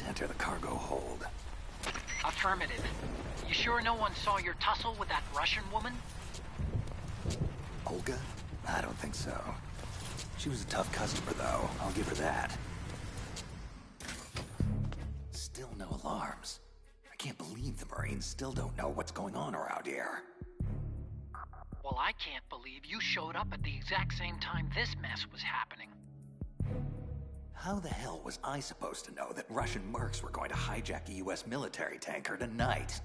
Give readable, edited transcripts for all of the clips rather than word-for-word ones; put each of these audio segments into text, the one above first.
enter the cargo hold. Affirmative. You sure no one saw your tussle with that Russian woman? Olga? I don't think so. She was a tough customer, though. I'll give her that. Still no alarms. I can't believe the Marines still don't know what's going on around here. Well, I can't believe you showed up at the exact same time this mess was happening. How the hell was I supposed to know that Russian mercs were going to hijack a US military tanker tonight?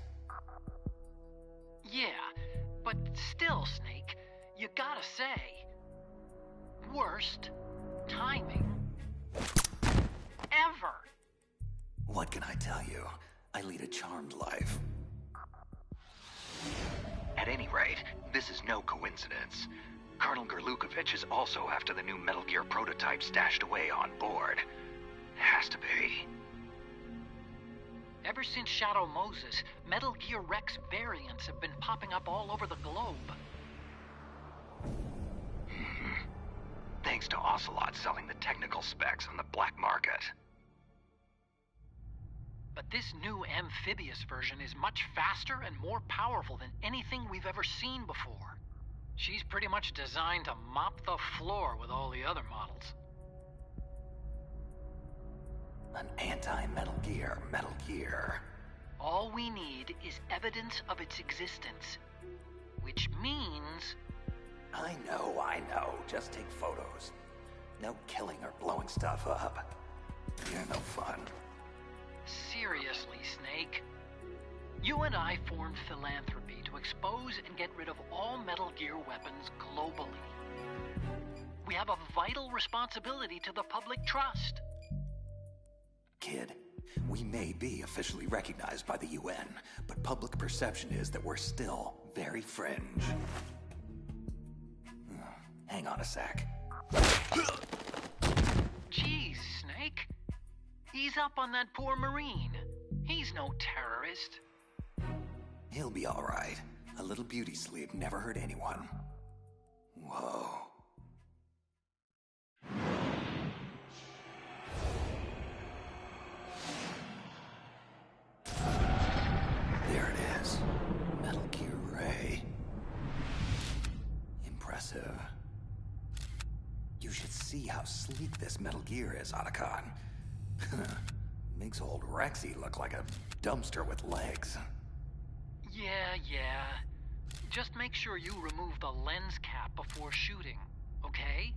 Yeah, but still, Snake, you gotta say... worst timing ever. What can I tell you? I lead a charmed life. At any rate, this is no coincidence. Colonel Gerlukovich is also after the new Metal Gear prototype stashed away on board. Has to be. Ever since Shadow Moses, Metal Gear Rex variants have been popping up all over the globe. Thanks to Ocelot selling the technical specs on the black market. But this new amphibious version is much faster and more powerful than anything we've ever seen before. She's pretty much designed to mop the floor with all the other models. An anti-Metal Gear. All we need is evidence of its existence. Which means... I know. Just take photos. No killing or blowing stuff up. You're no fun. Seriously, Snake. You and I formed Philanthropy to expose and get rid of all Metal Gear weapons globally. We have a vital responsibility to the public trust. Kid, we may be officially recognized by the UN, but public perception is that we're still very fringe. Hang on a sec. Jeez, Snake. Ease up on that poor Marine. He's no terrorist. He'll be all right. A little beauty sleep never hurt anyone. Whoa. There it is. Metal Gear Ray. Impressive. You should see how sleek this Metal Gear is, Otacon. Makes old Rexy look like a dumpster with legs. Yeah. Just make sure you remove the lens cap before shooting, okay?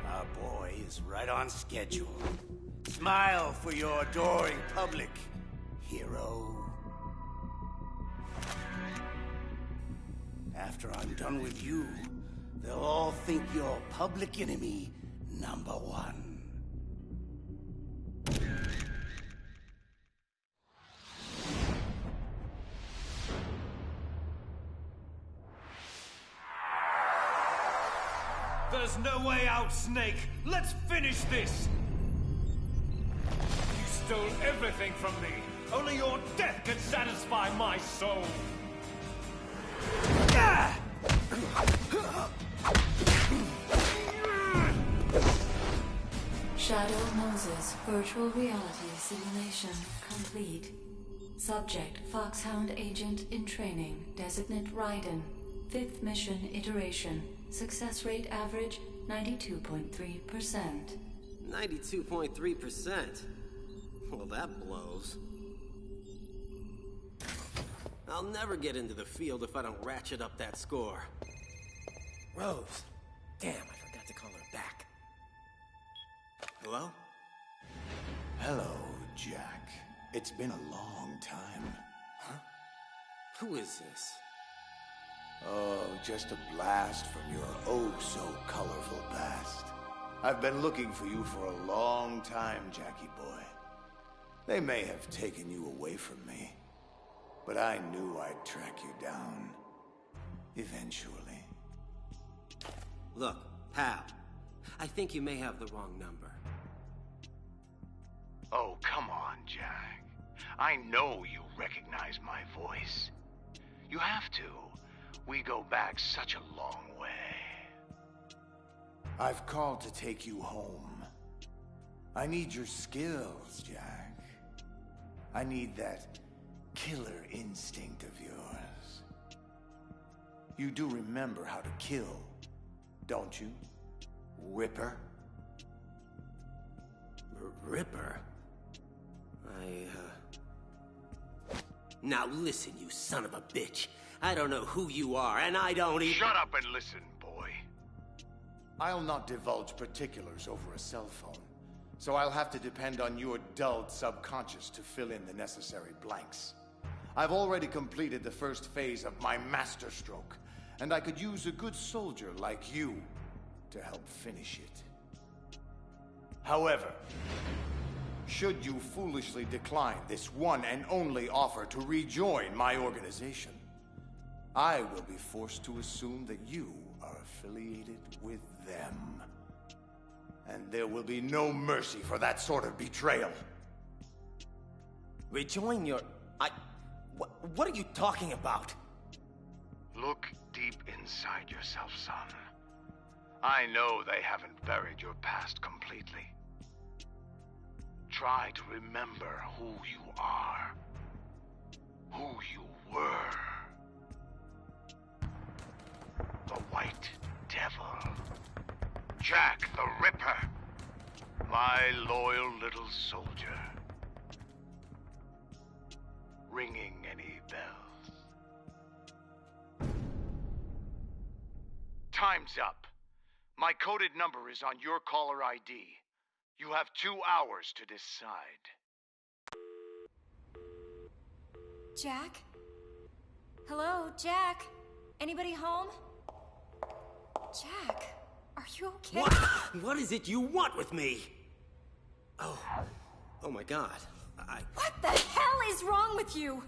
Our boy is right on schedule. Smile for your adoring public, hero. After I'm done with you, they'll all think you're public enemy #1. There's no way out, Snake! Let's finish this! You stole everything from me! Only your death can satisfy my soul! Shadow Moses virtual reality simulation complete. Subject Foxhound agent in training. Designate Raiden. 5th mission iteration. Success rate average 92.3%. 92.3%? Well, that blows. I'll never get into the field if I don't ratchet up that score. Rose. Damn, I forgot to call her back. Hello? Hello, Jack. It's been a long time. Huh? Who is this? Oh, just a blast from your oh-so-colorful past. I've been looking for you for a long time, Jackie boy. They may have taken you away from me, but I knew I'd track you down. Eventually. Look, pal. I think you may have the wrong number. Oh, come on, Jack. I know you recognize my voice. You have to. We go back such a long way. I've called to take you home. I need your skills, Jack. I need that killer instinct of yours. You do remember how to kill, don't you, Ripper? Ripper? Now listen, you son of a bitch. I don't know who you are, and I don't even— Shut up and listen, boy. I'll not divulge particulars over a cell phone, so I'll have to depend on your dulled subconscious to fill in the necessary blanks. I've already completed the first phase of my masterstroke, and I could use a good soldier like you to help finish it. However, should you foolishly decline this one and only offer to rejoin my organization, I will be forced to assume that you are affiliated with them. And there will be no mercy for that sort of betrayal. Rejoin your... What are you talking about? Look deep inside yourself, son. I know they haven't buried your past completely. Try to remember who you are. Who you were. The White Devil. Jack the Ripper. My loyal little soldier. Ringing any bells? Time's up. My coded number is on your caller ID. You have 2 hours to decide. Jack? Hello, Jack? Anybody home? Jack, are you okay? What is it you want with me? Oh my God. What the hell is wrong with you?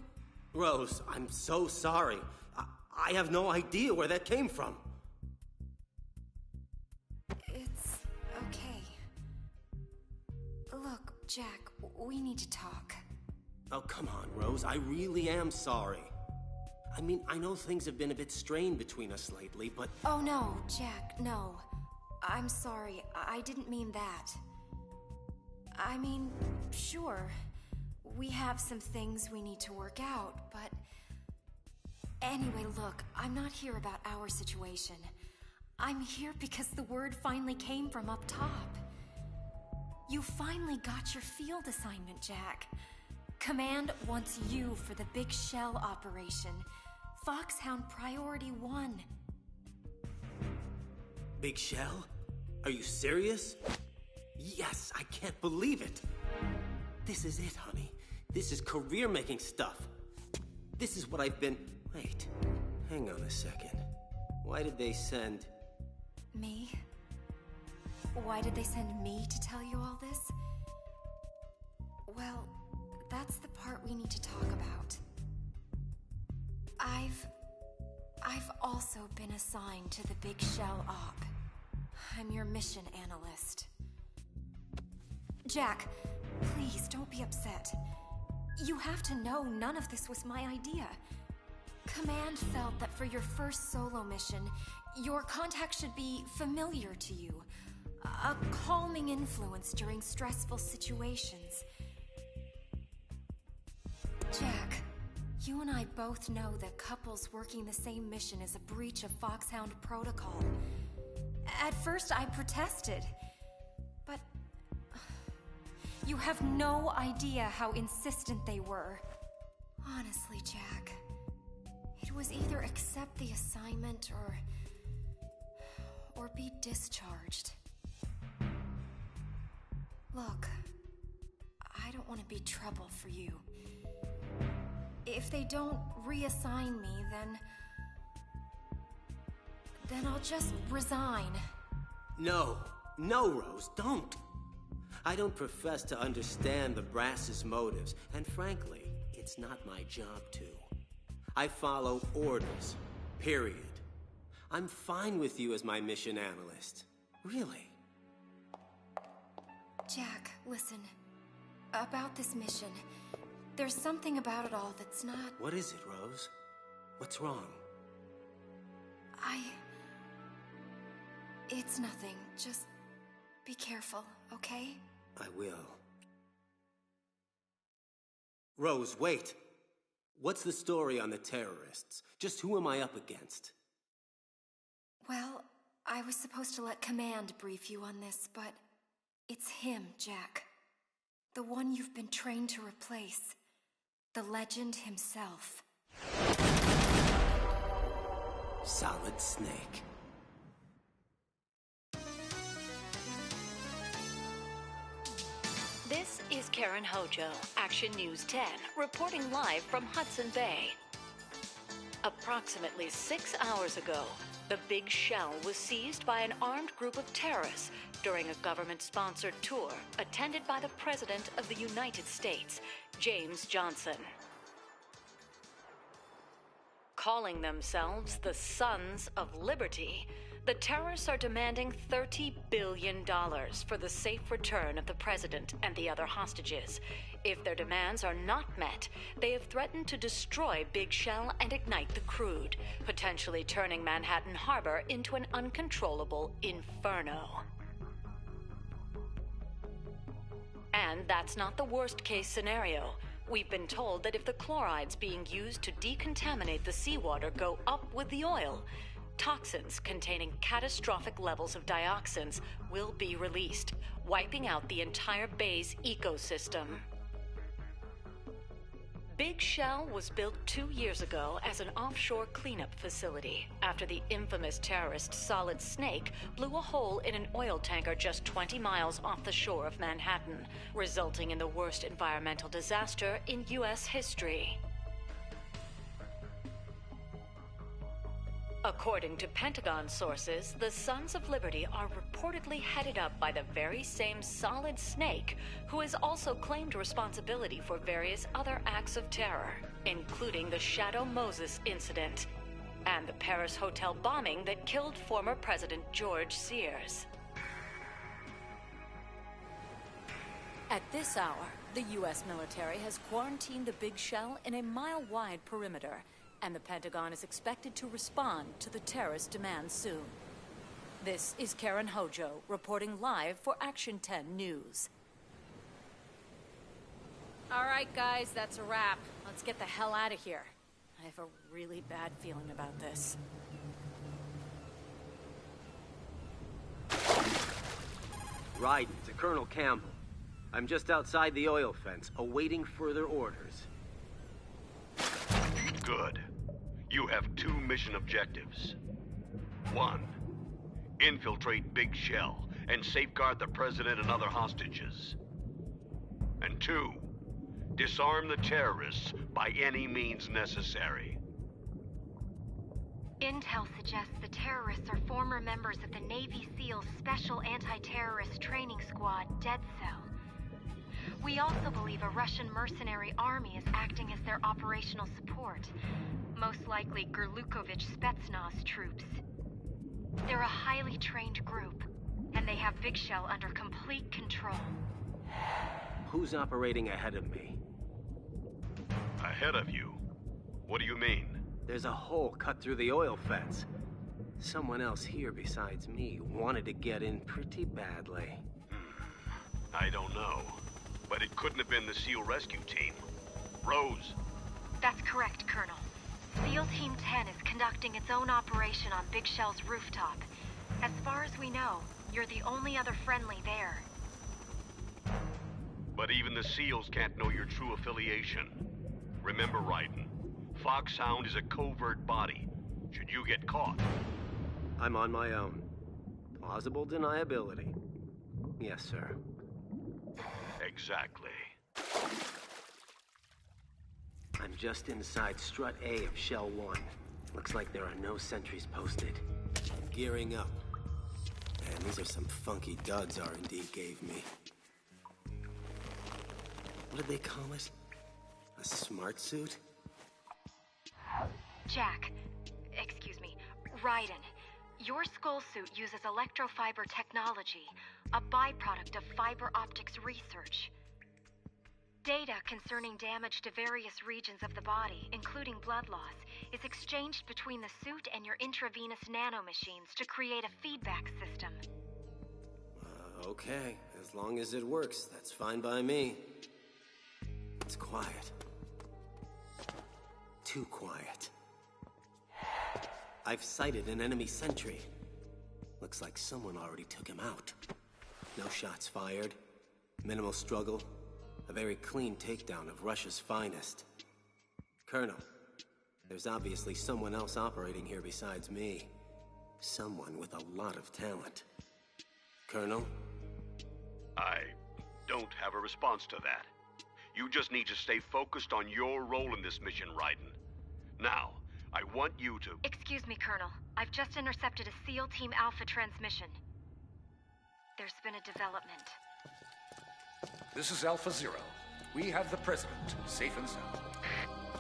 Rose, I'm so sorry. I have no idea where that came from. It's okay. Look, Jack, we need to talk. Oh, come on, Rose. I really am sorry. I mean, I know things have been a bit strained between us lately, but... Oh, no, Jack, no. I'm sorry. I didn't mean that. I mean, sure. We have some things we need to work out, but... Anyway, look, I'm not here about our situation. I'm here because the word finally came from up top. You finally got your field assignment, Jack. Command wants you for the Big Shell operation. Foxhound Priority 1. Big Shell? Are you serious? Yes, I can't believe it. This is it, honey. This is career-making stuff. This is what I've been... Wait, hang on a second. Why did they send... Me? Why did they send me to tell you all this? Well, that's the part we need to talk about. I've also been assigned to the Big Shell Op. I'm your mission analyst. Jack, please don't be upset. You have to know none of this was my idea. Command felt that for your first solo mission, your contact should be familiar to you. A calming influence during stressful situations. Jack, you and I both know that couples working the same mission is a breach of Foxhound protocol. At first I protested, but you have no idea how insistent they were. Honestly, Jack, it was either accept the assignment or be discharged. Look, I don't want to be trouble for you. If they don't reassign me, then I'll just resign. No, Rose, don't. I don't profess to understand the brass's motives, and frankly, it's not my job to. I follow orders, period. I'm fine with you as my mission analyst. Really. Jack, listen. About this mission, there's something about it all that's not... What is it, Rose? What's wrong? It's nothing. Just be careful, okay? I will. Rose, wait! What's the story on the terrorists? Just who am I up against? Well, I was supposed to let Command brief you on this, but it's him, Jack. The one you've been trained to replace. The legend himself. Solid Snake. This is Karen Hojo, Action News 10, reporting live from Hudson Bay. Approximately 6 hours ago, the Big Shell was seized by an armed group of terrorists during a government-sponsored tour attended by the President of the United States, James Johnson. Calling themselves the Sons of Liberty, the terrorists are demanding $30 billion for the safe return of the president and the other hostages. If their demands are not met, they have threatened to destroy Big Shell and ignite the crude, potentially turning Manhattan Harbor into an uncontrollable inferno. And that's not the worst-case scenario. We've been told that if the chlorides being used to decontaminate the seawater go up with the oil, toxins containing catastrophic levels of dioxins will be released, wiping out the entire bay's ecosystem. Big Shell was built 2 years ago as an offshore cleanup facility after the infamous terrorist Solid Snake blew a hole in an oil tanker just 20 miles off the shore of Manhattan, resulting in the worst environmental disaster in U.S. history. According to Pentagon sources, the Sons of Liberty are reportedly headed up by the very same Solid Snake, who has also claimed responsibility for various other acts of terror, including the Shadow Moses incident and the Paris hotel bombing that killed former President George Sears. At this hour, the U.S. military has quarantined the Big Shell in a mile-wide perimeter, and the Pentagon is expected to respond to the terrorist demands soon. This is Karen Hojo, reporting live for Action 10 News. All right, guys, that's a wrap. Let's get the hell out of here. I have a really bad feeling about this. Ryden to Colonel Campbell. I'm just outside the oil fence, awaiting further orders. Good. You have 2 mission objectives. 1. Infiltrate Big Shell and safeguard the President and other hostages. And 2. Disarm the terrorists by any means necessary. Intel suggests the terrorists are former members of the Navy SEALs Special Anti-Terrorist Training Squad, Dead Cell. We also believe a Russian mercenary army is acting as their operational support. Most likely Gerlukovich Spetsnaz troops. They're a highly trained group, and they have Big Shell under complete control. Who's operating ahead of me? Ahead of you? What do you mean? There's a hole cut through the oil fence. Someone else here besides me wanted to get in pretty badly. I don't know. But it couldn't have been the SEAL rescue team. Rose. That's correct, Colonel. SEAL Team 10 is conducting its own operation on Big Shell's rooftop. As far as we know, you're the only other friendly there. But even the SEALs can't know your true affiliation. Remember, Ryden, Foxhound is a covert body. Should you get caught? I'm on my own. Plausible deniability. Yes, sir. Exactly. I'm just inside Strut A of Shell 1. Looks like there are no sentries posted. Gearing up. Man, these are some funky duds R&D gave me. What did they call it? A smart suit? Jack, excuse me, Ryden. Your skull suit uses electrofiber technology, a byproduct of fiber optics research. Data concerning damage to various regions of the body, including blood loss, is exchanged between the suit and your intravenous nanomachines to create a feedback system. Okay, as long as it works, that's fine by me. It's quiet. Too quiet. I've sighted an enemy sentry. Looks like someone already took him out. No shots fired. Minimal struggle. A very clean takedown of Russia's finest. Colonel, there's obviously someone else operating here besides me. Someone with a lot of talent. Colonel? I don't have a response to that. You just need to stay focused on your role in this mission, Raiden. Now, I want you to... Excuse me, Colonel. I've just intercepted a SEAL Team Alpha transmission. There's been a development. This is Alpha Zero. We have the President, safe and sound.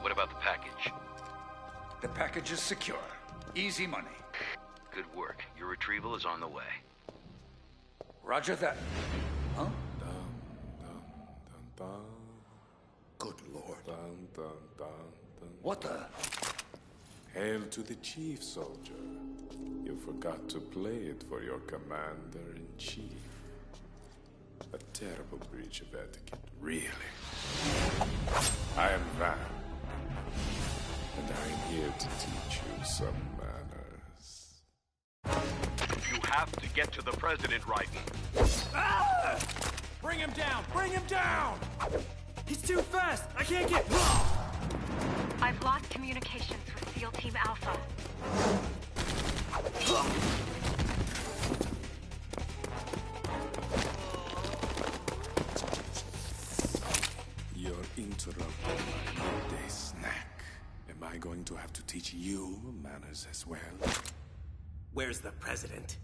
What about the package? The package is secure. Easy money. Good work. Your retrieval is on the way. Roger that. Huh? Good Lord. What the? Hail to the chief, soldier. You forgot to play it for your commander-in-chief. A terrible breach of etiquette, really. I am Van, and I am here to teach you some manners. You have to get to the President, Raiden. Ah! Bring him down! Bring him down! He's too fast! I can't get... I've lost communications with SEAL Team Alpha. You're interrupting my midday snack. Am I going to have to teach you manners as well? Where's the President?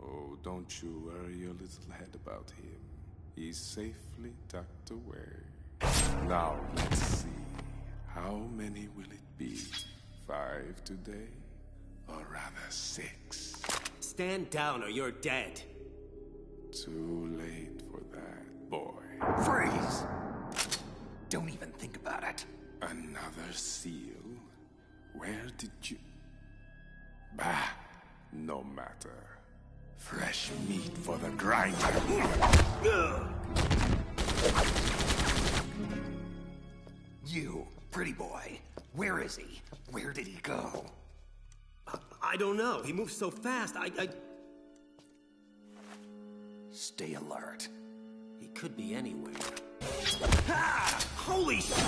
Oh, don't you worry your little head about him. He's safely tucked away. Now, let's see. How many will it be? 5 today? Or rather 6? Stand down or you're dead. Too late for that, boy. Freeze! Don't even think about it. Another seal? Where did you... Bah, no matter. Fresh meat for the grinder. You, pretty boy. Where is he? Where did he go? I don't know. He moves so fast. I... Stay alert. He could be anywhere. Ah! Holy shit!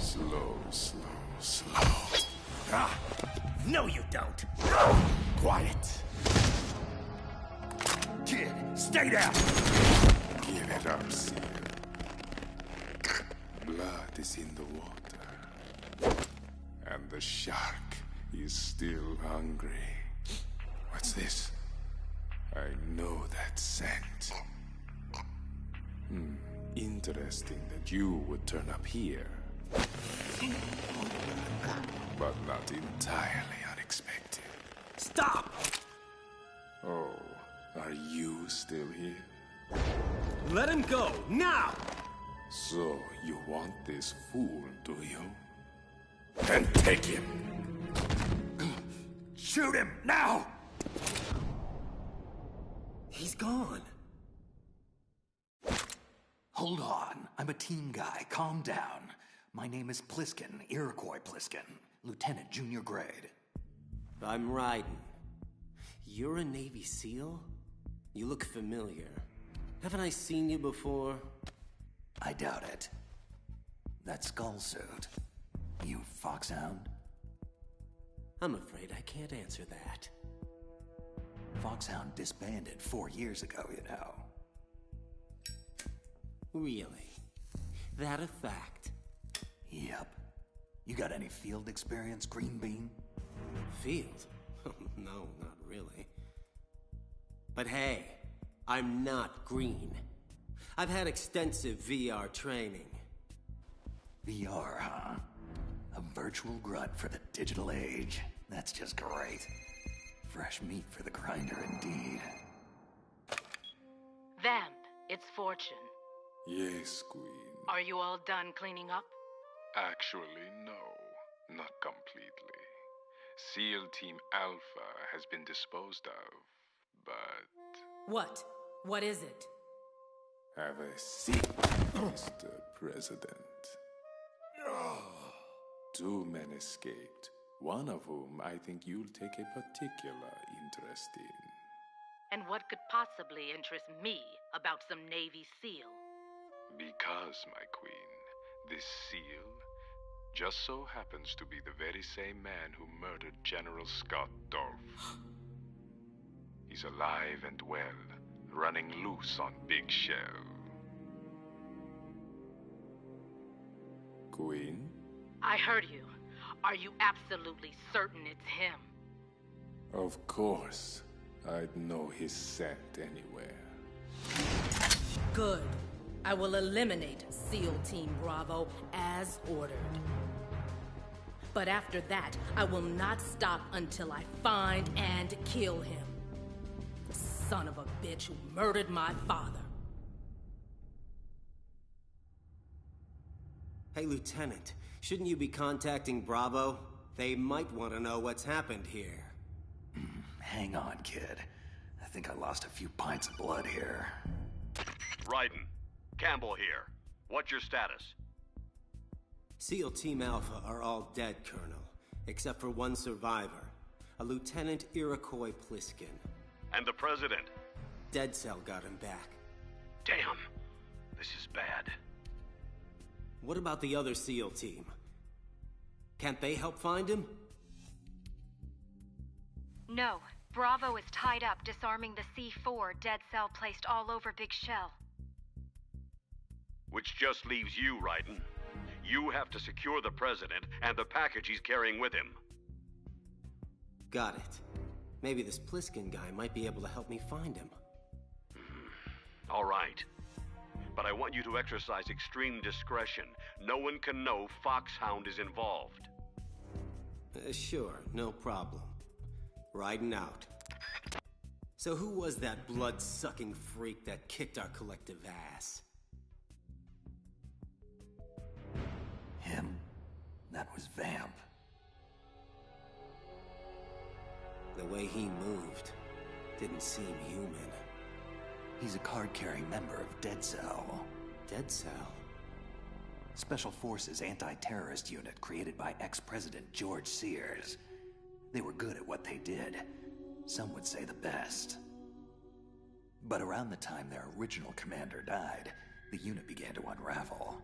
Slow. Ah! No, you don't. Quiet. Kid, stay down! Give it up, seal. Blood is in the water. And the shark is still hungry. What's this? I know that scent. Interesting that you would turn up here. But not entirely unexpected. Stop! Oh, are you still here? Let him go, now! So, you want this fool, do you? Then take him! Shoot him, now! He's gone. Hold on, I'm a team guy, calm down. My name is Pliskin, Iroquois Pliskin, Lieutenant Junior Grade. I'm Raiden. You're a Navy SEAL? You look familiar. Haven't I seen you before? I doubt it. That skull suit. You Foxhound? I'm afraid I can't answer that. Foxhound disbanded 4 years ago, you know. Really? That a fact? Yep. You got any field experience, Green Bean? Field? No, not really. But hey, I'm not green. I've had extensive VR training. VR, huh? A virtual grunt for the digital age. That's just great. Fresh meat for the grinder, indeed. Vamp, it's Fortune. Yes, Queen. Are you all done cleaning up? Actually, no. Not completely. SEAL Team Alpha has been disposed of, but... What? What is it? Have a seat, Mr. President. Two men escaped, one of whom I think you'll take a particular interest in. And what could possibly interest me about some Navy SEAL? Because, my queen, this SEAL just so happens to be the very same man who murdered General Scott Dolph. He's alive and well, running loose on Big Shell. Queen? I heard you. Are you absolutely certain it's him? Of course. I'd know his scent anywhere. Good. I will eliminate SEAL Team Bravo as ordered. But after that, I will not stop until I find and kill him. The son of a bitch who murdered my father. Hey, Lieutenant, shouldn't you be contacting Bravo? They might want to know what's happened here. Hang on, kid. I think I lost a few pints of blood here. Raiden, Campbell here. What's your status? SEAL Team Alpha are all dead, Colonel, except for one survivor, a Lieutenant Iroquois Pliskin. And the President? Dead Cell got him back. Damn. This is bad. What about the other SEAL team? Can't they help find him? No. Bravo is tied up disarming the C4 Dead Cell placed all over Big Shell. Which just leaves you, Raiden. You have to secure the President and the package he's carrying with him. Got it. Maybe this Pliskin guy might be able to help me find him. All right. But I want you to exercise extreme discretion. No one can know Foxhound is involved. Sure, no problem. Riding out. So who was that blood-sucking freak that kicked our collective ass? Him? That was Vamp. The way he moved didn't seem human. He's a card-carrying member of Dead Cell. Dead Cell? Special Forces anti-terrorist unit created by ex-President George Sears. They were good at what they did. Some would say the best. But around the time their original commander died, the unit began to unravel.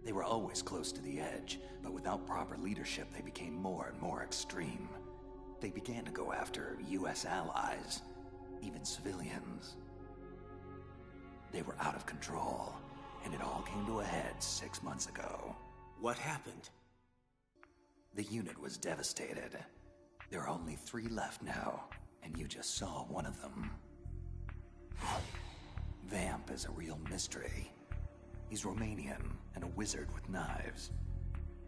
They were always close to the edge, but without proper leadership, they became more and more extreme. They began to go after US allies, even civilians. They were out of control, and it all came to a head 6 months ago. What happened? The unit was devastated. There are only 3 left now, and you just saw one of them. Vamp is a real mystery. He's Romanian and a wizard with knives.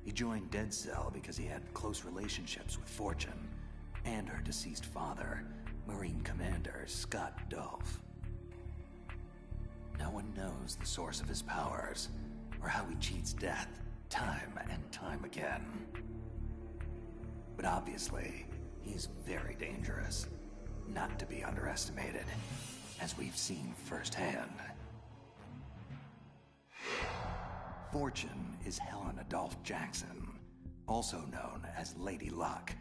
He joined Dead Cell because he had close relationships with Fortune and her deceased father, Marine Commander Scott Dolph. No one knows the source of his powers or how he cheats death time and time again. But obviously, he's very dangerous, not to be underestimated, as we've seen firsthand. Fortune is Helen Adolph Jackson, also known as Lady Luck.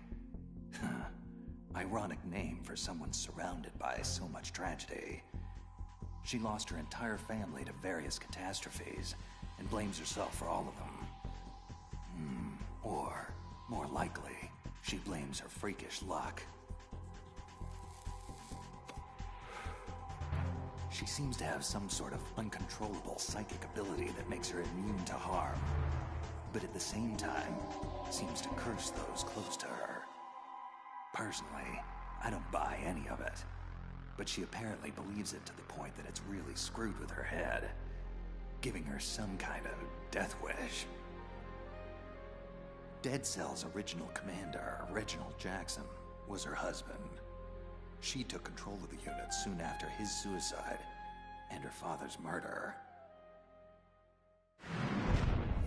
Ironic name for someone surrounded by so much tragedy. She lost her entire family to various catastrophes and blames herself for all of them. Or, more likely, she blames her freakish luck. She seems to have some sort of uncontrollable psychic ability that makes her immune to harm, but at the same time, seems to curse those close to her. Personally, I don't buy any of it, but she apparently believes it to the point that it's really screwed with her head, giving her some kind of death wish. Dead Cell's original commander, Reginald Jackson, was her husband. She took control of the unit soon after his suicide and her father's murder.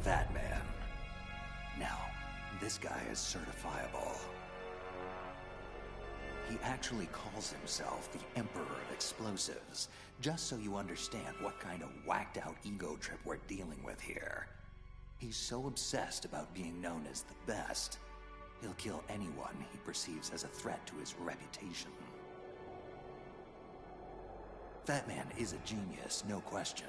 That man. Now, this guy is certifiable. He actually calls himself the Emperor of Explosives, just so you understand what kind of whacked-out ego trip we're dealing with here. He's so obsessed about being known as the best, he'll kill anyone he perceives as a threat to his reputation. Fat Man is a genius, no question.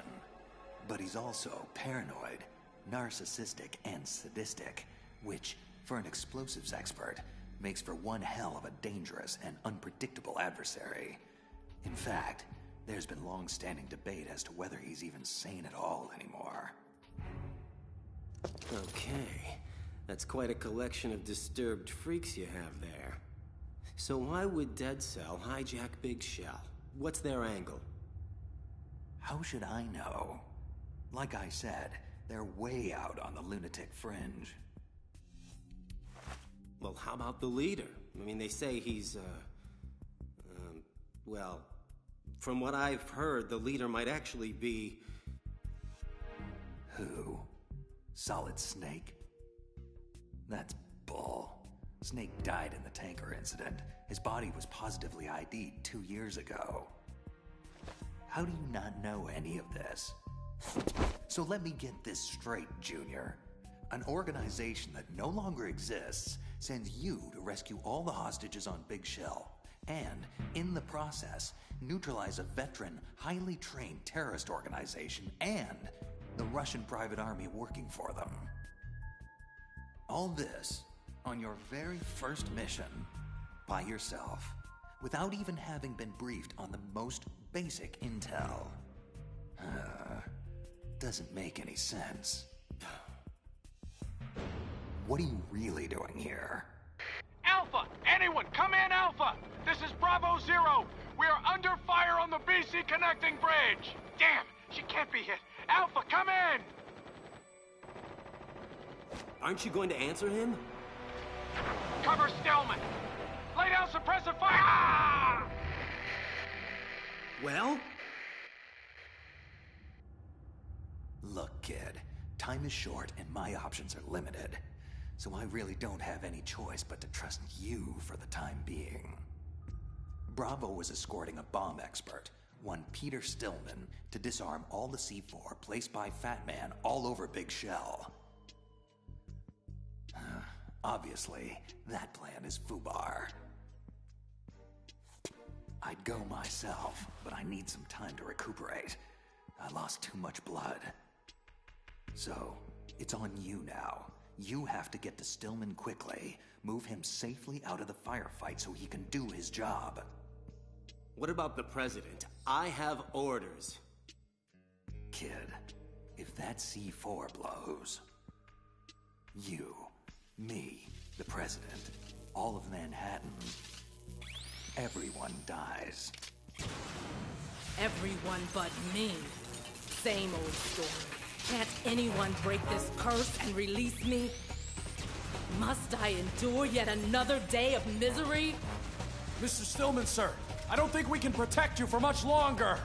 But he's also paranoid, narcissistic, and sadistic, which, for an explosives expert, makes for one hell of a dangerous and unpredictable adversary. In fact, there's been long-standing debate as to whether he's even sane at all anymore. Okay, that's quite a collection of disturbed freaks you have there. So why would Dead Cell hijack Big Shell? What's their angle? How should I know? Like I said, they're way out on the lunatic fringe. Well, how about the leader? I mean, they say he's, well, from what I've heard, the leader might actually be... Who? Solid Snake? That's bull. Snake died in the tanker incident. His body was positively ID'd 2 years ago. How do you not know any of this? So let me get this straight, Junior. An organization that no longer exists sends you to rescue all the hostages on Big Shell, and, in the process, neutralize a veteran, highly trained terrorist organization and the Russian private army working for them. All this on your very first mission, by yourself, without even having been briefed on the most basic intel. Doesn't make any sense. What are you really doing here? Alpha! Anyone, come in, Alpha! This is Bravo Zero! We are under fire on the BC connecting bridge! Damn, she can't be hit! Alpha, come in! Aren't you going to answer him? Cover Stillman! Lay down suppressive fire! Ah! Well? Look, kid, time is short and my options are limited. So I really don't have any choice but to trust you for the time being. Bravo was escorting a bomb expert, one Peter Stillman, to disarm all the C4 placed by Fat Man all over Big Shell. Obviously, that plan is FUBAR. I'd go myself, but I need some time to recuperate. I lost too much blood. So, it's on you now. You have to get to Stillman quickly, move him safely out of the firefight so he can do his job. What about the president? I have orders. Kid, if that C4 blows, you, me, the president, all of Manhattan, everyone dies. Everyone but me. Same old story. Can't anyone break this curse and release me? Must I endure yet another day of misery? Mr. Stillman, sir, I don't think we can protect you for much longer.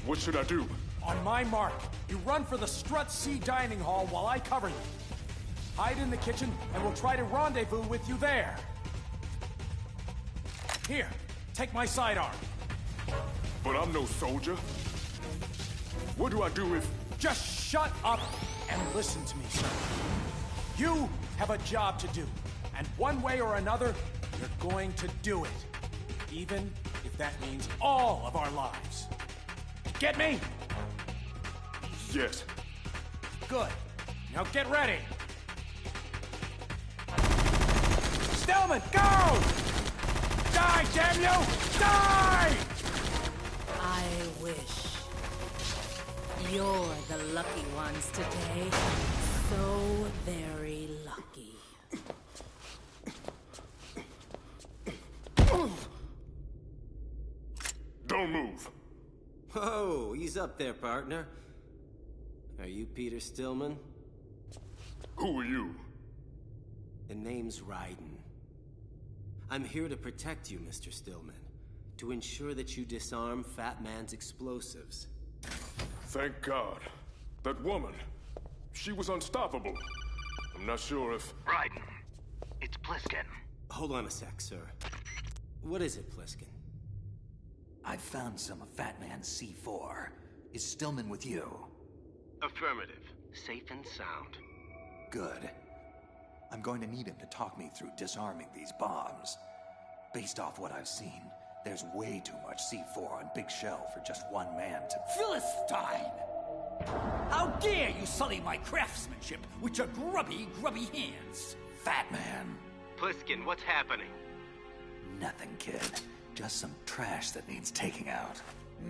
What should I do? On my mark, you run for the Strut C dining hall while I cover you. Hide in the kitchen, and we'll try to rendezvous with you there. Here, take my sidearm. But I'm no soldier. What do I do if... Just shut up and listen to me, sir. You have a job to do, and one way or another, you're going to do it. Even if that means all of our lives. Get me? Yes. Good. Now get ready. Stillman, go! Die, damn you! Die! I wish. You're the lucky ones today. So very lucky. Don't move. Oh, he's up there, partner. Are you Peter Stillman? Who are you? The name's Raiden. I'm here to protect you, Mr. Stillman. To ensure that you disarm Fat Man's explosives. Thank God. That woman, she was unstoppable. I'm not sure if... Raiden, it's Pliskin. Hold on a sec, sir. What is it, Pliskin? I found some of Fat Man's C4. Is Stillman with you? Affirmative. Safe and sound. Good. I'm going to need him to talk me through disarming these bombs. Based off what I've seen, there's way too much C4 on Big Shell for just one man to... Philistine! How dare you sully my craftsmanship with your grubby hands? Fat Man. Pliskin, what's happening? Nothing, kid. Just some trash that needs taking out.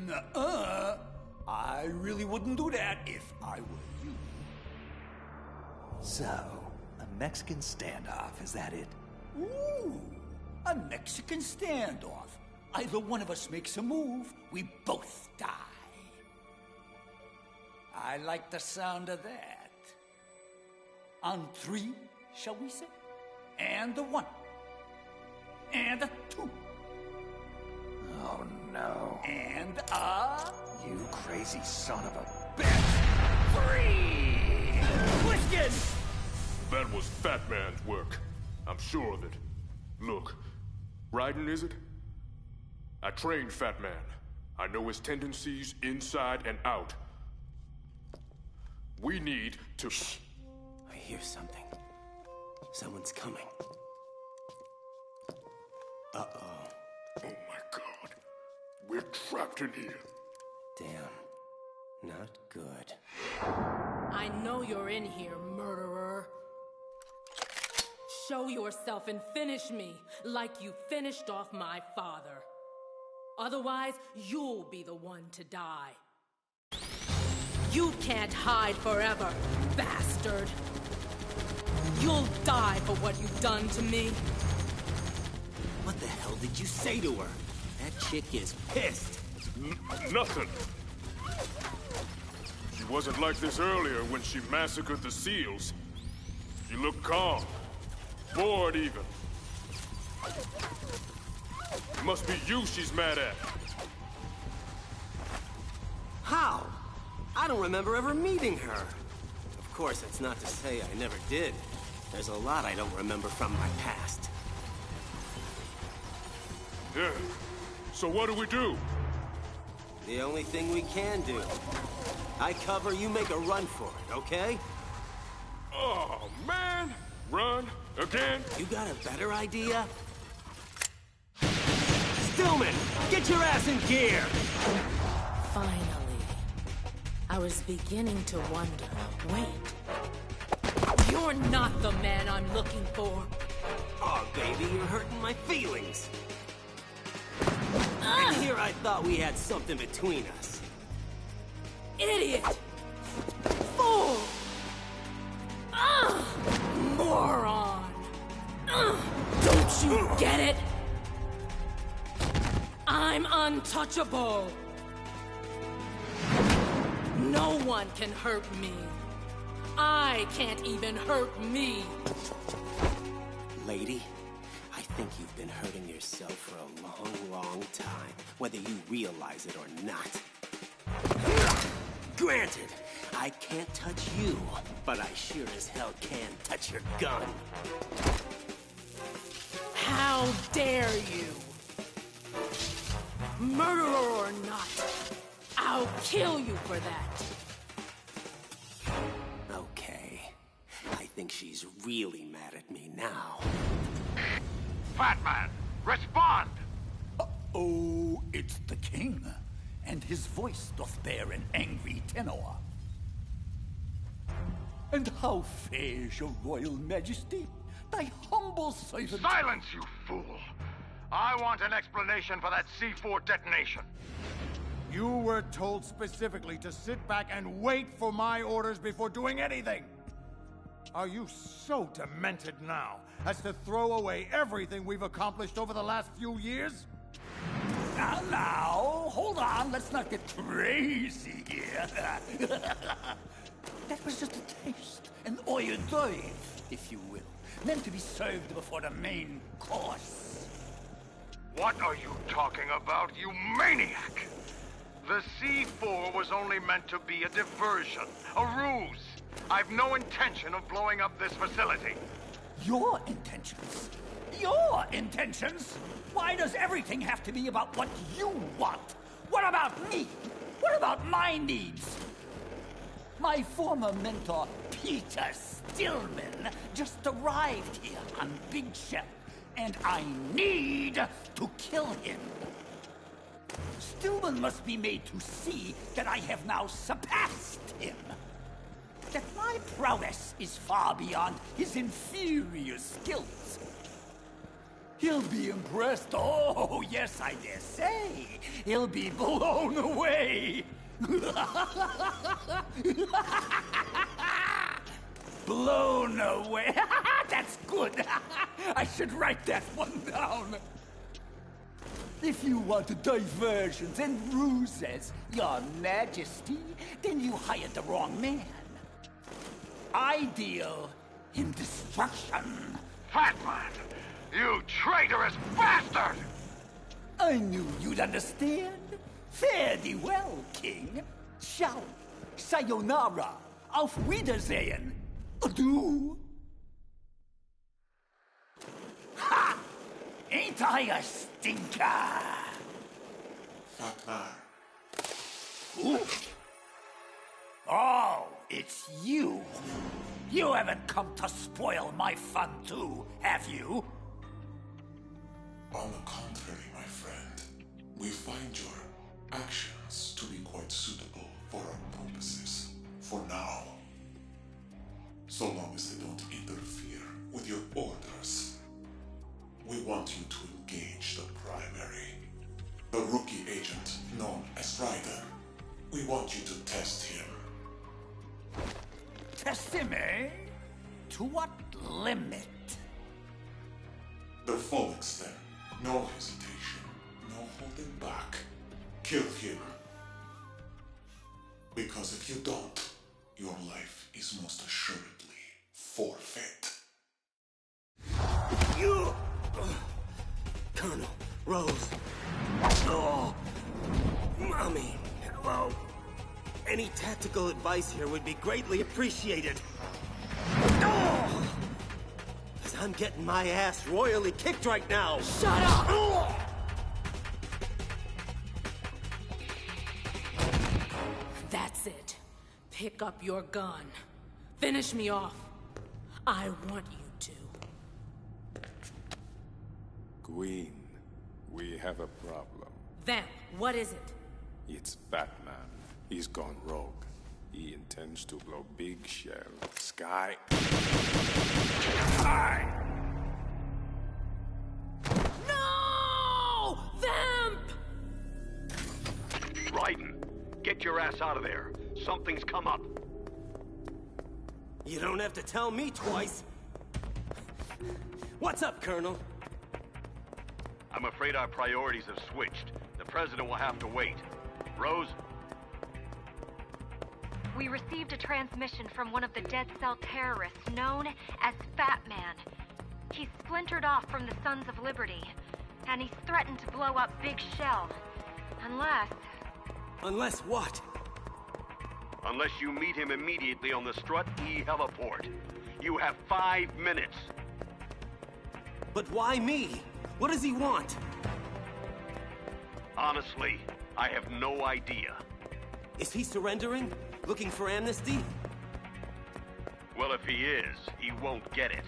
Nuh-uh. I really wouldn't do that if I were you. So, a Mexican standoff, is that it? Ooh, a Mexican standoff. Either one of us makes a move, we both die. I like the sound of that. On 3, shall we say? And a 1. And a 2. Oh, no. And a... You crazy son of a bitch! 3! Pliskin! That was Fat Man's work. I'm sure of it. Look, Raiden, is it? I trained Fat Man. I know his tendencies inside and out. We need to... Shh. I hear something. Someone's coming. Uh-oh. Oh my God. We're trapped in here. Damn. Not good. I know you're in here, murderer. Show yourself and finish me like you finished off my father. Otherwise, you'll be the one to die. You can't hide forever, bastard. You'll die for what you've done to me. What the hell did you say to her? That chick is pissed. Nothing. She wasn't like this earlier when she massacred the SEALs. She looked calm. Bored even. It must be you she's mad at. How? I don't remember ever meeting her. Of course, that's not to say I never did. There's a lot I don't remember from my past. Yeah. So what do we do? The only thing we can do. I cover, you make a run for it, okay? Oh, man! Run? Again? You got a better idea? Stillman, get your ass in gear! Finally. I was beginning to wonder. Wait. You're not the man I'm looking for. Oh, baby, you're hurting my feelings. And here I thought we had something between us. Idiot! Fool! Moron! Don't you get it? I'm untouchable! No one can hurt me. I can't even hurt me. Lady, I think you've been hurting yourself for a long, long time, whether you realize it or not. Granted, I can't touch you, but I sure as hell can touch your gun. How dare you? Murderer or not, I'll kill you for that. Okay, I think she's really mad at me now. Fat Man, respond! Oh, it's the king, and his voice doth bear an angry tenor. And how fares your royal majesty? Thy humble servant... Silence, you fool! I want an explanation for that C4 detonation. You were told specifically to sit back and wait for my orders before doing anything. Are you so demented now as to throw away everything we've accomplished over the last few years? Now, hold on, let's not get crazy here. That was just a taste, an hors d'oeuvre, if you will, meant to be served before the main course. What are you talking about, you maniac? The C4 was only meant to be a diversion, a ruse. I've no intention of blowing up this facility. Your intentions? your intentions? Why does everything have to be about what you want? What about me? What about my needs? My former mentor, Peter Stillman, just arrived here on Big Shell, and I need to kill him. Stillman must be made to see that I have now surpassed him. That my prowess is far beyond his inferior skills. He'll be impressed. Oh, yes, I dare say. He'll be blown away. Blown away. That's good. I should write that one down. If you want diversions and ruses, Your Majesty, then you hired the wrong man. I deal in destruction. Fatman! You traitorous bastard! I knew you'd understand. Fare thee well, King. Ciao. Sayonara. Auf Wiedersehen. Adieu. Ha! Ain't I a stinker? Fatman. Who? Oh, it's you. You haven't come to spoil my fun too, have you? On the contrary, my friend, we find your actions to be quite suitable for our purposes, for now. So long as they don't interfere with your orders. We want you to engage the primary, the rookie agent known as Raiden. We want you to test him. Test him, eh? To what limit? The full extent. No hesitation. No holding back. Kill him. Because if you don't, your life is most assuredly forfeit. You... Colonel, Rose. Oh, Mommy, hello. Any tactical advice here would be greatly appreciated. Oh! 'Cause I'm getting my ass royally kicked right now. Shut up! Oh! That's it. Pick up your gun. Finish me off. I want you to. Queen, we have a problem. Vamp, what is it? It's Batman. He's gone rogue. He intends to blow Big Shell sky high. No! Vamp! Raiden, get your ass out of there. Something's come up. You don't have to tell me twice. What's up, Colonel? I'm afraid our priorities have switched. The President will have to wait. Rose? We received a transmission from one of the Dead Cell terrorists known as Fat Man. He's splintered off from the Sons of Liberty, and he's threatened to blow up Big Shell. Unless... Unless what? Unless you meet him immediately on the Strut E heliport. You have 5 minutes. But why me? What does he want? Honestly, I have no idea. Is he surrendering? Looking for amnesty? Well, if he is, he won't get it.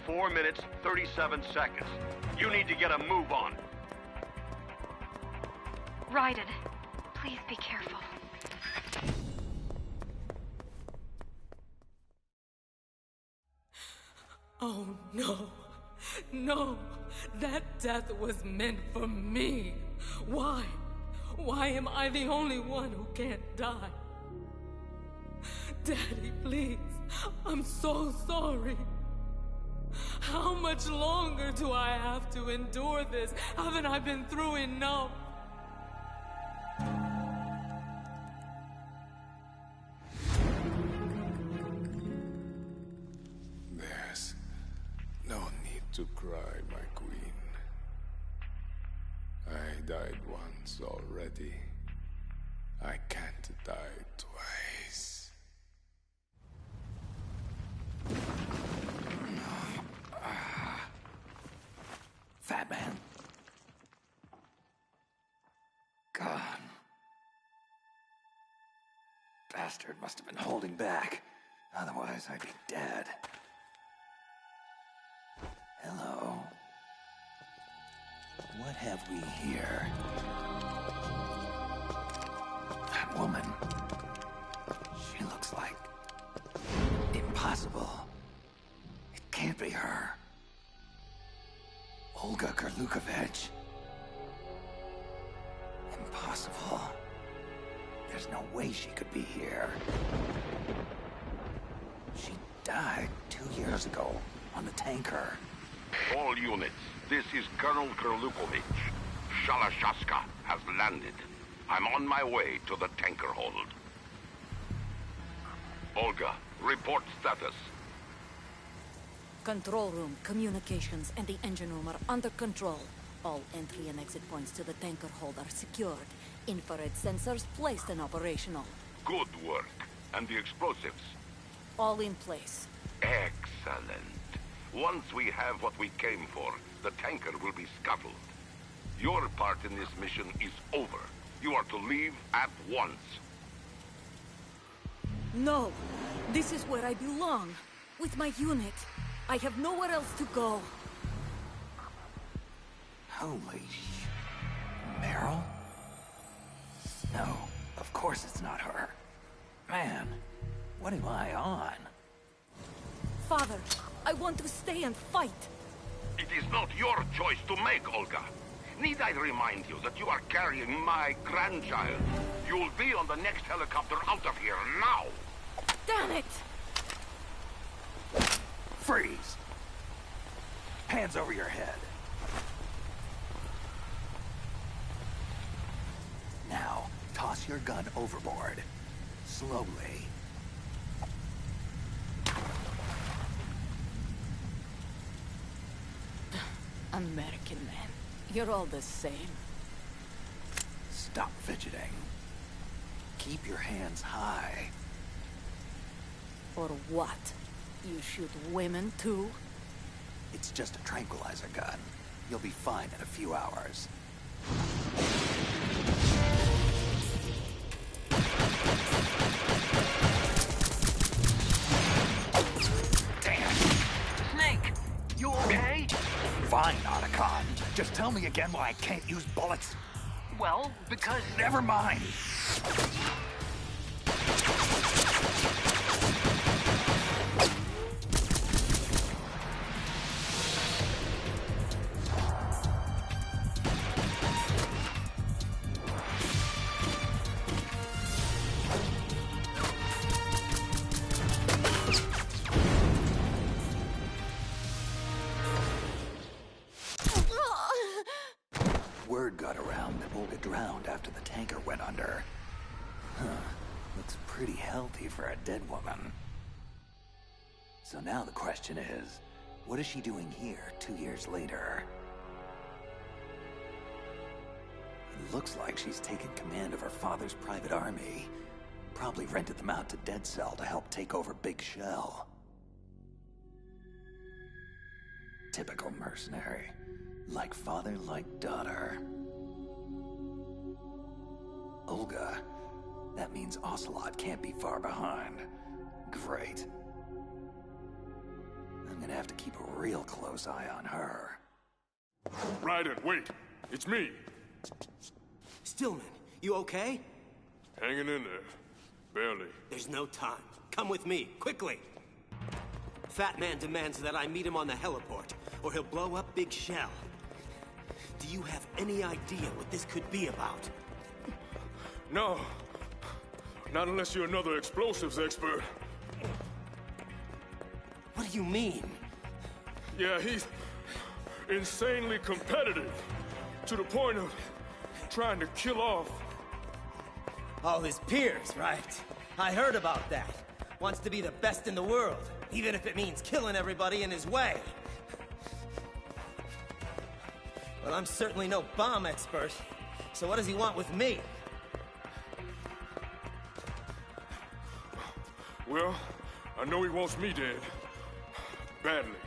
4 minutes, 37 seconds. You need to get a move on. Raiden, please be careful. Oh, no. No. That death was meant for me. Why? Why am I the only one who can't die? Daddy, please. I'm so sorry. How much longer do I have to endure this? Haven't I been through enough? There's no need to cry, my queen. I died once already. I can't die twice. God. Bastard must have been holding back. Otherwise, I'd be dead. Hello. What have we here? That woman. She looks like... impossible. It can't be her. Olga Kurlukovich. Impossible. There's no way she could be here. She died 2 years ago on the tanker. All units, this is Colonel Kurlukovich. Shalashaska has landed. I'm on my way to the tanker hold. Olga, report status. Control room, communications, and the engine room are under control. All entry and exit points to the tanker hold are secured. Infrared sensors placed and operational. Good work. And the explosives? All in place. Excellent. Once we have what we came for, the tanker will be scuttled. Your part in this mission is over. You are to leave at once. No! This is where I belong. With my unit. I have nowhere else to go. Holy sh... Meryl? No, of course it's not her. Man, what am I on? Father, I want to stay and fight. It is not your choice to make, Olga. Need I remind you that you are carrying my grandchild? You'll be on the next helicopter out of here now! Damn it! Freeze! Hands over your head. Now, toss your gun overboard. Slowly. American man, you're all the same. Stop fidgeting. Keep your hands high. Or what? You shoot women too? It's just a tranquilizer gun. You'll be fine in a few hours. Damn! Snake! You okay? Fine, Otacon. Just tell me again why I can't use bullets. Well, because... Never mind. Word got around that Olga drowned after the tanker went under. Huh. Looks pretty healthy for a dead woman. So now the question is, what is she doing here 2 years later? It looks like she's taken command of her father's private army. Probably rented them out to Dead Cell to help take over Big Shell. Typical mercenary. Like father, like daughter. Olga. That means Ocelot can't be far behind. Great. I'm gonna have to keep a real close eye on her. Raiden, wait! It's me! Stillman, you okay? Hanging in there. Barely. There's no time. Come with me, quickly! Fat Man demands that I meet him on the heliport, or he'll blow up Big Shell. Do you have any idea what this could be about? No. Not unless you're another explosives expert. What do you mean? Yeah, he's insanely competitive. To the point of trying to kill off all his peers, right? I heard about that. Wants to be the best in the world, even if it means killing everybody in his way. Well, I'm certainly no bomb expert, so what does he want with me? Well, I know he wants me dead. Badly.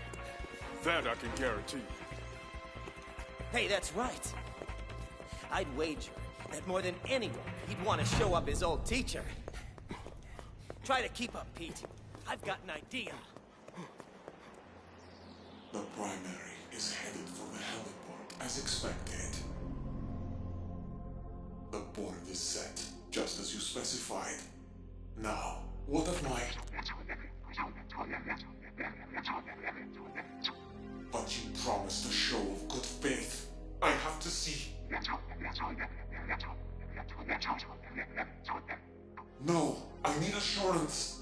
That I can guarantee. Hey, that's right. I'd wager that more than anyone, he'd want to show up his old teacher. Try to keep up, Pete. I've got an idea. The primary is headed for the heliport, as expected. The board is set, just as you specified. Now, what of my... But you promised a show of good faith. I have to see. No, I need assurance.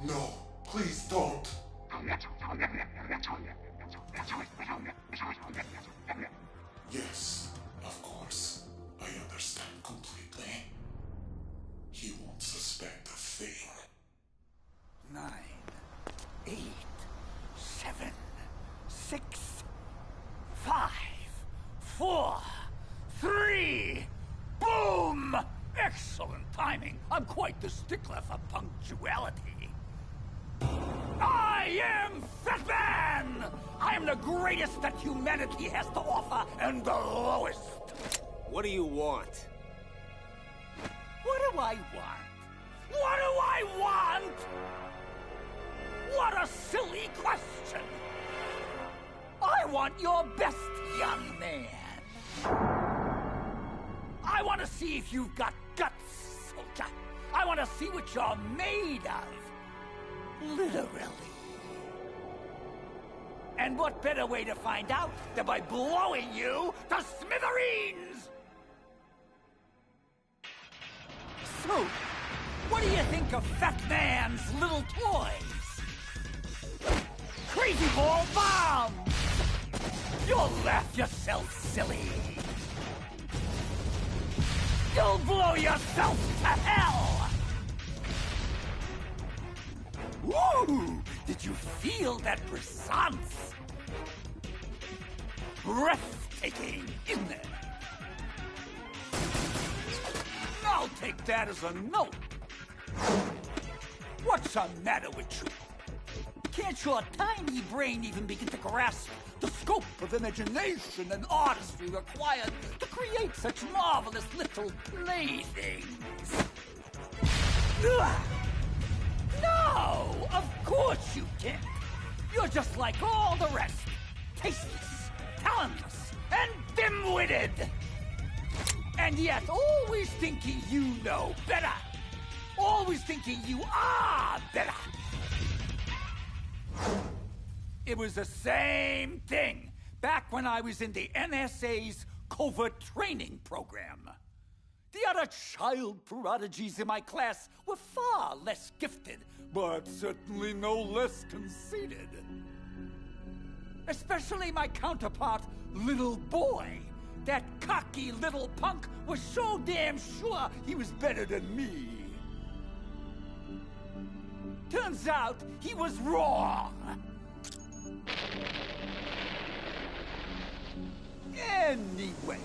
No, please don't. Yes, of course. I understand completely. He won't suspect a thing. 9, 8, 7, 6, 5, 4, 3. Boom! Excellent timing. I'm quite the stickler for punctuality. I am Fatman! I am the greatest that humanity has to offer, and the lowest. What do you want? What do I want? What do I want? What a silly question! I want your best, young man. I want to see if you've got guts, soldier. I want to see what you're made of. Literally. And what better way to find out than by blowing you to smithereens? So, what do you think of Fat Man's little toys? Crazy ball bomb! You'll laugh yourself silly. You'll blow yourself to hell! Woo! Did you feel that brisance? Breathtaking, isn't it? I'll take that as a no. What's the matter with you? Can't your tiny brain even begin to grasp the scope of imagination and artistry required to create such marvelous little playthings? Ugh. No, of course you can't. You're just like all the rest. Tasteless, talentless, and dim-witted. And yet always thinking you know better. Always thinking you are better. It was the same thing back when I was in the NSA's covert training program. The other child prodigies in my class were far less gifted, but certainly no less conceited. Especially my counterpart, Little Boy. That cocky little punk was so damn sure he was better than me. Turns out he was wrong. Anyway,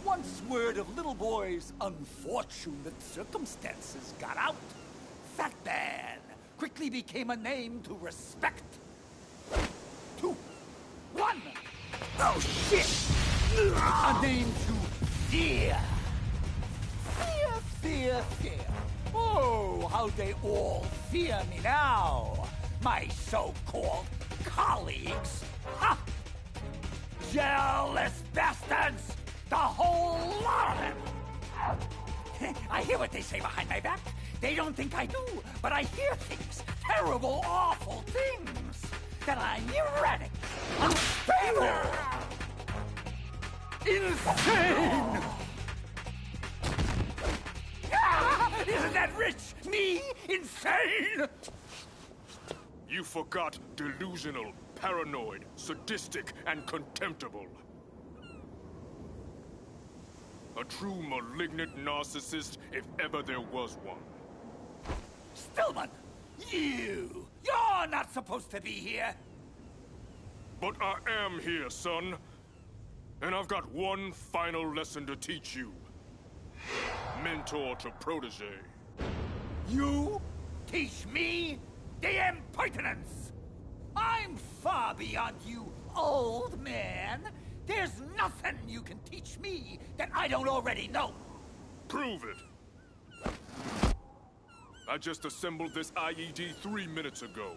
once word of Little Boy's unfortunate circumstances got out, Fat Man quickly became a name to respect. 2, 1. Oh, shit! A name to fear. Fear, fear, fear. Oh, how they all fear me now. My so-called colleagues. Ha! Jealous bastards! The whole lot of them! I hear what they say behind my back. They don't think I do, but I hear things. Terrible, awful things. That I'm erratic, unstable, insane! Ah, isn't that rich? Me? Insane? You forgot delusional, paranoid, sadistic, and contemptible. A true malignant narcissist, if ever there was one. Stillman, you're not supposed to be here. But I am here, son. And I've got one final lesson to teach you. Mentor to protege. You teach me the impertinence? I'm far beyond you, old man. There's nothing you can teach me that I don't already know. Prove it. I just assembled this IED 3 minutes ago.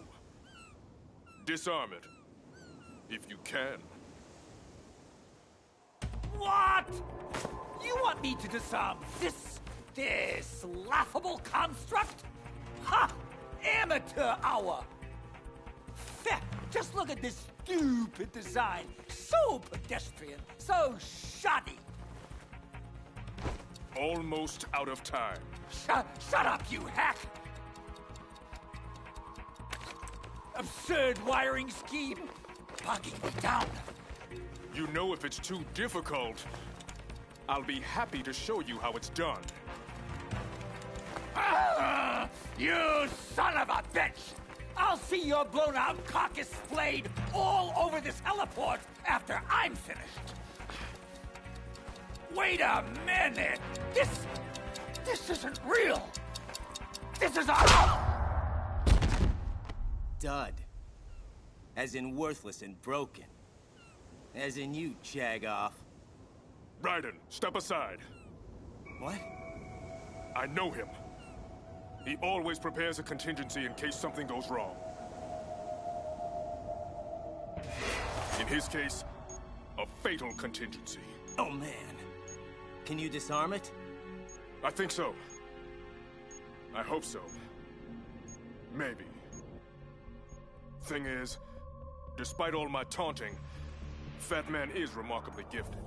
Disarm it. If you can. What? You want me to disarm this laughable construct? Ha! Amateur hour! Feh, just look at this stupid design. So pedestrian, so shoddy. Almost out of time. Shut up, you hack! Absurd wiring scheme, bogging me down. You know, if it's too difficult, I'll be happy to show you how it's done. You son of a bitch! I'll see your blown-out carcass splayed all over this heliport after I'm finished. Wait a minute! This isn't real! This is a... Dud. As in worthless and broken. As in you, jag-off. Raiden, step aside. What? I know him. He always prepares a contingency in case something goes wrong. In his case, a fatal contingency. Oh, man. Can you disarm it? I think so. I hope so. Maybe. Thing is, despite all my taunting, Fat Man is remarkably gifted.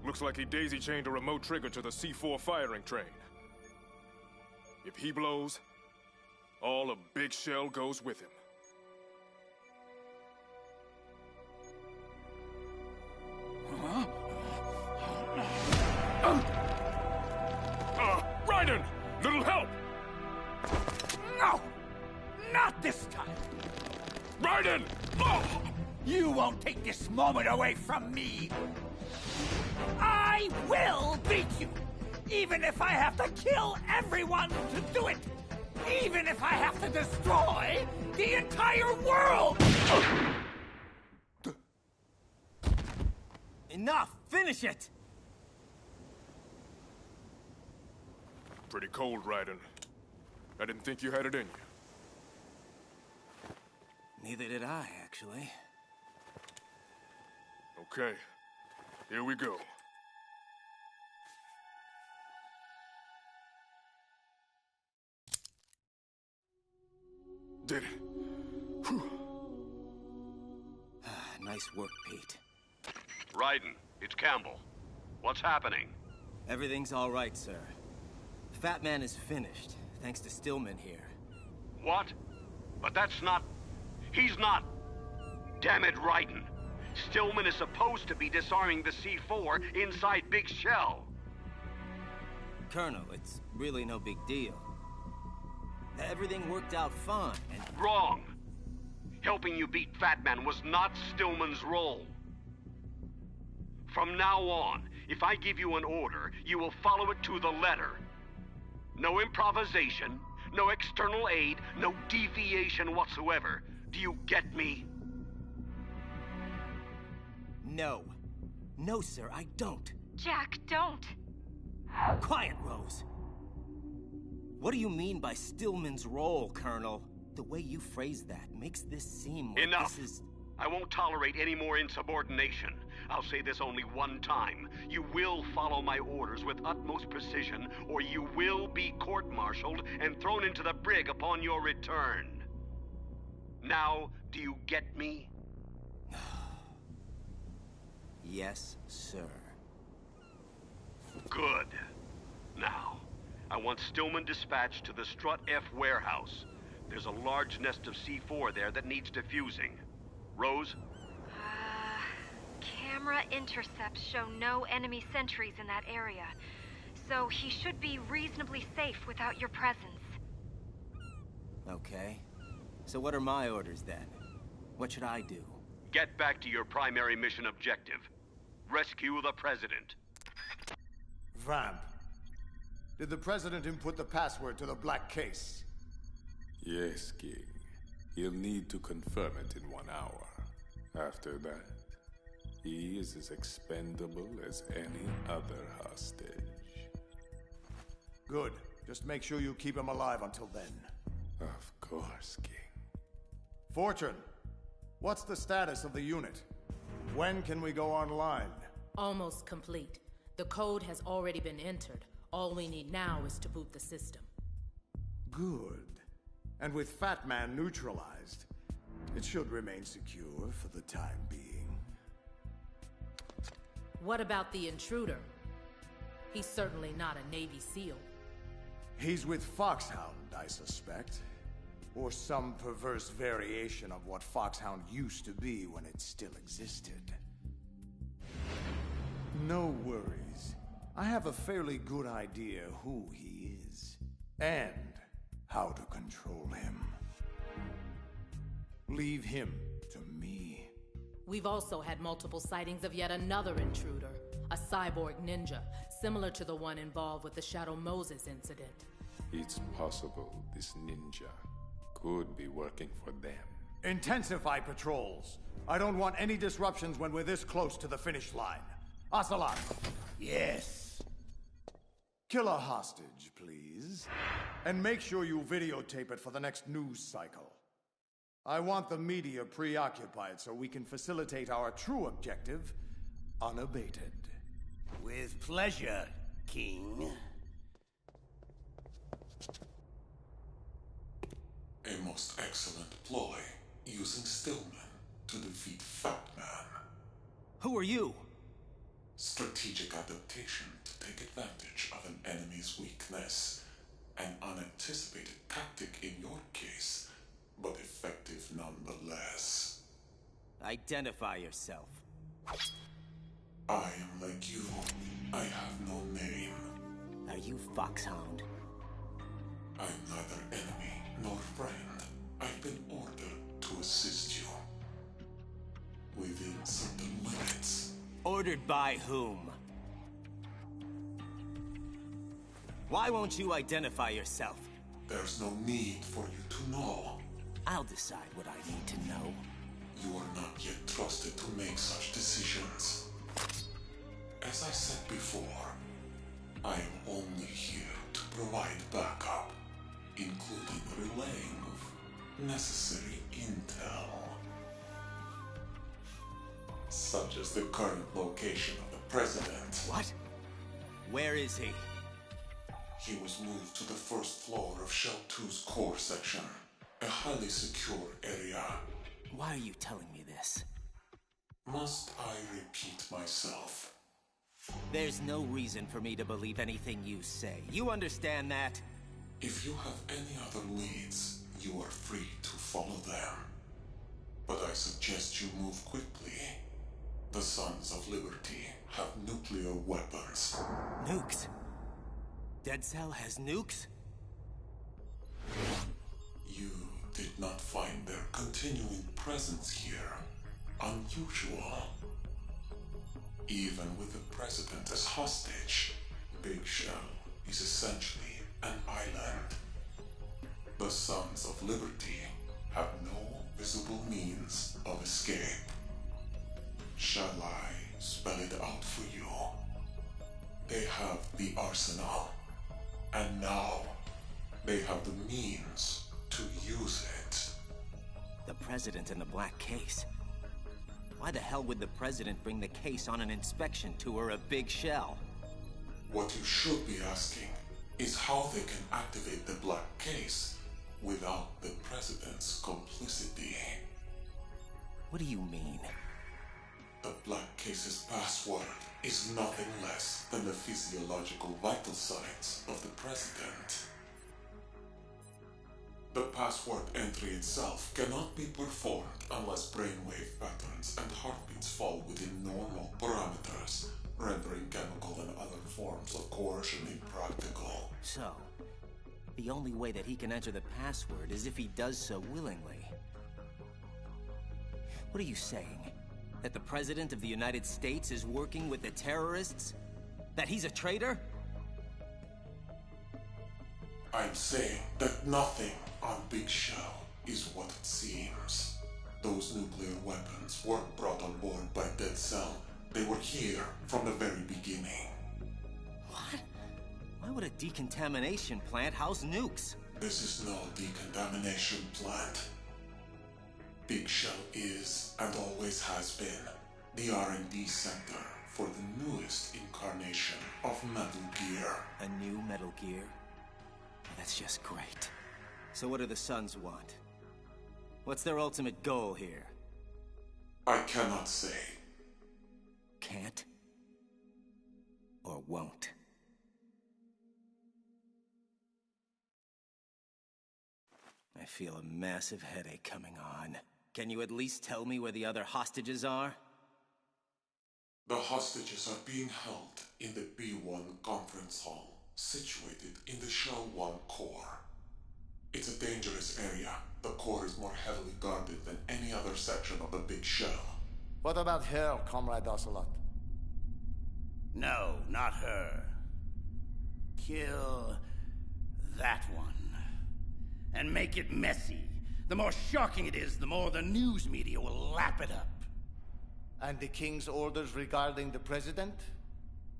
Looks like he daisy-chained a remote trigger to the C4 firing train. If he blows, all of Big Shell goes with him. Raiden! Little help! No! Not this time! Raiden! Oh! You won't take this moment away from me! I will beat you! Even if I have to kill everyone to do it! Even if I have to destroy the entire world! Enough! Finish it! Pretty cold, Raiden. I didn't think you had it in you. Neither did I, actually. Okay. Here we go. Did it. Whew. Nice work, Pete. Raiden, it's Campbell. What's happening? Everything's all right, sir. Fat Man is finished, thanks to Stillman here. What? But that's not... He's not... Damn it, Raiden. Stillman is supposed to be disarming the C4 inside Big Shell. Colonel, it's really no big deal. Everything worked out fine, and... Wrong. Helping you beat Fat Man was not Stillman's role. From now on, if I give you an order, you will follow it to the letter. No improvisation, no external aid, no deviation whatsoever. Do you get me? No. No, sir, I don't. Jack, don't. Quiet, Rose. What do you mean by Stillman's role, Colonel? The way you phrase that makes this seem like Enough. This is... I won't tolerate any more insubordination. I'll say this only one time. You will follow my orders with utmost precision, or you will be court-martialed and thrown into the brig upon your return. Now, do you get me? Yes, sir. Good. Now, I want Stillman dispatched to the Strut F warehouse. There's a large nest of C4 there that needs defusing. Rose? Camera intercepts show no enemy sentries in that area, so he should be reasonably safe without your presence. Okay. So what are my orders then? What should I do? Get back to your primary mission objective. Rescue the President. Vamp, did the President input the password to the black case? Yes, King. He'll need to confirm it in 1 hour. After that, he is as expendable as any other hostage. Good. Just make sure you keep him alive until then. Of course, King. Fortune, what's the status of the unit? When can we go online? Almost complete. The code has already been entered. All we need now is to boot the system. Good. And with Fat Man neutralized, it should remain secure for the time being. What about the intruder? He's certainly not a Navy SEAL. He's with Foxhound, I suspect. Or some perverse variation of what Foxhound used to be when it still existed. No worries. I have a fairly good idea who he is. And how to control him. Leave him to me. We've also had multiple sightings of yet another intruder. A cyborg ninja, similar to the one involved with the Shadow Moses incident. It's possible this ninja could be working for them. Intensify patrols. I don't want any disruptions when we're this close to the finish line. Ocelot. Yes. Kill a hostage, please. And make sure you videotape it for the next news cycle. I want the media preoccupied so we can facilitate our true objective unabated. With pleasure, King. A most excellent ploy, using Stillman to defeat Fat Man. Who are you? Strategic adaptation to take advantage of an enemy's weakness. An unanticipated tactic in your case, but effective nonetheless. Identify yourself. I am like you. I have no name. Are you Foxhound? I'm neither enemy nor friend. I've been ordered to assist you. Within certain limits. Ordered by whom? Why won't you identify yourself? There's no need for you to know. I'll decide what I need to know. You are not yet trusted to make such decisions. As I said before, I am only here to provide backup, including relaying of necessary intel. Such as the current location of the President. What? Where is he? He was moved to the first floor of Shell 2's core section, a highly secure area. Why are you telling me this? Must I repeat myself? There's no reason for me to believe anything you say. You understand that? If you have any other leads, you are free to follow them. But I suggest you move quickly. The Sons of Liberty have nuclear weapons. Nukes? Dead Cell has nukes? You did not find their continuing presence here unusual. Even with the President as hostage, Big Shell is essentially an island. The Sons of Liberty have no visible means of escape. Shall I spell it out for you? They have the arsenal, and now they have the means to use it. The President in the black case. Why the hell would the President bring the case on an inspection tour of Big Shell? What you should be asking is how they can activate the black case without the President's complicity. What do you mean? The black case's password is nothing less than the physiological vital signs of the President. The password entry itself cannot be performed unless brainwave patterns and heartbeats fall within normal parameters, rendering chemical and other forms of coercion impractical. So, the only way that he can enter the password is if he does so willingly. What are you saying? That the President of the United States is working with the terrorists? That he's a traitor? I'm saying that nothing on Big Shell is what it seems. Those nuclear weapons weren't brought on board by Dead Cell. They were here from the very beginning. What? Why would a decontamination plant house nukes? This is no decontamination plant. Big Shell is, and always has been, the R&D center for the newest incarnation of Metal Gear. A new Metal Gear? That's just great. So what do the Sons want? What's their ultimate goal here? I cannot say. Can't? Or won't? I feel a massive headache coming on. Can you at least tell me where the other hostages are? The hostages are being held in the B1 conference hall, situated in the Shell 1 core. It's a dangerous area. The core is more heavily guarded than any other section of the Big Shell. What about her, Comrade Ocelot? No, not her. Kill that one. And make it messy. The more shocking it is, the more the news media will lap it up. And the King's orders regarding the President?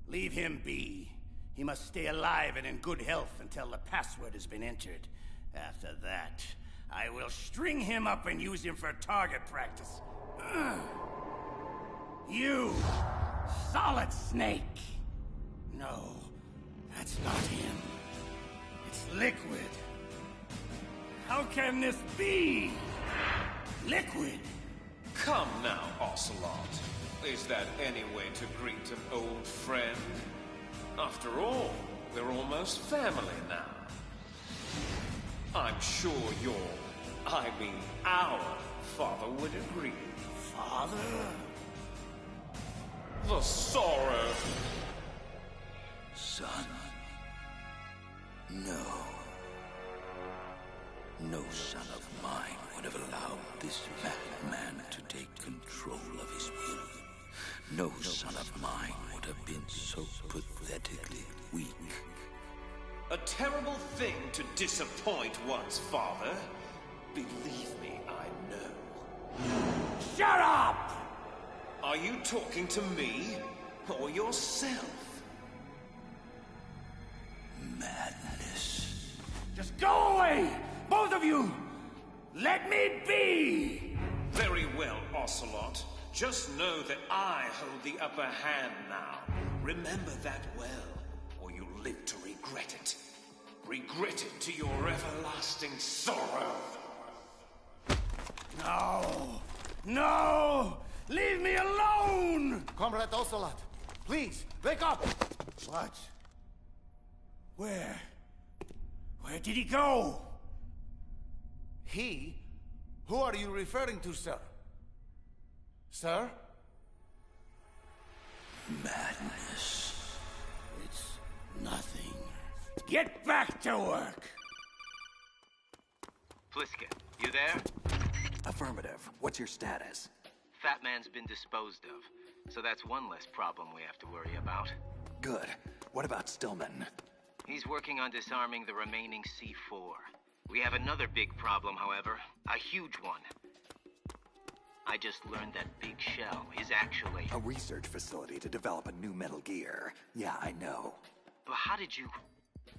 Leave him be. He must stay alive and in good health until the password has been entered. After that, I will string him up and use him for target practice. You, Solid Snake. No, that's not him. It's Liquid. How can this be? Liquid? Come now, Ocelot. Is that any way to greet an old friend? After all, we're almost family now. I'm sure our father would agree. Father? The sorrow. Son. No. No son of mine would have allowed this fat man to take control of his will. No son of mine would have been so pathetically weak. A terrible thing to disappoint one's father. Believe me, I know. Shut up! Are you talking to me or yourself? Madness. Just go away! Both of you! Let me be! Very well, Ocelot. Just know that I hold the upper hand now. Remember that well, or you live to regret it. Regret it to your everlasting sorrow. No! No! Leave me alone! Comrade Ocelot, please, wake up! What? Where did he go? He? Who are you referring to, sir? Sir? Madness. It's nothing. Get back to work! Pliskin, you there? Affirmative. What's your status? Fat Man's been disposed of, so that's one less problem we have to worry about. Good. What about Stillman? He's working on disarming the remaining C4. We have another big problem, however. A huge one. I just learned that Big Shell is actually... a research facility to develop a new Metal Gear. Yeah, I know. But how did you...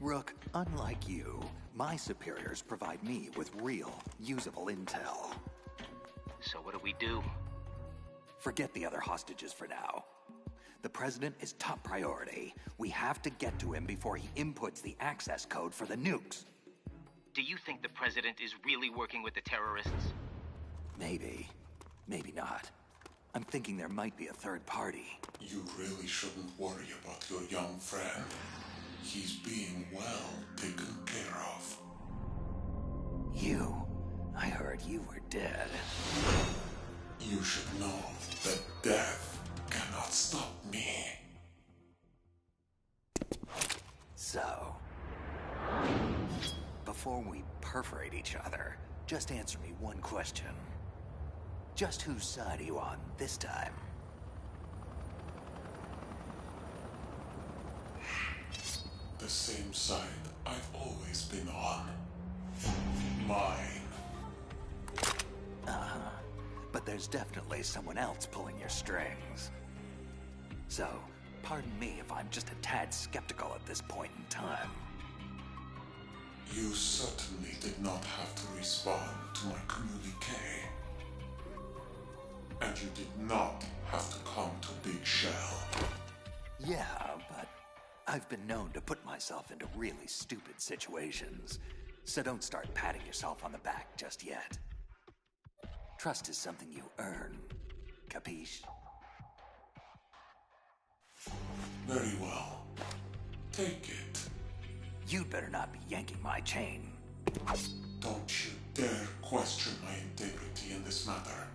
Rook, unlike you, my superiors provide me with real, usable intel. So what do we do? Forget the other hostages for now. The President is top priority. We have to get to him before he inputs the access code for the nukes. Do you think the President is really working with the terrorists? Maybe. Maybe not. I'm thinking there might be a third party. You really shouldn't worry about your young friend. He's being well taken care of. I heard you were dead. You should know that death cannot stop me. So, before we perforate each other, just answer me one question. Just whose side are you on this time? The same side I've always been on. Mine. But there's definitely someone else pulling your strings. So, pardon me if I'm just a tad skeptical at this point in time. You certainly did not have to respond to my communique. And you did not have to come to Big Shell. Yeah, but I've been known to put myself into really stupid situations. So don't start patting yourself on the back just yet. Trust is something you earn. Capiche? Very well. Take it. You'd better not be yanking my chain. Don't you dare question my integrity in this matter.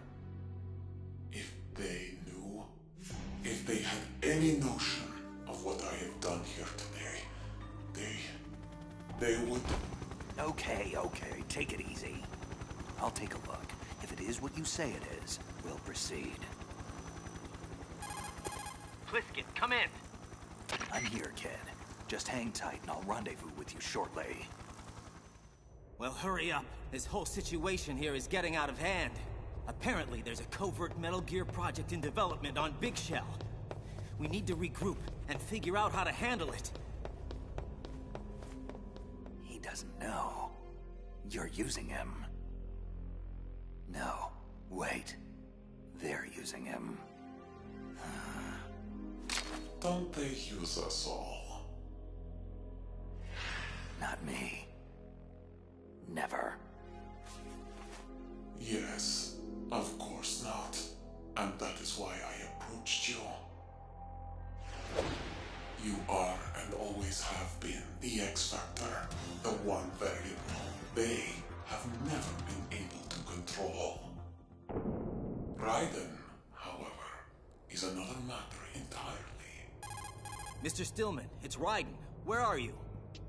If they knew, if they had any notion of what I have done here today, they would... Okay, take it easy. I'll take a look. If it is what you say it is, we'll proceed. Pliskin, come in. I'm here, kid. Just hang tight and I'll rendezvous with you shortly. Well, hurry up. This whole situation here is getting out of hand. Apparently, there's a covert Metal Gear project in development on Big Shell. We need to regroup and figure out how to handle it. He doesn't know. You're using him. No, wait. They're using him. Don't they use us all? Not me. Never. Yes, of course not. And that is why I approached you. You are and always have been the X-Factor, the one variable they have never been able to control. Raiden, however, is another matter entirely. Mr. Stillman, it's Raiden. Where are you?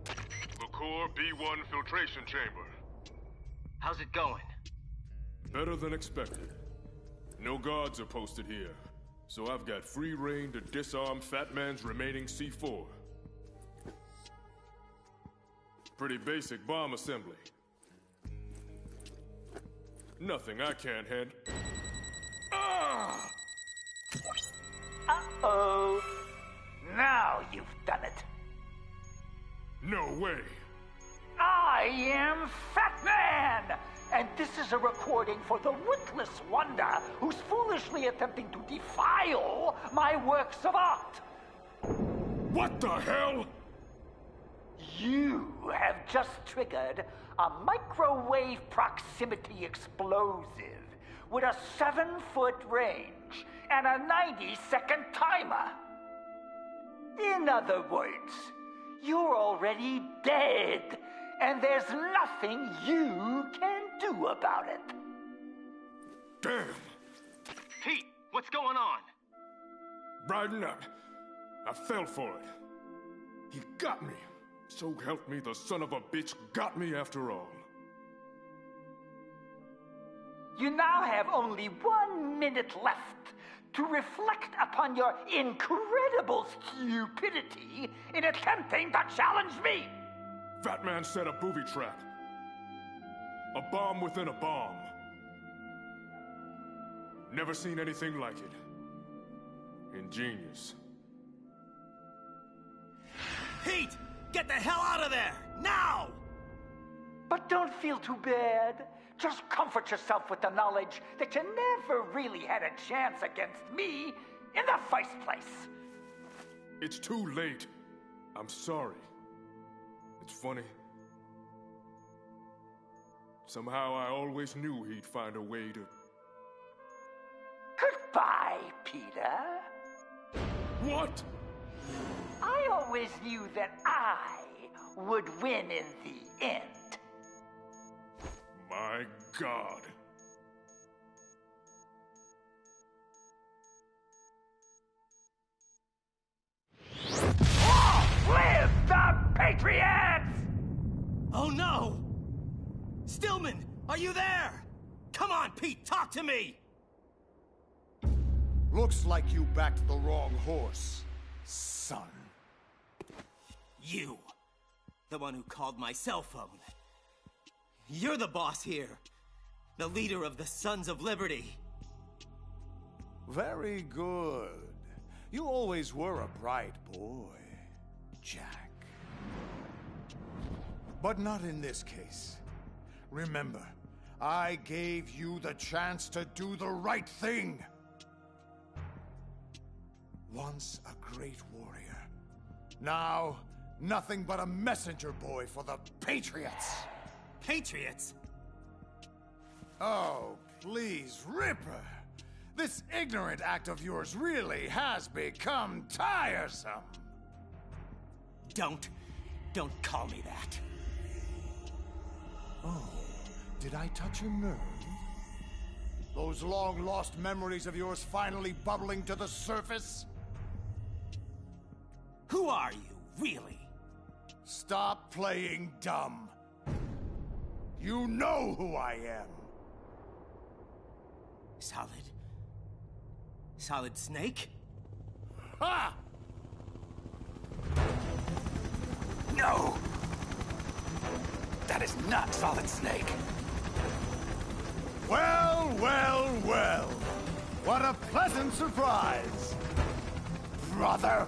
The core B1 filtration chamber. How's it going? Better than expected. No guards are posted here, so I've got free reign to disarm Fat Man's remaining C4. Pretty basic bomb assembly. Nothing I can't handle. Ah! Uh-oh. Now you've done it. No way. I am Fat Man! And this is a recording for the witless wonder who's foolishly attempting to defile my works of art. What the hell? You have just triggered a microwave proximity explosive with a 7-foot range and a 90-second timer. In other words, you're already dead, and there's nothing you can do about it. Damn! Pete, what's going on? Raiden, I fell for it. He got me. So help me, the son of a bitch got me after all. You now have only 1 minute left to reflect upon your incredible stupidity in attempting to challenge me. Fat Man set a booby trap. A bomb within a bomb. Never seen anything like it. Ingenious. Pete! Get the hell out of there! Now! But don't feel too bad. Just comfort yourself with the knowledge that you never really had a chance against me in the first place. It's too late. I'm sorry. It's funny. Somehow I always knew he'd find a way to... Goodbye, Peter. What? I always knew that I would win in the end. My God. Long live the Patriots! Oh no! Stillman, are you there? Come on, Pete, talk to me! Looks like you backed the wrong horse, son. You. The one who called my cell phone. You're the boss here. The leader of the Sons of Liberty. Very good. You always were a bright boy, Jack. But not in this case. Remember, I gave you the chance to do the right thing. Once a great warrior. Now, nothing but a messenger boy for the Patriots. Patriots? Oh, please, Ripper. This ignorant act of yours really has become tiresome. Don't call me that. Oh, did I touch a nerve? Those long-lost memories of yours finally bubbling to the surface? Who are you, really? Stop playing dumb. You know who I am. Solid Snake? Ha! No! That is not Solid Snake. Well, well, well. What a pleasant surprise. Brother.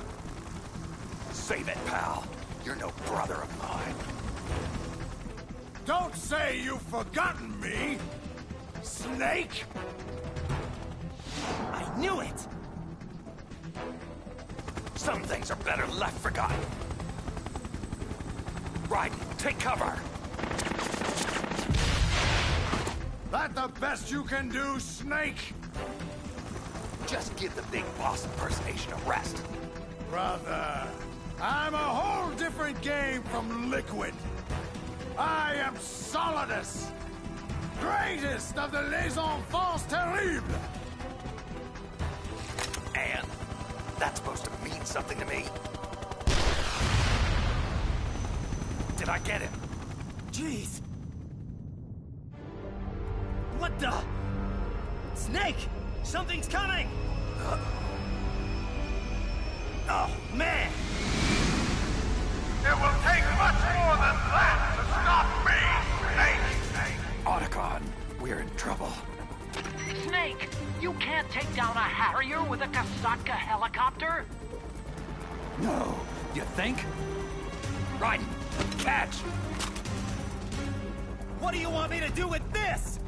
Save it, pal. You're no brother of mine. Don't say you've forgotten me, Snake! I knew it! Some things are better left forgotten. Raiden, take cover! That the best you can do, Snake? Just give the big boss impersonation a rest. Brother, I'm a whole different game from Liquid. I am Solidus, greatest of the Les Enfants Terribles. And that's supposed to mean something to me. Did I get him? Jeez. What the? Snake! Something's coming! Oh, man! It will take much more than that to stop me, Snake! Otacon, we're in trouble. Snake, you can't take down a Harrier with a Kasatka helicopter? No, you think? Raiden, catch! What do you want me to do with this?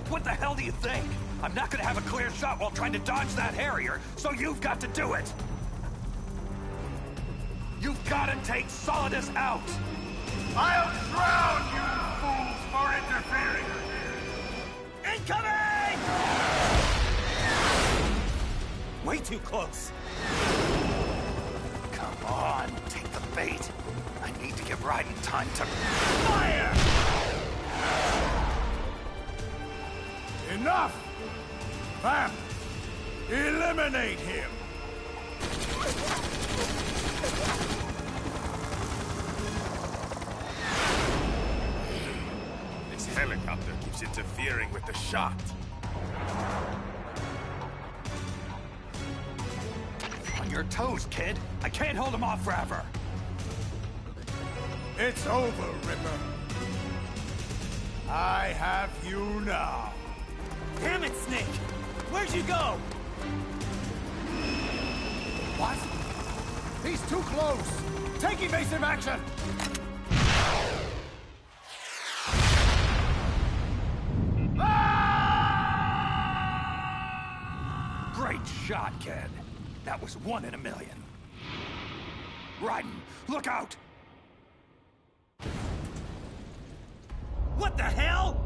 What the hell do you think? I'm not gonna have a clear shot while trying to dodge that Harrier, so you've got to do it! You've got to take Solidus out! I'll drown you fools for interfering! Incoming! Way too close. Come on, take the bait. I need to give Raiden time to... Fire! Enough! Vamp! Eliminate him! This helicopter keeps interfering with the shot. On your toes, kid. I can't hold him off forever. It's over, Ripper. I have you now. Damn it, Snake! Where'd you go? What? He's too close! Take evasive action! Great shot, kid. That was 1 in a million. Raiden, look out! What the hell?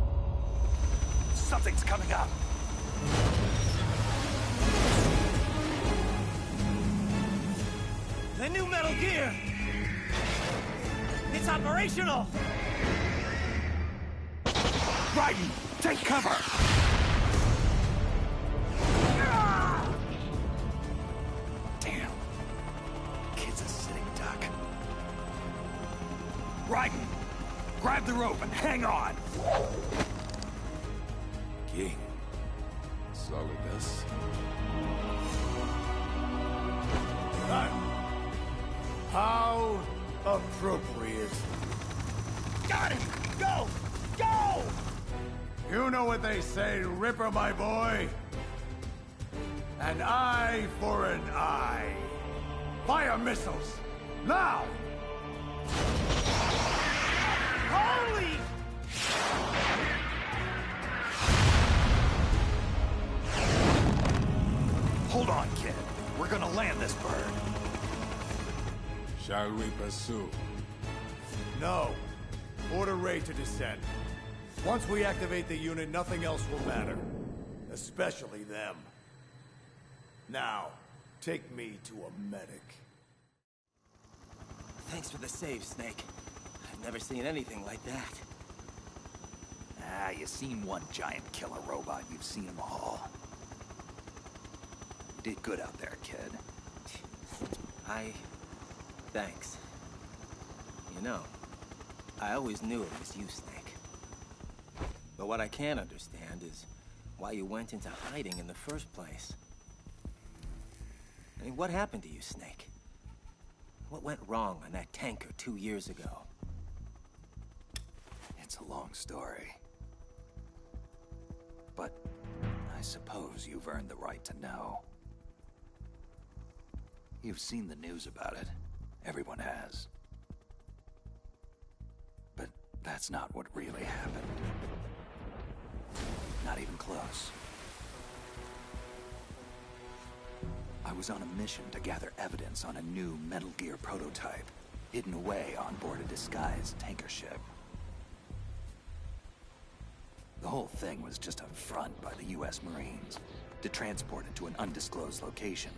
Something's coming up. The new Metal Gear! It's operational! Raiden, take cover! Damn. Kid's a sitting duck. Raiden, grab the rope and hang on! King. Solidus. How appropriate. Got him! Go! go! You know what they say, Ripper, my boy? An eye for an eye. Fire missiles! Now! Holy! Hold on, kid. We're gonna land this bird. Shall we pursue? No. Order Ray to descend. Once we activate the unit, nothing else will matter. Especially them. Now, take me to a medic. Thanks for the save, Snake. I've never seen anything like that. Ah, you seen one giant killer robot, you've seen them all. You did good out there, kid. Thanks. You know, I always knew it was you, Snake. But what I can't understand is why you went into hiding in the first place. I mean, what happened to you, Snake? What went wrong on that tanker 2 years ago? It's a long story. But I suppose you've earned the right to know. You've seen the news about it. Everyone has. But that's not what really happened. Not even close. I was on a mission to gather evidence on a new Metal Gear prototype, hidden away on board a disguised tanker ship. The whole thing was just a front by the US Marines to transport it to an undisclosed location,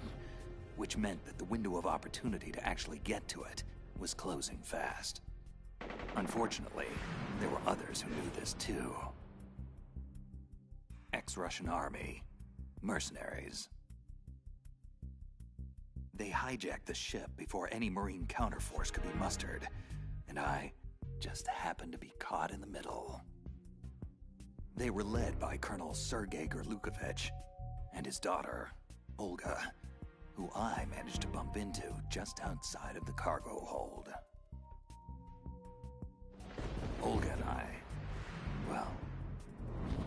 which meant that the window of opportunity to actually get to it was closing fast. Unfortunately, there were others who knew this too. Ex-Russian army, mercenaries. They hijacked the ship before any Marine counterforce could be mustered, and I just happened to be caught in the middle. They were led by Colonel Sergei Gerlukovich and his daughter, Olga, who I managed to bump into just outside of the cargo hold. Olga and I, well,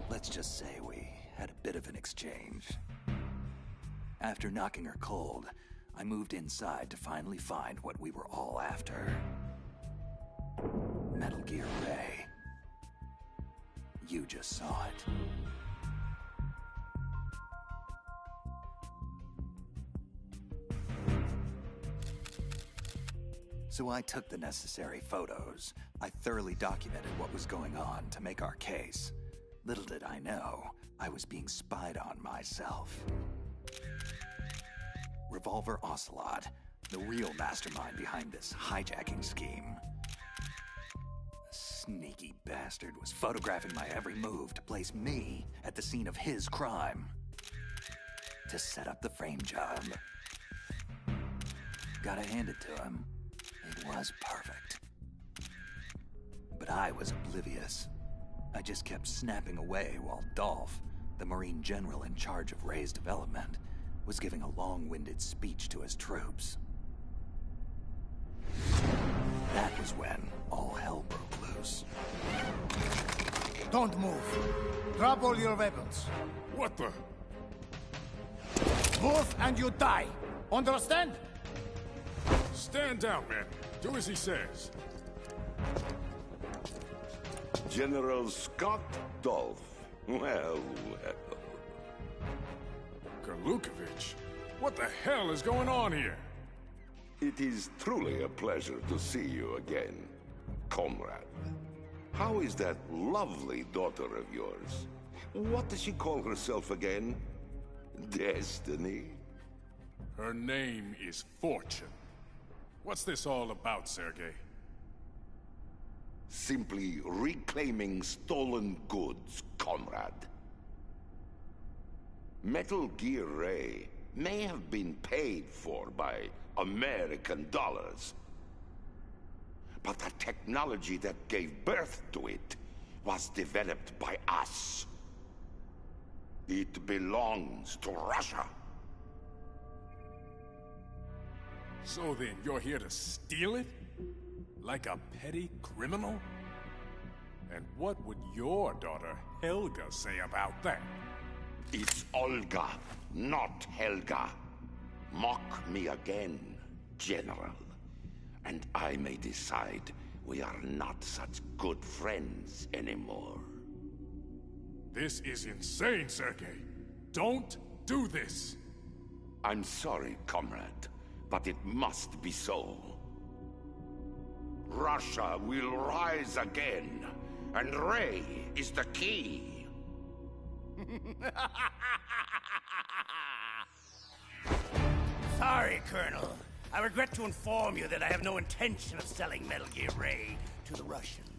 let's just say we had a bit of an exchange. After knocking her cold, I moved inside to finally find what we were all after. Metal Gear Ray. You just saw it. So I took the necessary photos. I thoroughly documented what was going on to make our case. Little did I know, I was being spied on myself. Revolver Ocelot, the real mastermind behind this hijacking scheme. The sneaky bastard was photographing my every move to place me at the scene of his crime. To set up the frame job. Gotta hand it to him. It was perfect. But I was oblivious. I just kept snapping away while Dolph, the Marine general in charge of Ray's development, was giving a long-winded speech to his troops. That was when all hell broke loose. Don't move. Drop all your weapons. What the? Move and you die. Understand? Stand down, man. Do as he says. General Scott Dolph. Well, well. Gerlukovich? What the hell is going on here? It is truly a pleasure to see you again, comrade. How is that lovely daughter of yours? What does she call herself again? Destiny? Her name is Fortune. What's this all about, Sergei? Simply reclaiming stolen goods, comrade. Metal Gear Ray may have been paid for by American dollars, but the technology that gave birth to it was developed by us. It belongs to Russia. So then, you're here to steal it? Like a petty criminal? And what would your daughter, Helga, say about that? It's Olga, not Helga. Mock me again, General. And I may decide we are not such good friends anymore. This is insane, Sergei. Don't do this. I'm sorry, comrade, but it must be so. Russia will rise again, and Ray is the key. Sorry, Colonel. I regret to inform you that I have no intention of selling Metal Gear Ray to the Russians.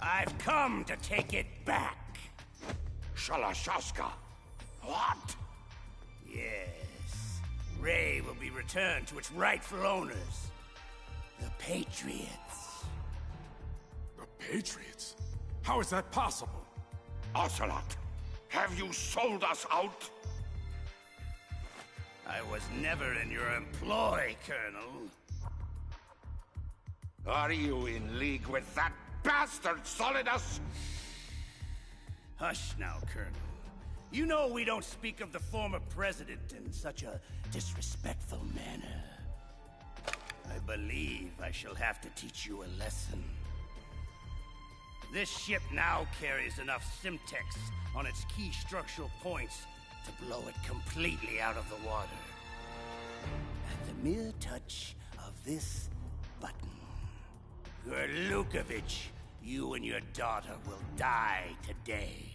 I've come to take it back. Shalashaska? What? Yes. Ray will be returned to its rightful owners. The Patriots. The Patriots? How is that possible? Ocelot, have you sold us out? I was never in your employ, Colonel. Are you in league with that bastard Solidus? Hush now, Colonel. You know we don't speak of the former president in such a disrespectful manner. I believe I shall have to teach you a lesson. This ship now carries enough Simtex on its key structural points to blow it completely out of the water. At the mere touch of this button, Gerlukovich, you and your daughter will die today.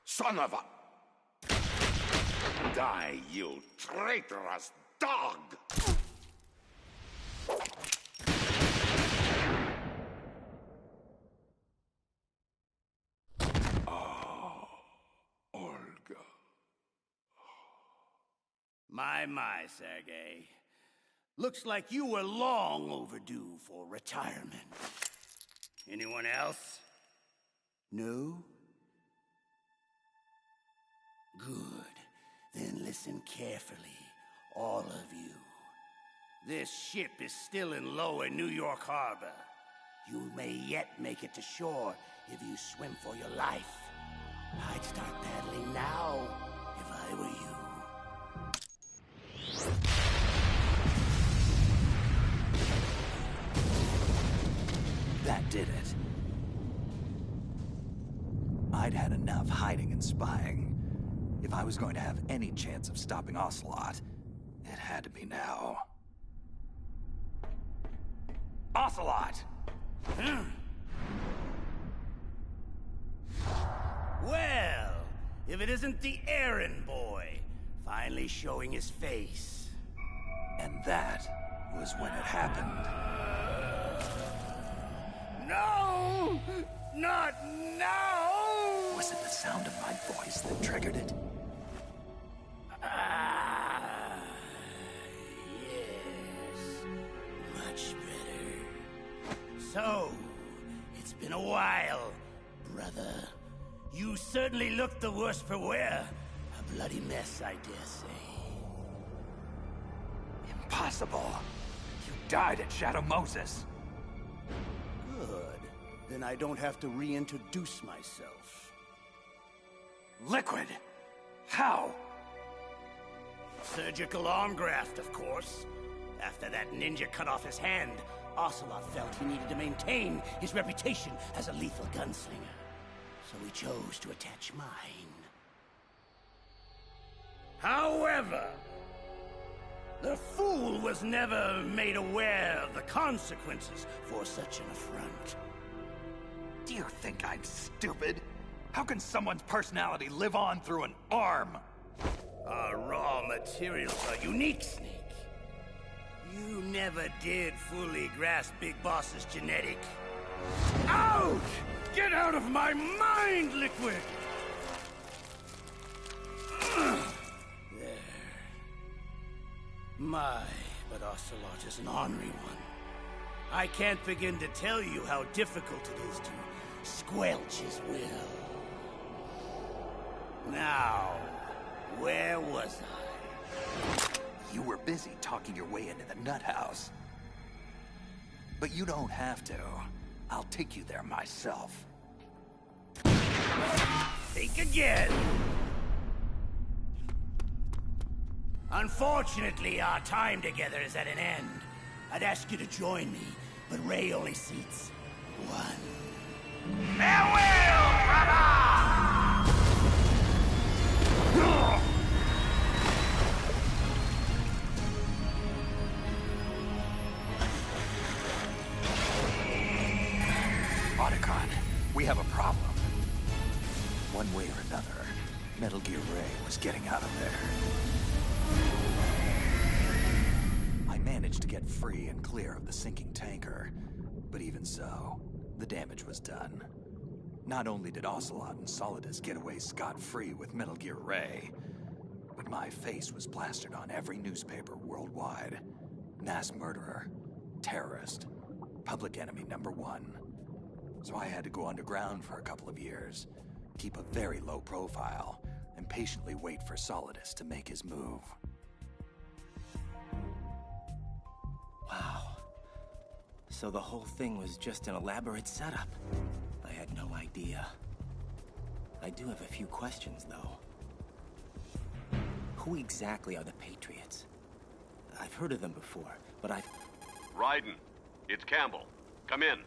Son of a... Die, you traitorous dog! My, Sergei. Looks like you were long overdue for retirement. Anyone else? No? Good. Then listen carefully, all of you. This ship is still in lower New York Harbor. You may yet make it to shore if you swim for your life. I'd start paddling now if I were you. That did it. I'd had enough hiding and spying. If I was going to have any chance of stopping Ocelot, it had to be now. Ocelot! Well, if it isn't the errand boy, finally showing his face. And that was when it happened. No! Not now! Was it the sound of my voice that triggered it? Yes. Much better. So, it's been a while, brother. You certainly look the worse for wear. A bloody mess, I dare say. Impossible. You died at Shadow Moses. Good. Then I don't have to reintroduce myself. Liquid? How? Surgical arm graft, of course. After that ninja cut off his hand, Ocelot felt he needed to maintain his reputation as a lethal gunslinger. So he chose to attach mine. However, the fool was never made aware of the consequences for such an affront. Do you think I'm stupid? How can someone's personality live on through an arm? Our raw materials are unique, Snake. You never did fully grasp Big Boss's genetic. Out! Get out of my mind, Liquid! There. My, but Ocelot is an ornery one. I can't begin to tell you how difficult it is to squelch his will. Now, where was I? You were busy talking your way into the nut house. But you don't have to. I'll take you there myself. Think again. Unfortunately, our time together is at an end. I'd ask you to join me, but Ray only seats one. Farewell, brother! Otacon, we have a problem. One way or another, Metal Gear Ray was getting out of there. I managed to get free and clear of the sinking tanker, but even so, the damage was done. Not only did Ocelot and Solidus get away scot-free with Metal Gear Ray, but my face was plastered on every newspaper worldwide. Mass murderer, terrorist, public enemy #1. So I had to go underground for a couple of years, keep a very low profile, and patiently wait for Solidus to make his move. Wow. So the whole thing was just an elaborate setup. I had no idea. I do have a few questions, though. Who exactly are the Patriots? I've heard of them before, but Raiden, it's Campbell. Come in.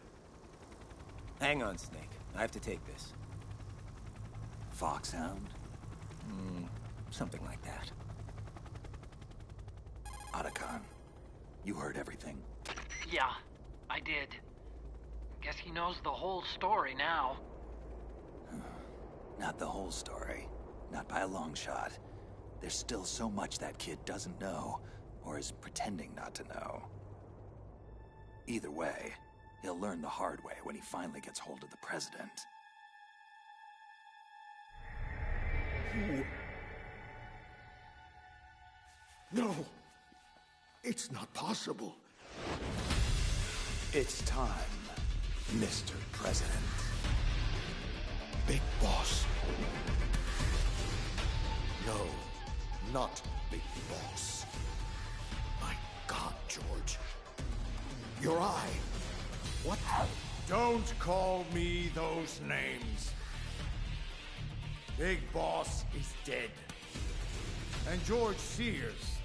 Hang on, Snake. I have to take this. Foxhound? Something like that. Otacon, you heard everything? Yeah, I did. Guess he knows the whole story now. Not the whole story. Not by a long shot. There's still so much that kid doesn't know, or is pretending not to know. Either way, he'll learn the hard way when he finally gets hold of the president. No! It's not possible. It's time, Mr. President. Big Boss. No, not Big Boss. My God, George. Your eye. What? Don't call me those names. Big Boss is dead. And George Sears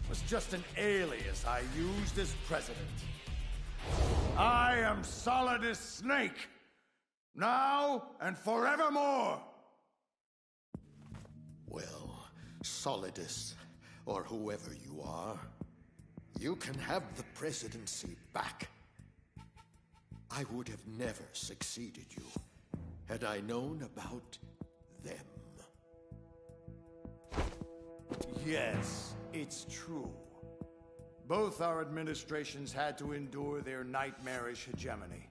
was just an alias I used as president. I am Solidus Snake. Now and forevermore. Well, Solidus, or whoever you are, you can have the presidency back. I would have never succeeded you had I known about them. Yes, it's true. Both our administrations had to endure their nightmarish hegemony.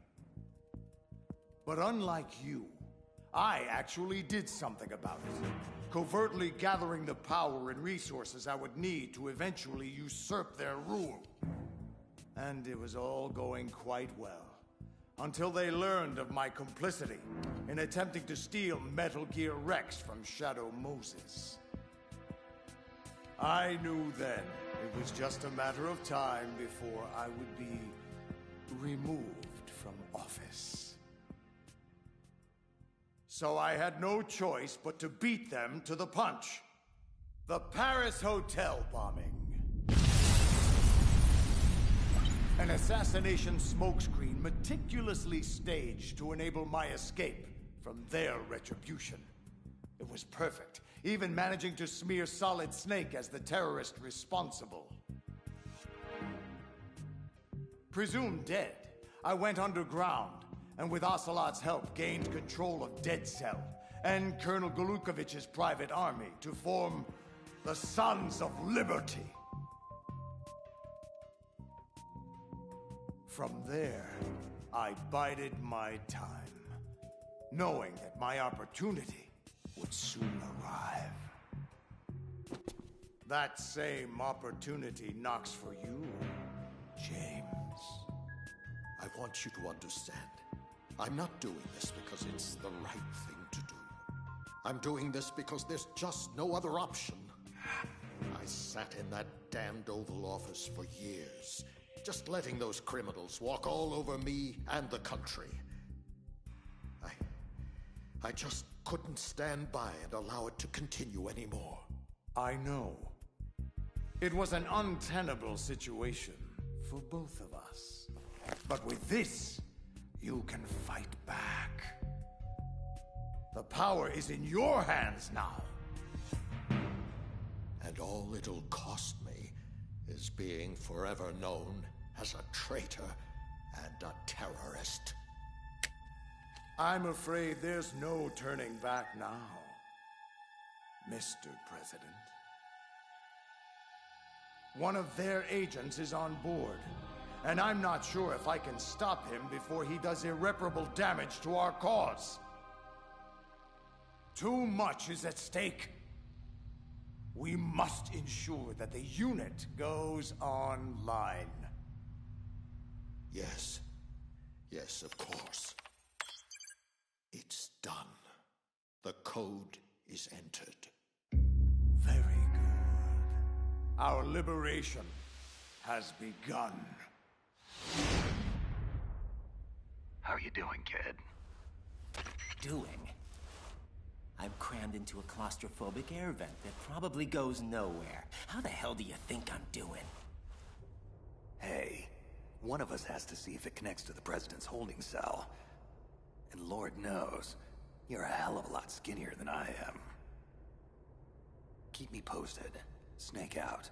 But unlike you, I actually did something about it, covertly gathering the power and resources I would need to eventually usurp their rule. And it was all going quite well, until they learned of my complicity in attempting to steal Metal Gear Rex from Shadow Moses. I knew then it was just a matter of time before I would be removed from office. So I had no choice but to beat them to the punch. The Paris Hotel bombing. An assassination smokescreen meticulously staged to enable my escape from their retribution. It was perfect, even managing to smear Solid Snake as the terrorist responsible. Presumed dead, I went underground, and with Ocelot's help gained control of Dead Cell and Colonel Golukovich's private army to form the Sons of Liberty. From there, I bided my time, knowing that my opportunity would soon arrive. That same opportunity knocks for you, James. I want you to understand. I'm not doing this because it's the right thing to do. I'm doing this because there's just no other option. I sat in that damned Oval Office for years, Just letting those criminals walk all over me and the country. I just couldn't stand by and allow it to continue anymore. I know. It was an untenable situation for both of us. But with this, you can fight back. The power is in your hands now. And all it'll cost me is being forever known as a traitor and a terrorist. I'm afraid there's no turning back now, Mr. President. One of their agents is on board, and I'm not sure if I can stop him before he does irreparable damage to our cause. Too much is at stake. We must ensure that the unit goes online. Yes. Yes, of course. It's done. The code is entered. Very good. Our liberation has begun. How are you doing, kid? Doing? I'm crammed into a claustrophobic air vent that probably goes nowhere. How the hell do you think I'm doing? Hey, one of us has to see if it connects to the president's holding cell. And Lord knows, you're a hell of a lot skinnier than I am. Keep me posted. Snake out.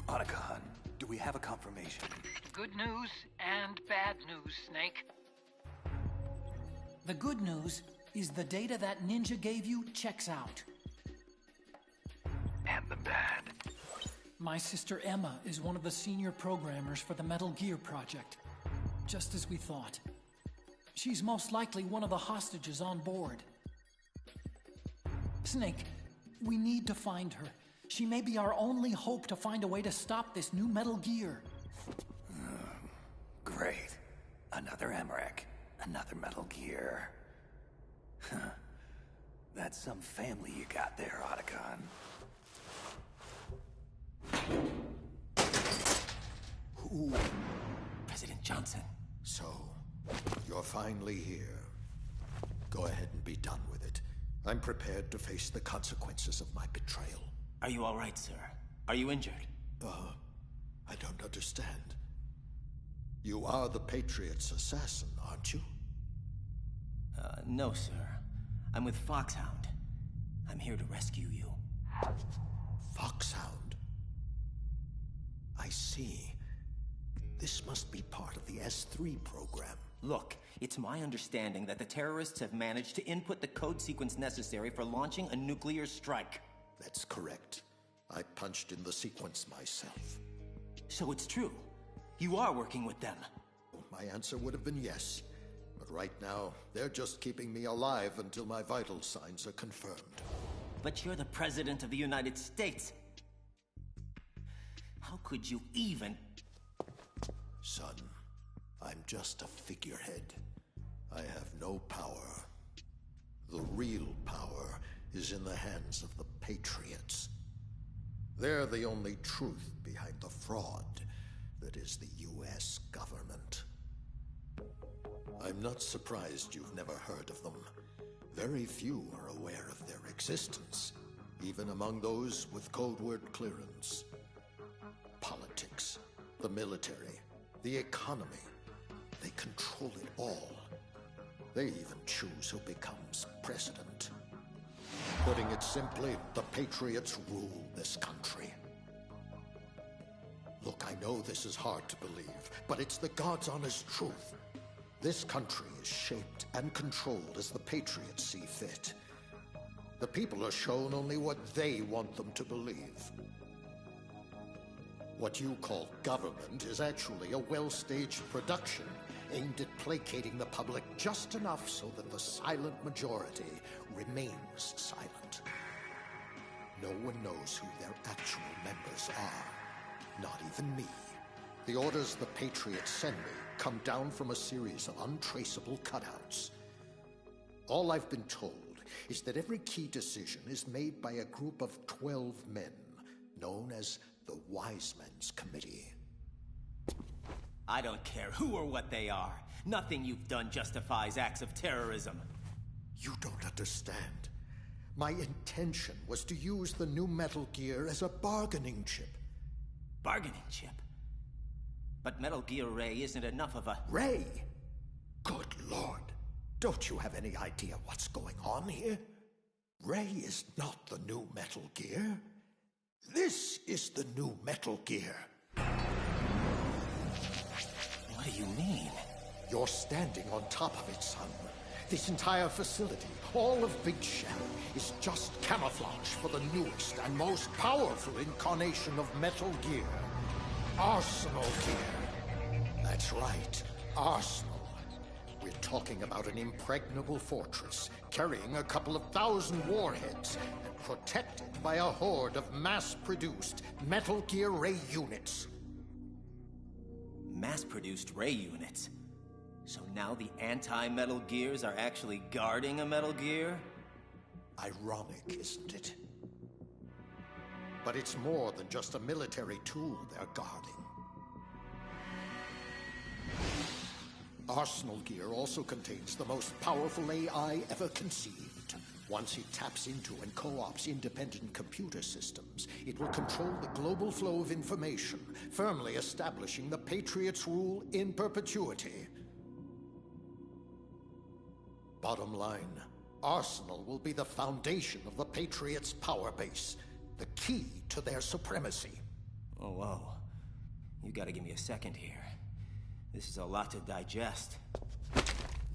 Otacon, do we have a confirmation? Good news and bad news, Snake. The good news is the data that Ninja gave you checks out. And the bad. My sister Emma is one of the senior programmers for the Metal Gear project. Just as we thought. She's most likely one of the hostages on board. Snake, we need to find her. She may be our only hope to find a way to stop this new Metal Gear. Great. Another Emmerich. Another Metal Gear. That's some family you got there, Otacon. Who? President Johnson. So, you're finally here. Go ahead and be done with it. I'm prepared to face the consequences of my betrayal. Are you all right, sir? Are you injured? I don't understand. You are the Patriot's assassin, aren't you? No, sir. I'm with Foxhound. I'm here to rescue you. Foxhound? I see. This must be part of the S3 program. Look, it's my understanding that the terrorists have managed to input the code sequence necessary for launching a nuclear strike. That's correct. I punched in the sequence myself. So it's true. You are working with them. My answer would have been yes. But right now, they're just keeping me alive until my vital signs are confirmed. But you're the President of the United States. How could you even... Son, I'm just a figurehead. I have no power. The real power is in the hands of the Patriots. They're the only truth behind the fraud that is the U.S. government. I'm not surprised you've never heard of them. Very few are aware of their existence, even among those with code word clearance. Politics, the military, the economy, they control it all. They even choose who becomes president. Putting it simply, the Patriots rule this country. Look, I know this is hard to believe, but it's the God's honest truth. This country is shaped and controlled as the Patriots see fit. The people are shown only what they want them to believe. What you call government is actually a well-staged production aimed at placating the public just enough so that the silent majority remains silent. No one knows who their actual members are. Not even me. The orders the Patriots send me come down from a series of untraceable cutouts. All I've been told is that every key decision is made by a group of 12 men, known as the Wise Men's Committee. I don't care who or what they are. Nothing you've done justifies acts of terrorism. You don't understand. My intention was to use the new Metal Gear as a bargaining chip. Bargaining chip? But Metal Gear Ray isn't enough of a... Ray? Good Lord. Don't you have any idea what's going on here? Ray is not the new Metal Gear. This is the new Metal Gear. What do you mean? You're standing on top of it, son. This entire facility, all of Big Shell, is just camouflage for the newest and most powerful incarnation of Metal Gear. Arsenal Gear. That's right, Arsenal. We're talking about an impregnable fortress, carrying a couple of thousand warheads, and protected by a horde of mass-produced Metal Gear Ray units. Mass-produced Ray units? So now the anti-Metal Gears are actually guarding a Metal Gear? Ironic, isn't it? But it's more than just a military tool they're guarding. Arsenal Gear also contains the most powerful AI ever conceived. Once it taps into and co-ops independent computer systems, it will control the global flow of information, firmly establishing the Patriots' rule in perpetuity. Bottom line, Arsenal will be the foundation of the Patriots' power base, the key to their supremacy. Oh, whoa. You gotta give me a second here. This is a lot to digest.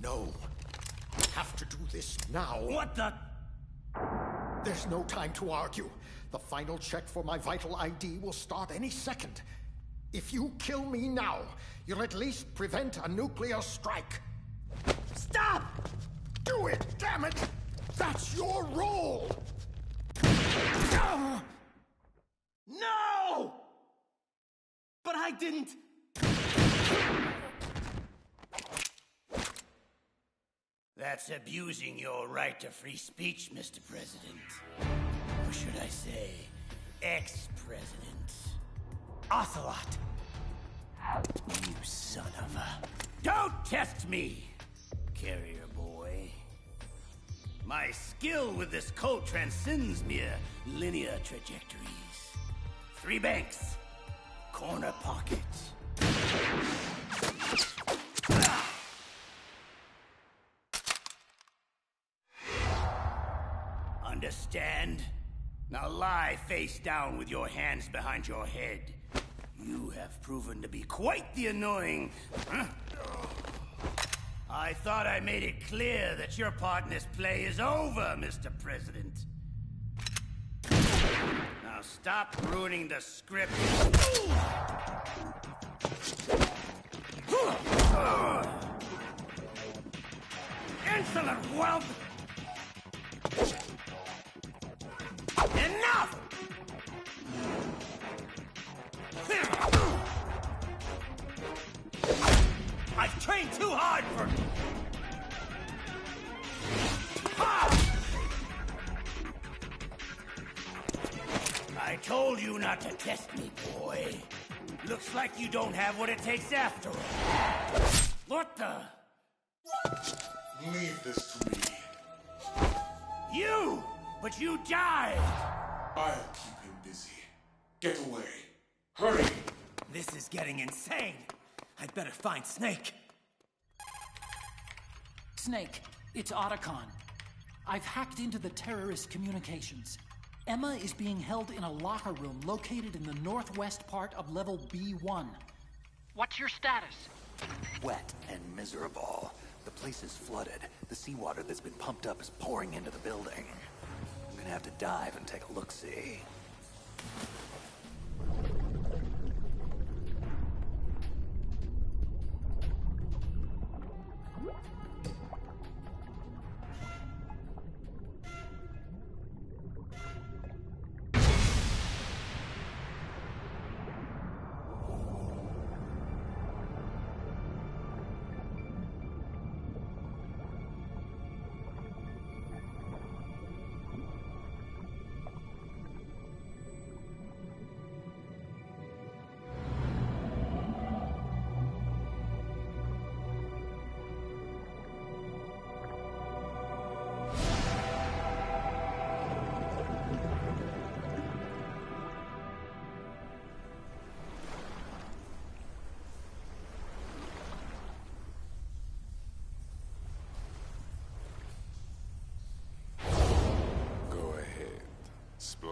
No. I have to do this now. What the? There's no time to argue. The final check for my vital ID will start any second. If you kill me now, you'll at least prevent a nuclear strike. Stop! Do it, damn it! That's your role! No! But I didn't... That's abusing your right to free speech, Mr. President. Or should I say, ex-president. Ocelot! You son of a... Don't test me, carrier boy. My skill with this code transcends mere linear trajectories. 3 banks, corner pocket. Understand? Now lie face down with your hands behind your head. You have proven to be quite the annoying... Huh? I thought I made it clear that your part in this play is over, Mr. President. Now stop ruining the script. Insolent whelp! Enough! I've trained too hard for... I told you not to test me, boy. Looks like you don't have what it takes after all. What the... Leave this to me. You! But you died! I'll keep him busy. Get away. Hurry! This is getting insane. I'd better find Snake. Snake, it's Otacon. I've hacked into the terrorist communications. Emma is being held in a locker room located in the northwest part of level B1. What's your status? Wet and miserable. The place is flooded. The seawater that's been pumped up is pouring into the building. I'm gonna have to dive and take a look-see.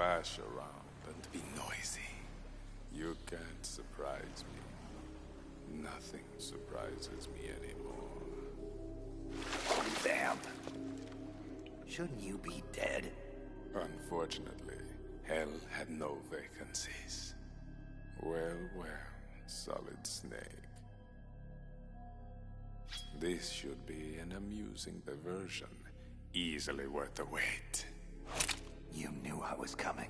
splash around and be noisy. You can't surprise me. Nothing surprises me anymore. Vamp. Shouldn't you be dead? Unfortunately, hell had no vacancies. Well, well, Solid Snake. This should be an amusing diversion, easily worth the wait. You knew I was coming.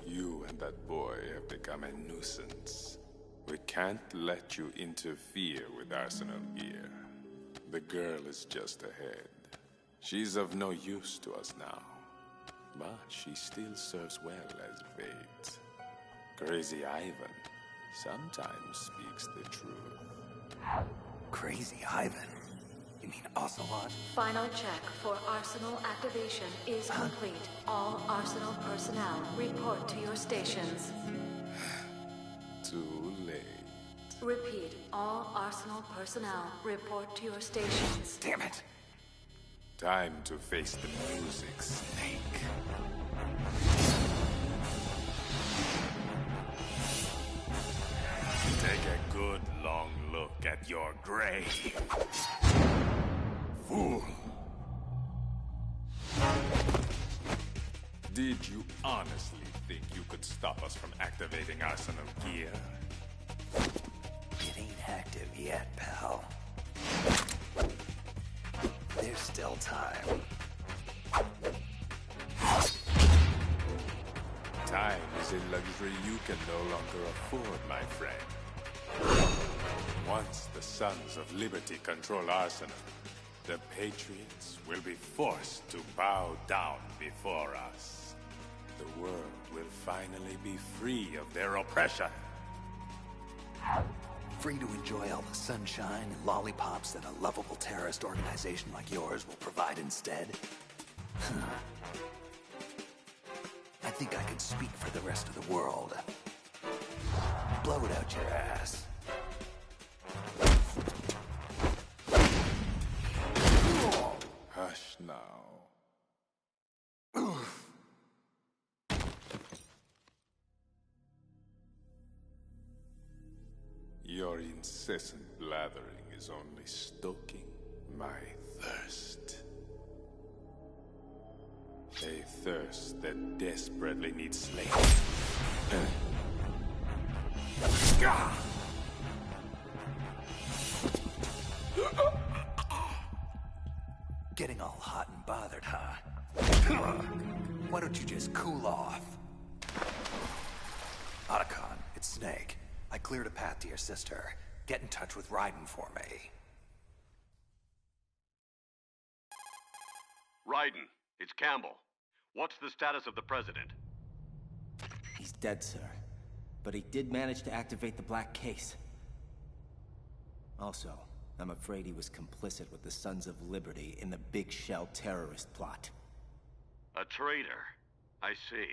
You and that boy have become a nuisance. We can't let you interfere with Arsenal gear. The girl is just ahead. She's of no use to us now. But she still serves well as bait. Crazy Ivan sometimes speaks the truth. Crazy Ivan? You mean Ocelot? Final check for Arsenal activation is complete. All Arsenal personnel report to your stations. Too late. Repeat, all Arsenal personnel report to your stations. Damn it! Time to face the music, Snake. Take a good long look at your grave. Fool! Did you honestly think you could stop us from activating Arsenal gear? It ain't active yet, pal. There's still time. Time is a luxury you can no longer afford, my friend. Once the Sons of Liberty control Arsenal, the Patriots will be forced to bow down before us. The world will finally be free of their oppression. Free to enjoy all the sunshine and lollipops that a lovable terrorist organization like yours will provide instead? I think I could speak for the rest of the world. Blow it out your ass. Hush now. Your incessant blathering is only stoking my thirst. A thirst that desperately needs slaking. Getting all hot and bothered, huh? Why don't you just cool off? Otacon, it's Snake. I cleared a path to your sister. Get in touch with Raiden for me. Raiden, it's Campbell. What's the status of the President? He's dead, sir. But he did manage to activate the Black Case. Also, I'm afraid he was complicit with the Sons of Liberty in the Big Shell terrorist plot. A traitor? I see.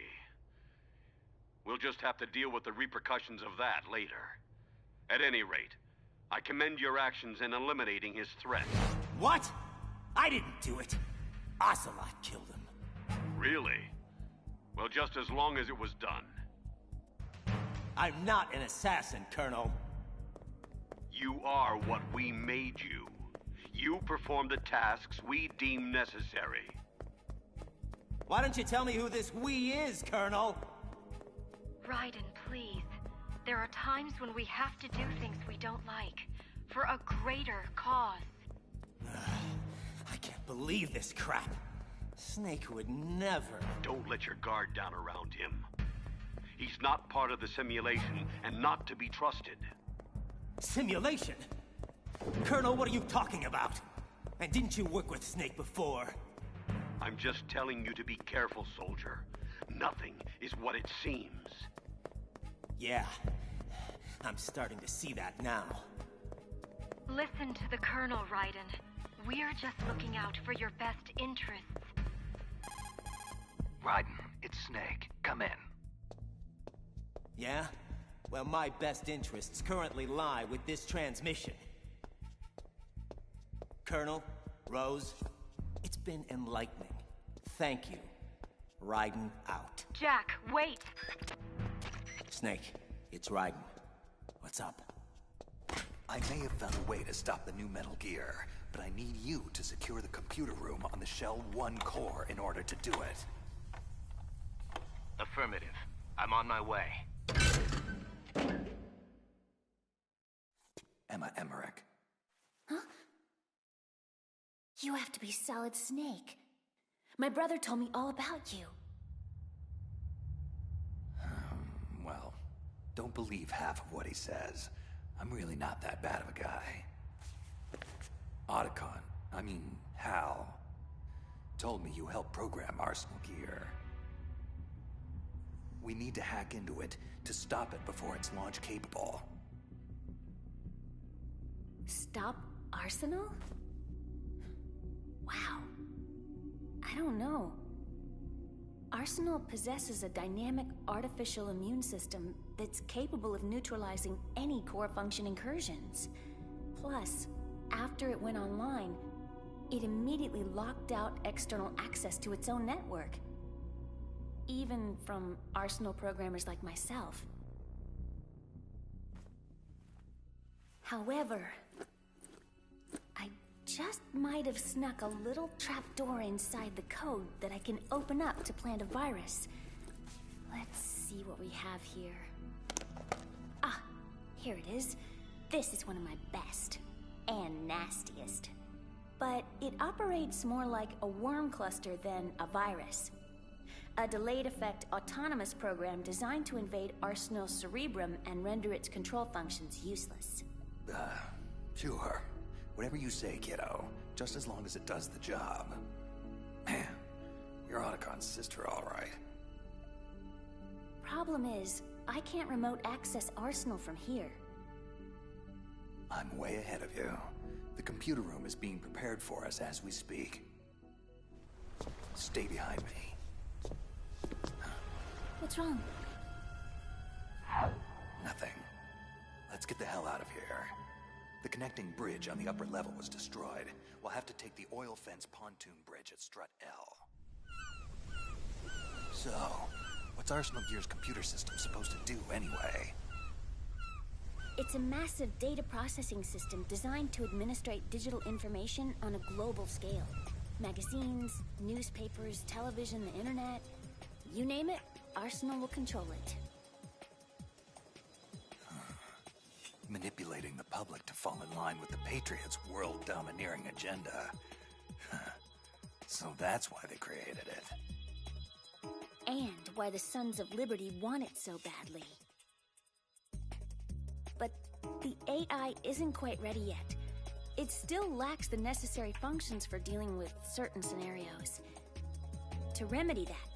We'll just have to deal with the repercussions of that later. At any rate, I commend your actions in eliminating his threat. What? I didn't do it. Ocelot killed him. Really? Well, just as long as it was done. I'm not an assassin, Colonel. You are what we made you. You perform the tasks we deem necessary. Why don't you tell me who this we is, Colonel? Raiden, please. There are times when we have to do things we don't like. For a greater cause. I can't believe this crap. Snake would never... Don't let your guard down around him. He's not part of the simulation, and not to be trusted. Simulation? Colonel, what are you talking about? And didn't you work with Snake before? I'm just telling you to be careful, soldier. Nothing is what it seems. Yeah, I'm starting to see that now. Listen to the Colonel, Raiden. We're just looking out for your best interests. Raiden, it's Snake. Come in. Yeah? Well, my best interests currently lie with this transmission. Colonel, Rose, it's been enlightening. Thank you. Raiden out. Jack, wait! Snake, it's Raiden. What's up? I may have found a way to stop the new Metal Gear, but I need you to secure the computer room on the Shell 1 core in order to do it. Affirmative. I'm on my way. Emma Emmerich. Huh? You have to be Solid Snake. My brother told me all about you. Well, don't believe half of what he says. I'm really not that bad of a guy. Hal, told me you helped program Arsenal Gear. We need to hack into it to stop it before it's launch capable. Stop Arsenal? Wow. I don't know. Arsenal possesses a dynamic artificial immune system that's capable of neutralizing any core function incursions. Plus, after it went online, it immediately locked out external access to its own network. Even from Arsenal programmers like myself. However, I just might have snuck a little trapdoor inside the code that I can open up to plant a virus. Let's see what we have here. Ah, here it is. This is one of my best and nastiest. But it operates more like a worm cluster than a virus. A delayed effect autonomous program designed to invade Arsenal's cerebrum and render its control functions useless. Sure. Whatever you say, kiddo. Just as long as it does the job. Man, you're Otacon's sister, all right. Problem is, I can't remote access Arsenal from here. I'm way ahead of you. The computer room is being prepared for us as we speak. Stay behind me. What's wrong? Nothing. Let's get the hell out of here. The connecting bridge on the upper level was destroyed. We'll have to take the oil fence pontoon bridge at Strut L. So, what's Arsenal Gear's computer system supposed to do anyway? It's a massive data processing system designed to administrate digital information on a global scale. Magazines, newspapers, television, the internet. You name it, Arsenal will control it. Manipulating the public to fall in line with the Patriots' world-domineering agenda. So that's why they created it. And why the Sons of Liberty want it so badly. But the AI isn't quite ready yet. It still lacks the necessary functions for dealing with certain scenarios. To remedy that,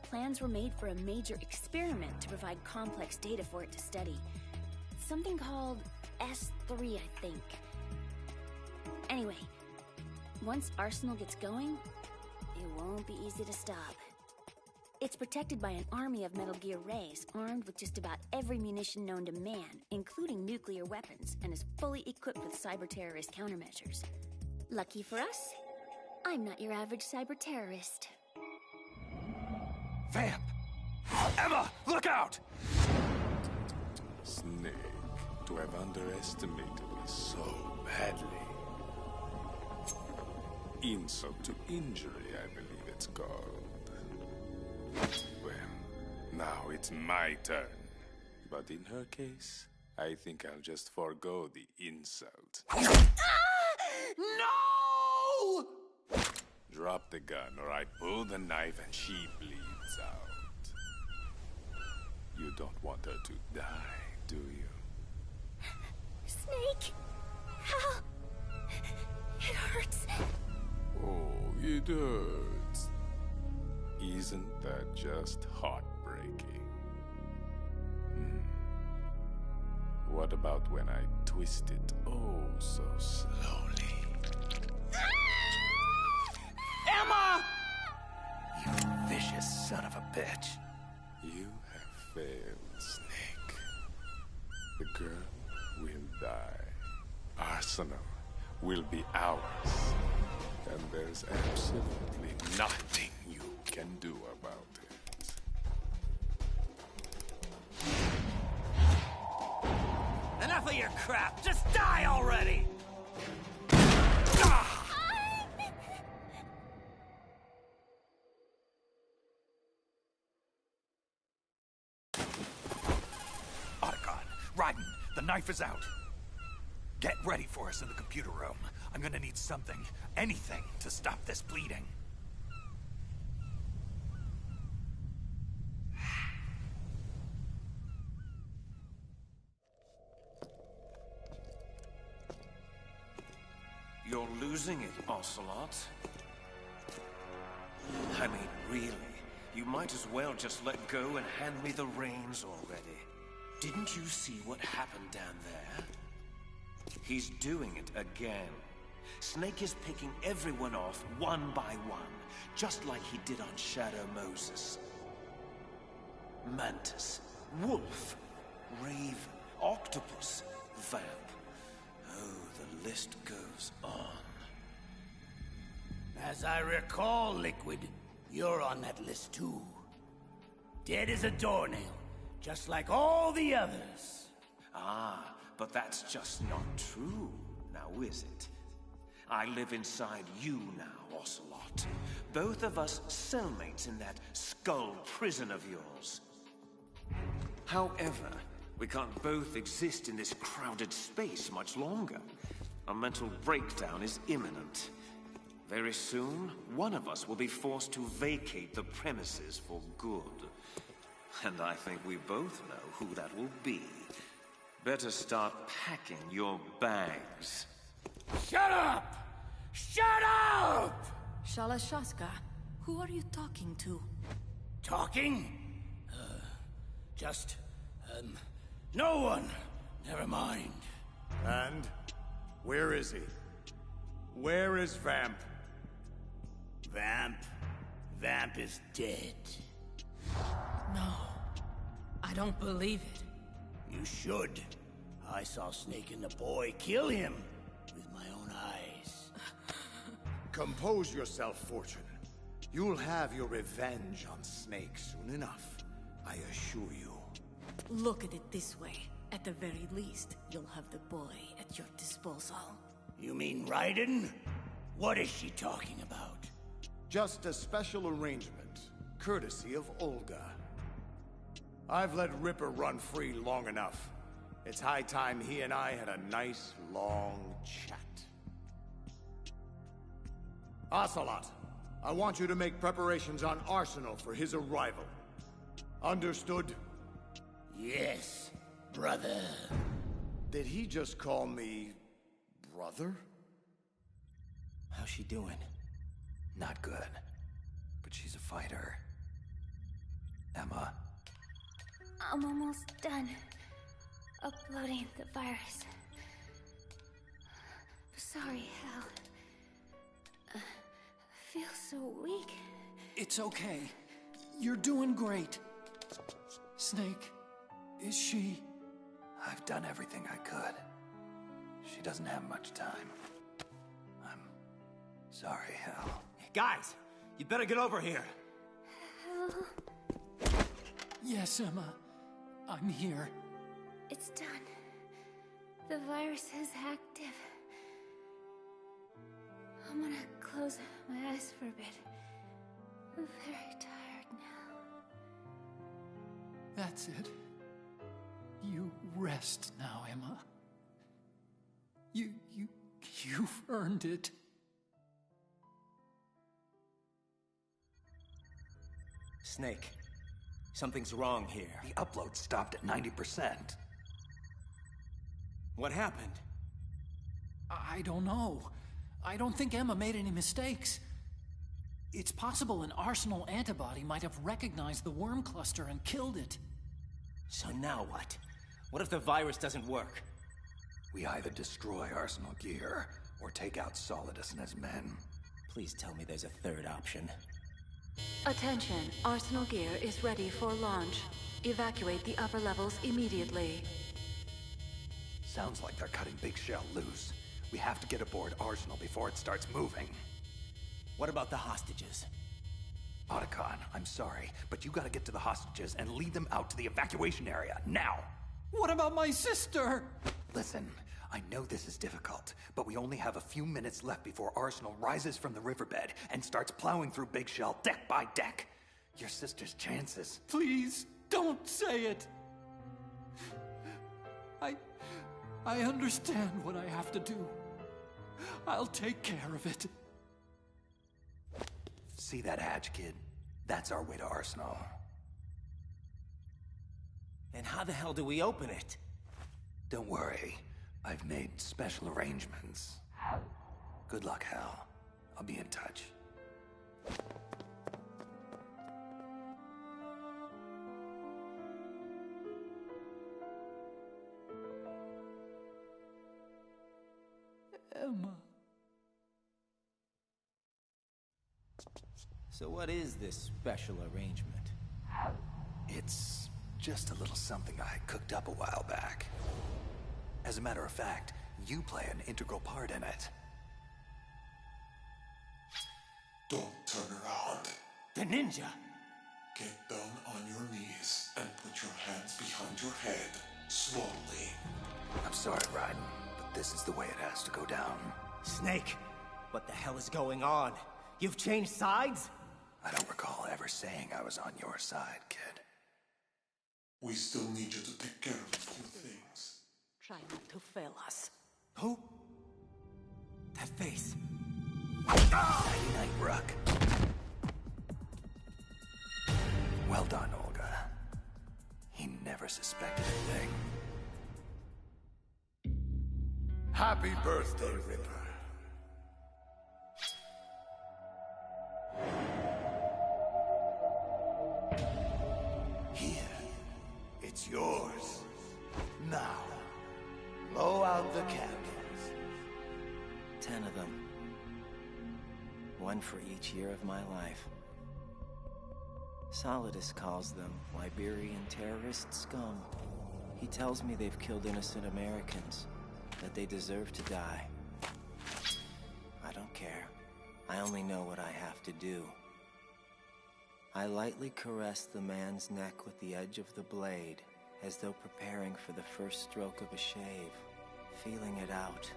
plans were made for a major experiment to provide complex data for it to study. Something called S3, I think. Anyway, once Arsenal gets going, it won't be easy to stop. It's protected by an army of Metal Gear Rays, armed with just about every munition known to man, including nuclear weapons, and is fully equipped with cyber-terrorist countermeasures. Lucky for us, I'm not your average cyber-terrorist. Vamp! Emma, look out! Snake, to have underestimated me so badly. Insult to injury, I believe it's called. Well, now it's my turn. But in her case, I think I'll just forego the insult. No! Drop the gun, or I pull the knife and she bleeds out. You don't want her to die, do you? Snake! How? It hurts. Oh, it hurts. Isn't that just heartbreaking? What about when I twist it oh so slowly? Emma! You vicious son of a bitch. You have failed, Snake. The girl will die. Arsenal will be ours. And there's absolutely nothing you can do about it. Enough of your crap! Just die already! Otacon, Raiden, the knife is out. Get ready for us in the computer room. I'm gonna need something, anything, to stop this bleeding. You're losing it, Ocelot. I mean, really, you might as well just let go and hand me the reins already. Didn't you see what happened down there? He's doing it again. Snake is picking everyone off one by one, just like he did on Shadow Moses. Mantis, Wolf, Raven, Octopus, Vamp. Oh, the list goes on. As I recall, Liquid, you're on that list too. Dead as a doornail, just like all the others. Ah, but that's just not true, now is it? I live inside you now, Ocelot. Both of us cellmates in that skull prison of yours. However, we can't both exist in this crowded space much longer. A mental breakdown is imminent. Very soon, one of us will be forced to vacate the premises for good. And I think we both know who that will be. Better start packing your bags. Shut up! Shut up! Shalashaska, who are you talking to? Talking? No one. Never mind. And where is he? Where is Vamp? Vamp is dead. No, I don't believe it. You should. I saw Snake and the boy kill him with my own eyes. Compose yourself, Fortune. You'll have your revenge on Snake soon enough, I assure you. Look at it this way. At the very least, you'll have the boy at your disposal. You mean Raiden? What is she talking about? Just a special arrangement, courtesy of Olga. I've let Ripper run free long enough. It's high time he and I had a nice, long chat. Ocelot, I want you to make preparations on Arsenal for his arrival. Understood? Yes, brother. Did he just call me... brother? How's she doing? Not good. But she's a fighter. Emma. I'm almost done uploading the virus. Sorry, Hal. I feel so weak. It's okay. You're doing great. Snake, is she... I've done everything I could. She doesn't have much time. I'm sorry, Hal. Guys, you better get over here. Hal? Yes, Emma. I'm here. It's done. The virus is active. I'm gonna close my eyes for a bit. I'm very tired now. That's it. You rest now, Emma. You've earned it. Snake, something's wrong here. The upload stopped at 90%. What happened? I don't know. I don't think Emma made any mistakes. It's possible an Arsenal antibody might have recognized the worm cluster and killed it. So now what? What if the virus doesn't work? We either destroy Arsenal gear, or take out Solidus and his men. Please tell me there's a third option. Attention, Arsenal gear is ready for launch. Evacuate the upper levels immediately. Sounds like they're cutting Big Shell loose. We have to get aboard Arsenal before it starts moving. What about the hostages? Otacon, I'm sorry, but you gotta get to the hostages and lead them out to the evacuation area, now! What about my sister? Listen, I know this is difficult, but we only have a few minutes left before Arsenal rises from the riverbed and starts plowing through Big Shell deck by deck. Your sister's chances. Please, don't say it. I understand what I have to do. I'll take care of it. See that hatch, kid? That's our way to Arsenal. And how the hell do we open it? Don't worry. I've made special arrangements. Good luck, Hal. I'll be in touch. Emma. So what is this special arrangement? It's just a little something I cooked up a while back. As a matter of fact, you play an integral part in it. Don't turn around. The ninja! Get down on your knees and put your hands behind your head, slowly. I'm sorry, Raiden, but this is the way it has to go down. Snake, what the hell is going on? You've changed sides? I don't recall ever saying I was on your side, kid. We still need you to take care of a few things. Try not to fail us. Who? That face. Night-night, Rook. Well done, Olga. He never suspected a thing. Happy birthday, Ripper. Here. It's yours. Now, blow out the candles. 10 of them. One for each year of my life. Solidus calls them Liberian terrorist scum. He tells me they've killed innocent Americans, that they deserve to die. I don't care. I only know what I have to do. I lightly caress the man's neck with the edge of the blade, as though preparing for the first stroke of a shave, feeling it out,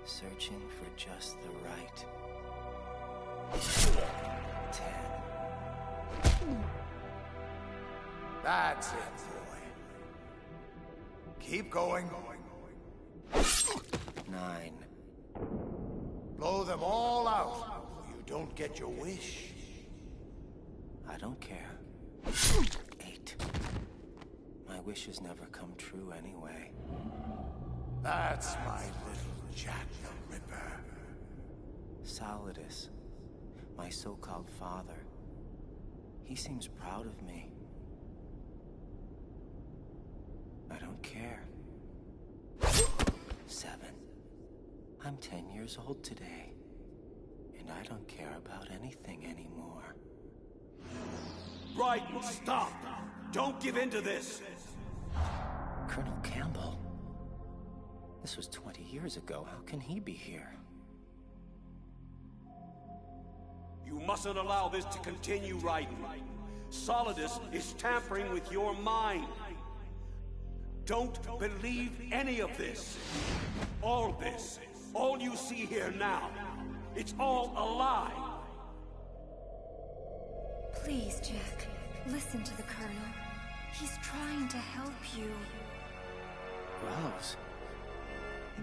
searching for just the right. 10. That's it, boy. Keep going. 9. Blow them all out, or you don't get your wish. I don't care. 8. My wishes never come true anyway. That's my little Jack the Ripper. Solidus, my so-called father. He seems proud of me. I don't care. 7. I'm 10 years old today, and I don't care about anything anymore. Right, stop! Don't give in to this! Colonel Campbell? This was 20 years ago. How can he be here? You mustn't allow this to continue, Raiden. Solidus is tampering with your mind. Don't believe any of this. All this. All you see here now. It's all a lie. Please, Jack. Listen to the Colonel. He's trying to help you. Rose?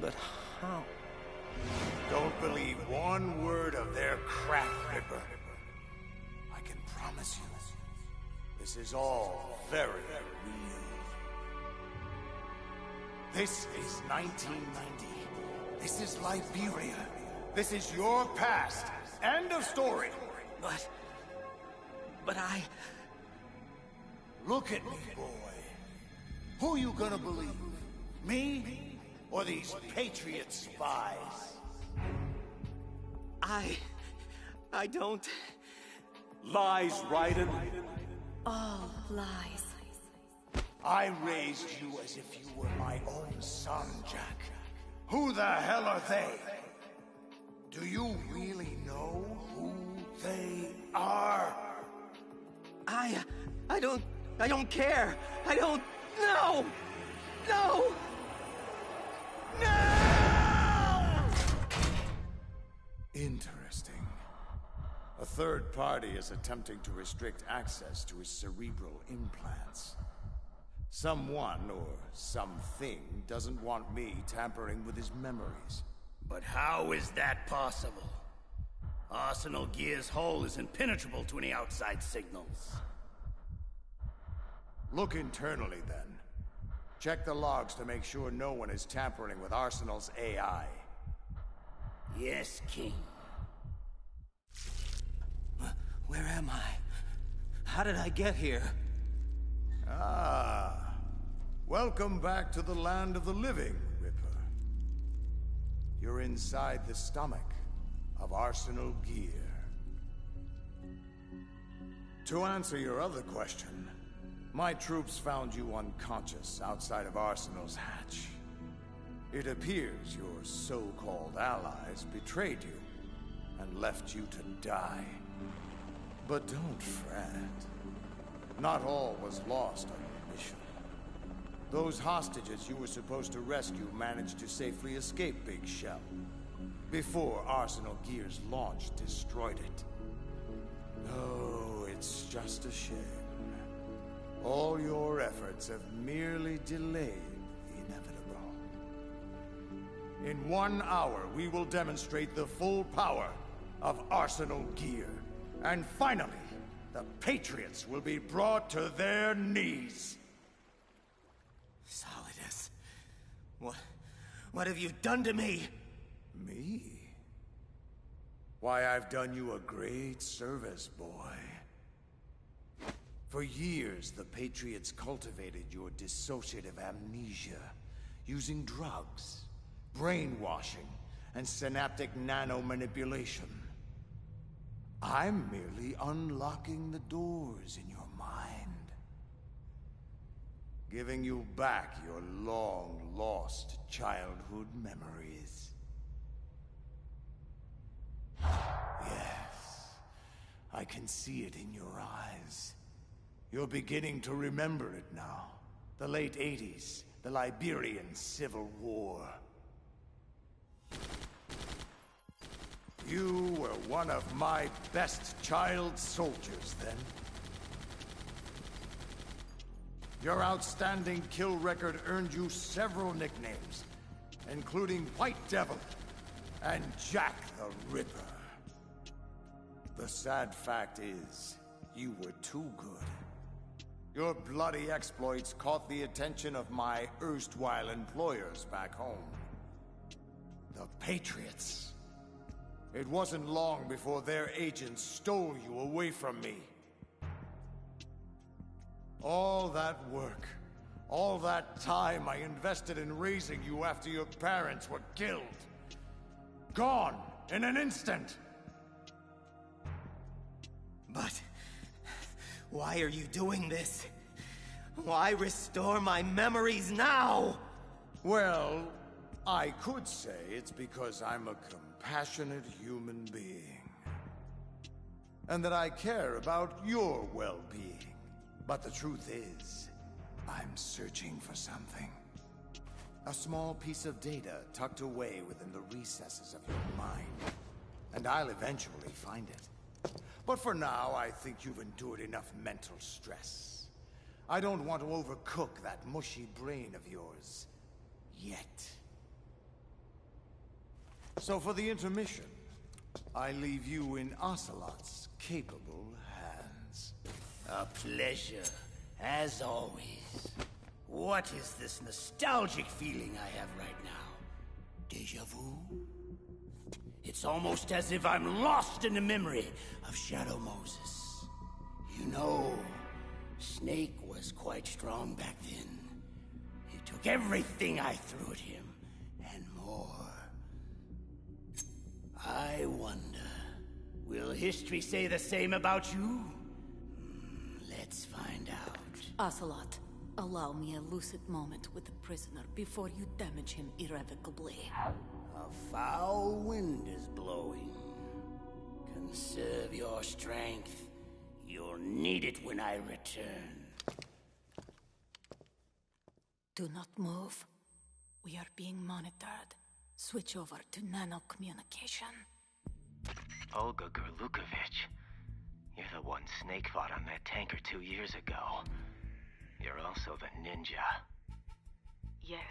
But how? Don't believe one word of their crap, Ripper. I can promise you, this is all very real. This is 1990. This is Liberia. This is your past. End of story. But I... Look at me, boy. Who you gonna believe? Me? Or these Patriot spies? I don't... Lies, Raiden. All lies. I raised you as if you were my own son, Jack. Who the hell are they? Do you really know who they are? I don't care. No! No! No! Interesting. A third party is attempting to restrict access to his cerebral implants. Someone or something doesn't want me tampering with his memories. But how is that possible? Arsenal Gear's hull is impenetrable to any outside signals. Look internally, then. Check the logs to make sure no one is tampering with Arsenal's AI. Yes, King. Where am I? How did I get here? Ah. Welcome back to the land of the living, Ripper. You're inside the stomach of Arsenal Gear. To answer your other question, my troops found you unconscious outside of Arsenal's hatch. It appears your so-called allies betrayed you and left you to die. But don't fret. Not all was lost on your mission. Those hostages you were supposed to rescue managed to safely escape Big Shell before Arsenal Gear's launch destroyed it. Oh, it's just a shame. All your efforts have merely delayed the inevitable. In 1 hour, we will demonstrate the full power of Arsenal Gear. And finally, the Patriots will be brought to their knees. Solidus, what have you done to me? Me? Why, I've done you a great service, boy. For years, the Patriots cultivated your dissociative amnesia, using drugs, brainwashing, and synaptic nano-manipulation. I'm merely unlocking the doors in your mind. Giving you back your long-lost childhood memories. Yes, I can see it in your eyes. You're beginning to remember it now. The late 80s, the Liberian Civil War. You were one of my best child soldiers then. Your outstanding kill record earned you several nicknames, including White Devil and Jack the Ripper. The sad fact is, you were too good. Your bloody exploits caught the attention of my erstwhile employers back home. The Patriots. It wasn't long before their agents stole you away from me. All that work, all that time I invested in raising you after your parents were killed. Gone in an instant. But why are you doing this? Why restore my memories now? Well, I could say it's because I'm a compassionate human being. And that I care about your well-being. But the truth is, I'm searching for something. A small piece of data tucked away within the recesses of your mind. And I'll eventually find it. But for now, I think you've endured enough mental stress. I don't want to overcook that mushy brain of yours. Yet. So for the intermission, I leave you in Ocelot's capable hands. A pleasure, as always. What is this nostalgic feeling I have right now? Deja vu? It's almost as if I'm lost in the memory of Shadow Moses. You know, Snake was quite strong back then. He took everything I threw at him, and more. I wonder, will history say the same about you? Let's find out. Ocelot, allow me a lucid moment with the prisoner before you damage him irrevocably. A foul wind is blowing. Conserve your strength. You'll need it when I return. Do not move. We are being monitored. Switch over to nano-communication. Olga Gurlukovich. You're the one Snake fought on that tanker 2 years ago. You're also the ninja. Yes.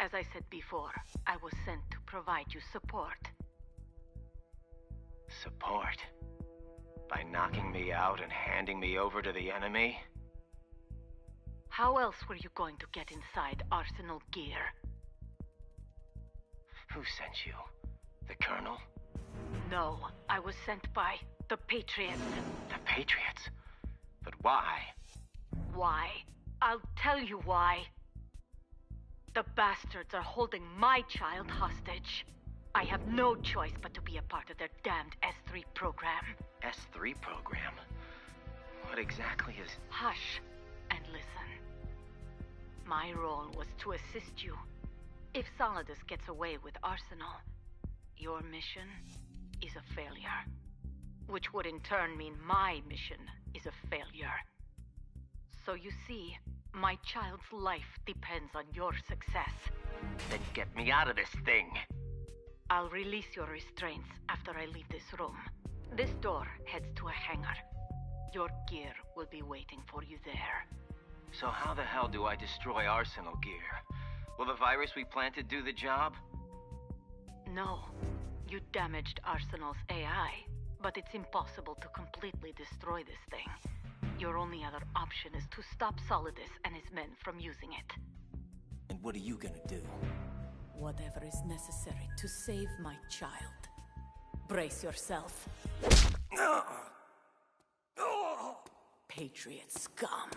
As I said before, I was sent to provide you support. Support? By knocking me out and handing me over to the enemy? How else were you going to get inside Arsenal gear? Who sent you? The Colonel? No, I was sent by the Patriots. The Patriots? But why? Why? I'll tell you why. The bastards are holding my child hostage. I have no choice but to be a part of their damned S3 program. S3 program? What exactly is... Hush and listen. My role was to assist you. If Solidus gets away with Arsenal, your mission is a failure. Which would in turn mean my mission is a failure. So you see, my child's life depends on your success. Then get me out of this thing. I'll release your restraints after I leave this room. This door heads to a hangar. Your gear will be waiting for you there. So how the hell do I destroy Arsenal gear? Will the virus we planted do the job? No. You damaged Arsenal's AI, but it's impossible to completely destroy this thing. Your only other option is to stop Solidus and his men from using it. And what are you gonna do? Whatever is necessary to save my child. Brace yourself. Patriot scum.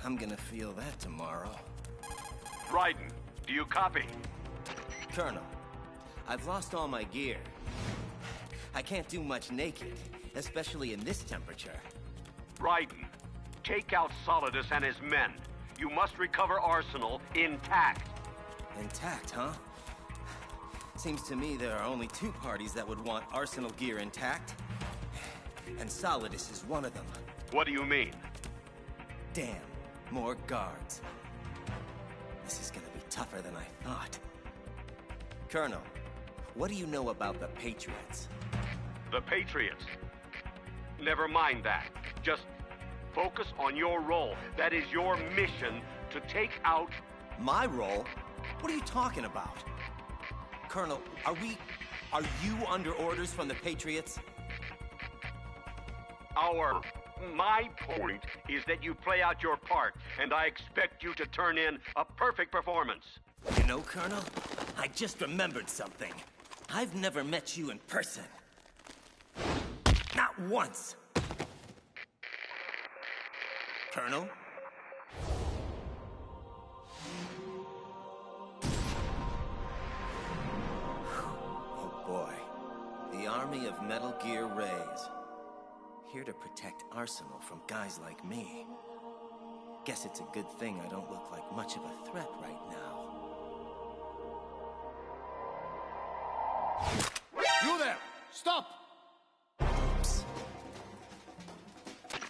I'm gonna feel that tomorrow. Raiden, do you copy? Colonel, I've lost all my gear. I can't do much naked, especially in this temperature. Raiden, take out Solidus and his men. You must recover Arsenal intact. Intact, huh? Seems to me there are only two parties that would want Arsenal gear intact. And Solidus is one of them. What do you mean? Damn, more guards. This is gonna be tougher than I thought. Colonel, what do you know about the Patriots? The Patriots? Never mind that. Just focus on your role. That is your mission to take out... My role? What are you talking about? Colonel, are you under orders from the Patriots? My point is that you play out your part, and I expect you to turn in a perfect performance. You know, Colonel, I just remembered something. I've never met you in person. Not once. Colonel? Oh boy. The army of Metal Gear Rays. Here to protect Arsenal from guys like me. Guess it's a good thing I don't look like much of a threat right now. You there! Stop!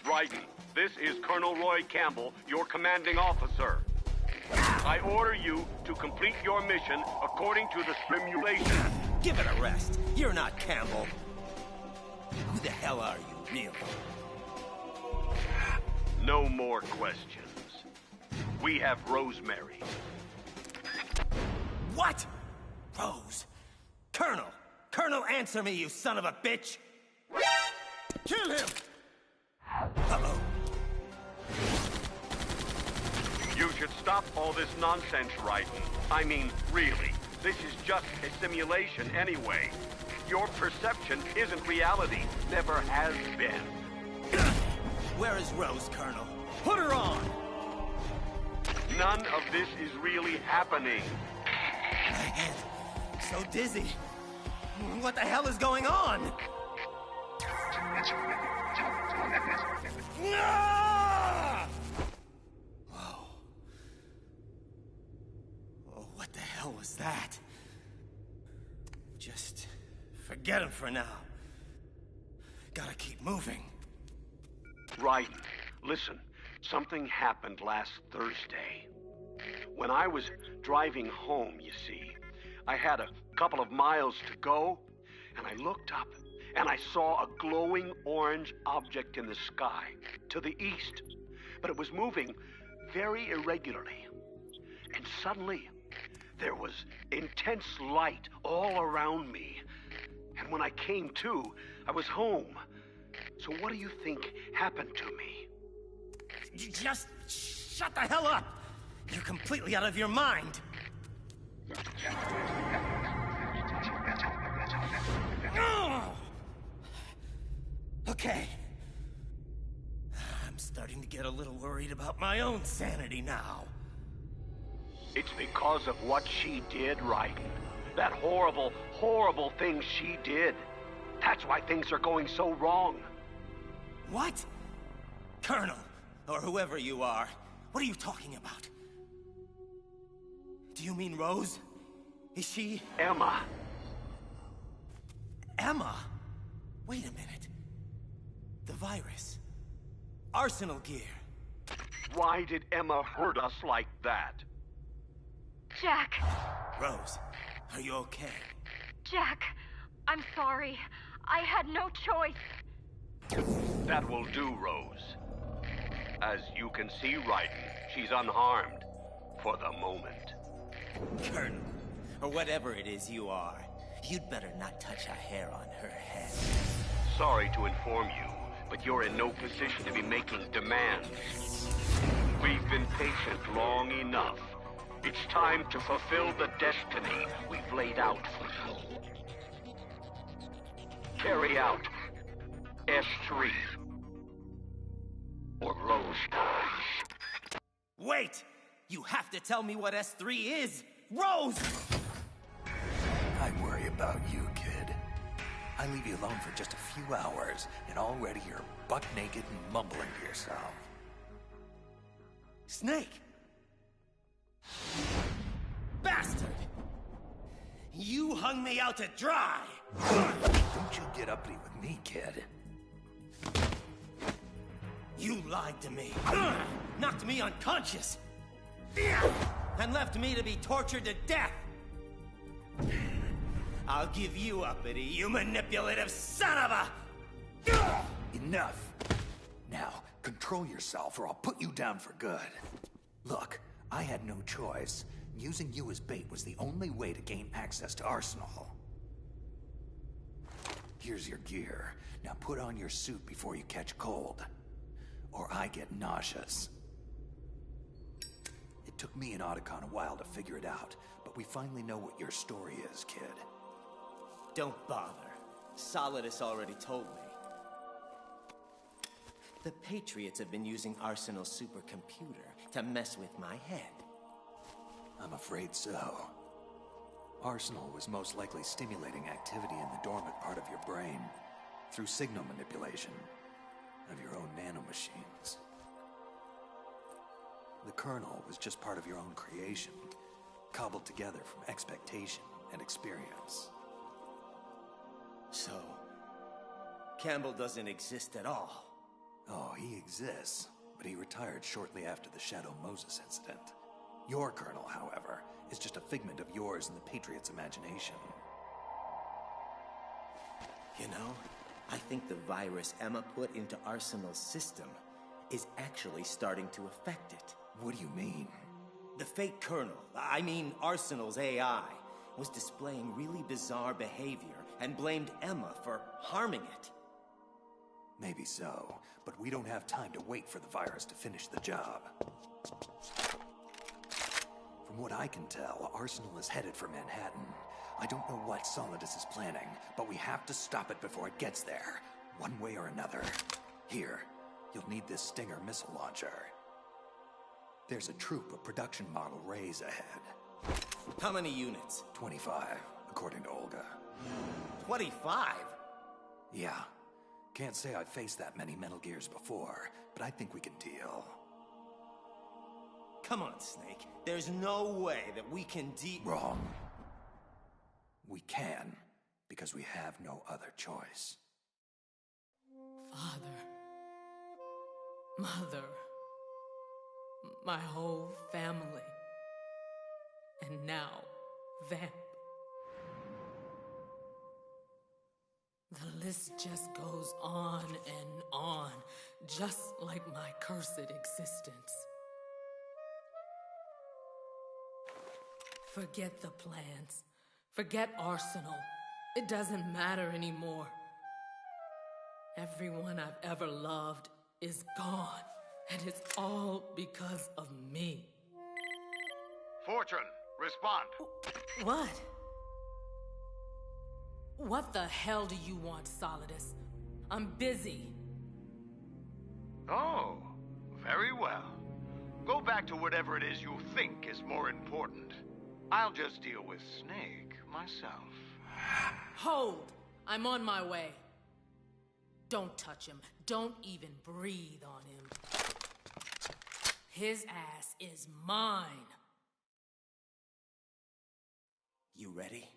Raiden, this is Colonel Roy Campbell, your commanding officer. I order you to complete your mission according to the simulation. Give it a rest. You're not Campbell. Who the hell are you, really? No more questions. We have Rosemary. What? Rose? Colonel! Colonel, answer me, you son of a bitch! Kill him! Uh-oh. You should stop all this nonsense, Raiden. I mean, really. This is just a simulation anyway. Your perception isn't reality. Never has been. Where is Rose, Colonel? Put her on! None of this is really happening. My head. So dizzy. What the hell is going on? Whoa. Oh, what the hell hell was that? Just forget him for now. Gotta keep moving. Right. Listen, something happened last Thursday. When I was driving home, you see, I had a couple of miles to go, and I looked up, and I saw a glowing orange object in the sky to the east. But it was moving very irregularly. And suddenly, there was intense light all around me. And when I came to, I was home. So what do you think happened to me? Just shut the hell up! You're completely out of your mind. Okay. I'm starting to get a little worried about my own sanity now. It's because of what she did, Raiden. That horrible, horrible thing she did. That's why things are going so wrong. What? Colonel, or whoever you are, what are you talking about? Do you mean Rose? Is she... Emma. Emma? Wait a minute. The virus. Arsenal gear. Why did Emma hurt us like that? Jack. Rose, are you okay? Jack, I'm sorry. I had no choice. That will do, Rose. As you can see, Raiden, she's unharmed. For the moment. Colonel, or whatever it is you are, you'd better not touch a hair on her head. Sorry to inform you, but you're in no position to be making demands. We've been patient long enough. It's time to fulfill the destiny we've laid out for you. Carry out S3. Or Rose dies. Wait! You have to tell me what S3 is! Rose! I worry about you, kid. I leave you alone for just a few hours, and already you're buck naked and mumbling to yourself. Snake! Bastard! You hung me out to dry! Don't you get uppity with me, kid. You lied to me. Knocked me unconscious. And left me to be tortured to death. I'll give you uppity, you manipulative son of a... Enough. Now, control yourself or I'll put you down for good. Look, I had no choice. Using you as bait was the only way to gain access to Arsenal. Here's your gear. Now put on your suit before you catch cold. Or I get nauseous. It took me and Otacon a while to figure it out, but we finally know what your story is, kid. Don't bother. Solidus already told me. The Patriots have been using Arsenal's supercomputer to mess with my head. I'm afraid so. Arsenal was most likely stimulating activity in the dormant part of your brain through signal manipulation of your own nanomachines. The kernel was just part of your own creation, cobbled together from expectation and experience. So, Campbell doesn't exist at all? Oh, he exists, but he retired shortly after the Shadow Moses incident. Your kernel, however, is just a figment of yours and the Patriots' imagination. You know, I think the virus Emma put into Arsenal's system is actually starting to affect it. What do you mean? The fake kernel, I mean Arsenal's AI, was displaying really bizarre behavior and blamed Emma for harming it. Maybe so, but we don't have time to wait for the virus to finish the job. From what I can tell, Arsenal is headed for Manhattan. I don't know what Solidus is planning, but we have to stop it before it gets there, one way or another. Here, you'll need this Stinger missile launcher. There's a troop of production model Rays ahead. How many units? 25, according to Olga. 25? Yeah. Can't say I've faced that many Metal Gears before, but I think we can deal. Come on, Snake. There's no way that we can Wrong. We can, because we have no other choice. Father. Mother. My whole family. And now, Vamp. The list just goes on and on, just like my cursed existence. Forget the plans. Forget Arsenal. It doesn't matter anymore. Everyone I've ever loved is gone, and it's all because of me. Fortune, respond. What? What the hell do you want, Solidus? I'm busy. Oh, very well. Go back to whatever it is you think is more important. I'll just deal with Snake myself. Hold! I'm on my way. Don't touch him. Don't even breathe on him. His ass is mine. You ready?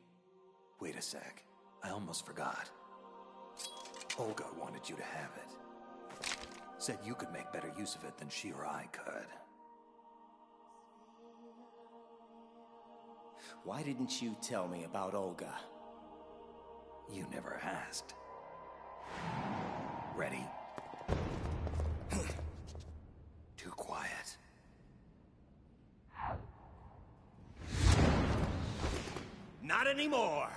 Wait a sec. I almost forgot. Olga wanted you to have it. Said you could make better use of it than she or I could. Why didn't you tell me about Olga? You never asked. Ready? Too quiet. Not anymore!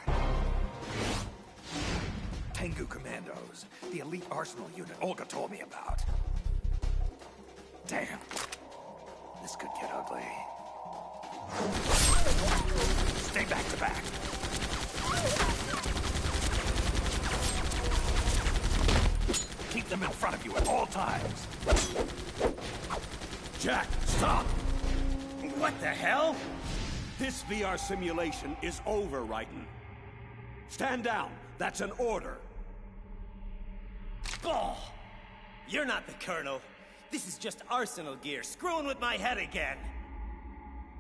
Tengu Commandos, the elite arsenal unit Olga told me about. Damn. This could get ugly. Stay back to back. Keep them in front of you at all times. Jack, stop! What the hell? This VR simulation is over, Raiden. Stand down. That's an order. Oh, you're not the Colonel. This is just Arsenal gear, screwing with my head again.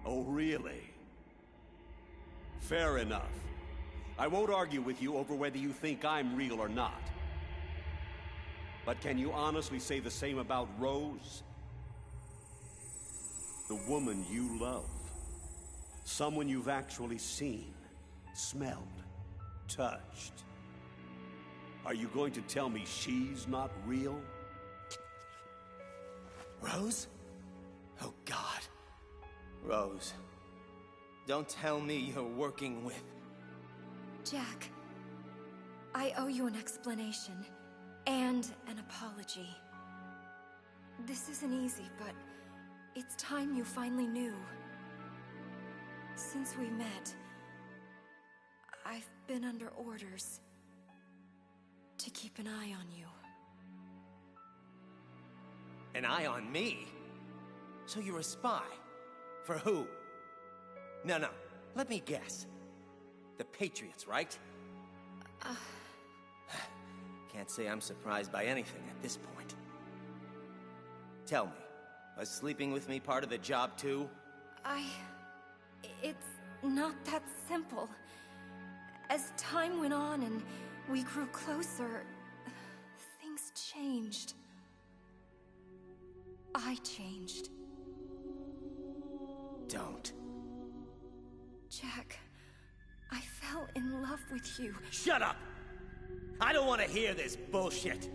Oh, really? Fair enough. I won't argue with you over whether you think I'm real or not. But can you honestly say the same about Rose? The woman you love. Someone you've actually seen, smelled, touched. Are you going to tell me she's not real? Rose? Oh, God. Rose, don't tell me you're working with... Jack, I owe you an explanation and an apology. This isn't easy, but it's time you finally knew. Since we met, I've been under orders to keep an eye on you. An eye on me? So you're a spy? For who? No, let me guess. The Patriots, right? Can't say I'm surprised by anything at this point. Tell me, was sleeping with me part of the job too? It's not that simple. As time went on and we grew closer, things changed. I changed. Don't. Jack, I fell in love with you. Shut up! I don't want to hear this bullshit.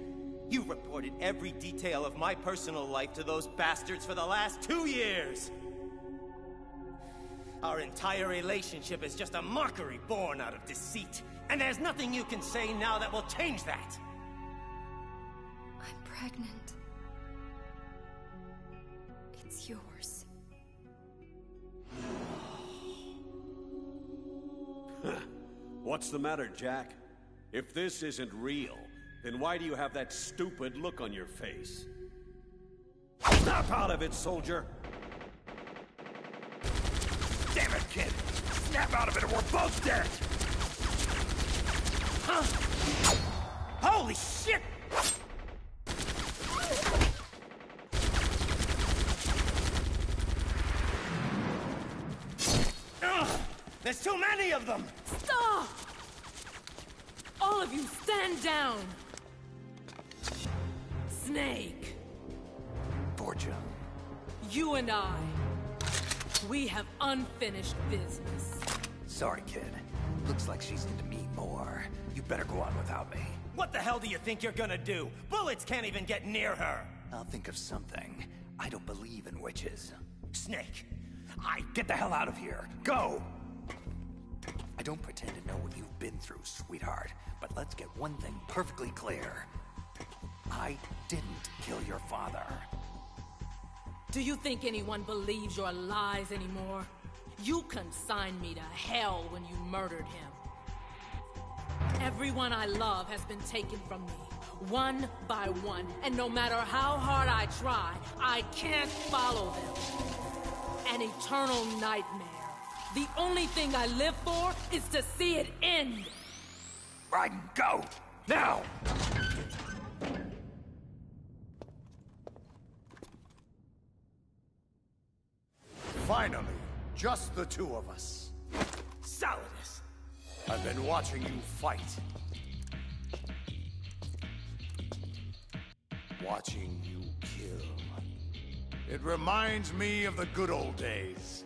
You reported every detail of my personal life to those bastards for the last 2 years. Our entire relationship is just a mockery born out of deceit. And there's nothing you can say now that will change that. I'm pregnant. It's yours. What's the matter, Jack? If this isn't real, then why do you have that stupid look on your face? Snap out of it, soldier! Damn it, kid! Snap out of it or we're both dead! Huh? Holy shit! There's too many of them! Stop! All of you, stand down! Snake. Fortune. You and I, we have unfinished business. Sorry, kid. Looks like she's into me more. You better go on without me. What the hell do you think you're gonna do? Bullets can't even get near her! I'll think of something. I don't believe in witches. Snake, Get the hell out of here! Go! I don't pretend to know what you've been through, sweetheart. But let's get one thing perfectly clear. I didn't kill your father. Do you think anyone believes your lies anymore? You consigned me to hell when you murdered him. Everyone I love has been taken from me, one by one, and no matter how hard I try, I can't follow them. An eternal nightmare. The only thing I live for is to see it end. Right, go! Now! Finally, just the two of us. Solidus! I've been watching you fight. Watching you kill. It reminds me of the good old days.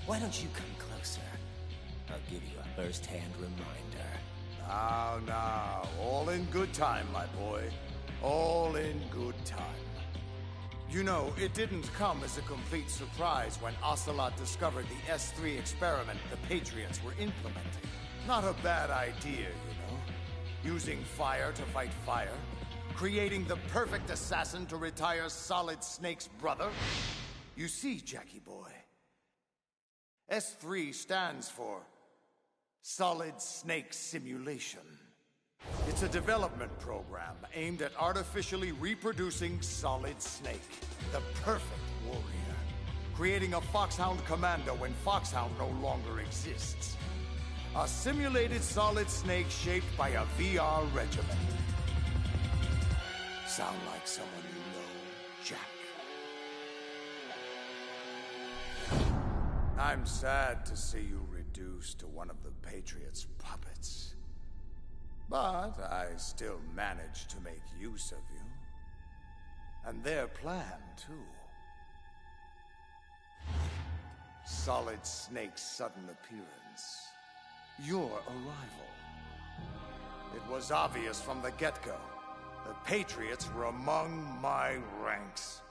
Why don't you come closer? I'll give you a first-hand reminder. Now, all in good time, my boy. All in good time. You know, it didn't come as a complete surprise when Ocelot discovered the S3 experiment the Patriots were implementing. Not a bad idea, you know. Using fire to fight fire. Creating the perfect assassin to retire Solid Snake's brother. You see, Jackie boy, S3 stands for Solid Snake Simulation. It's a development program aimed at artificially reproducing Solid Snake, the perfect warrior. Creating a Foxhound commando when Foxhound no longer exists. A simulated Solid Snake shaped by a VR regiment. Sound like someone you know, Jack? I'm sad to see you reduced to one of the Patriots' puppets. But I still managed to make use of you. And their plan, too. Solid Snake's sudden appearance. Your arrival. It was obvious from the get-go. The Patriots were among my ranks.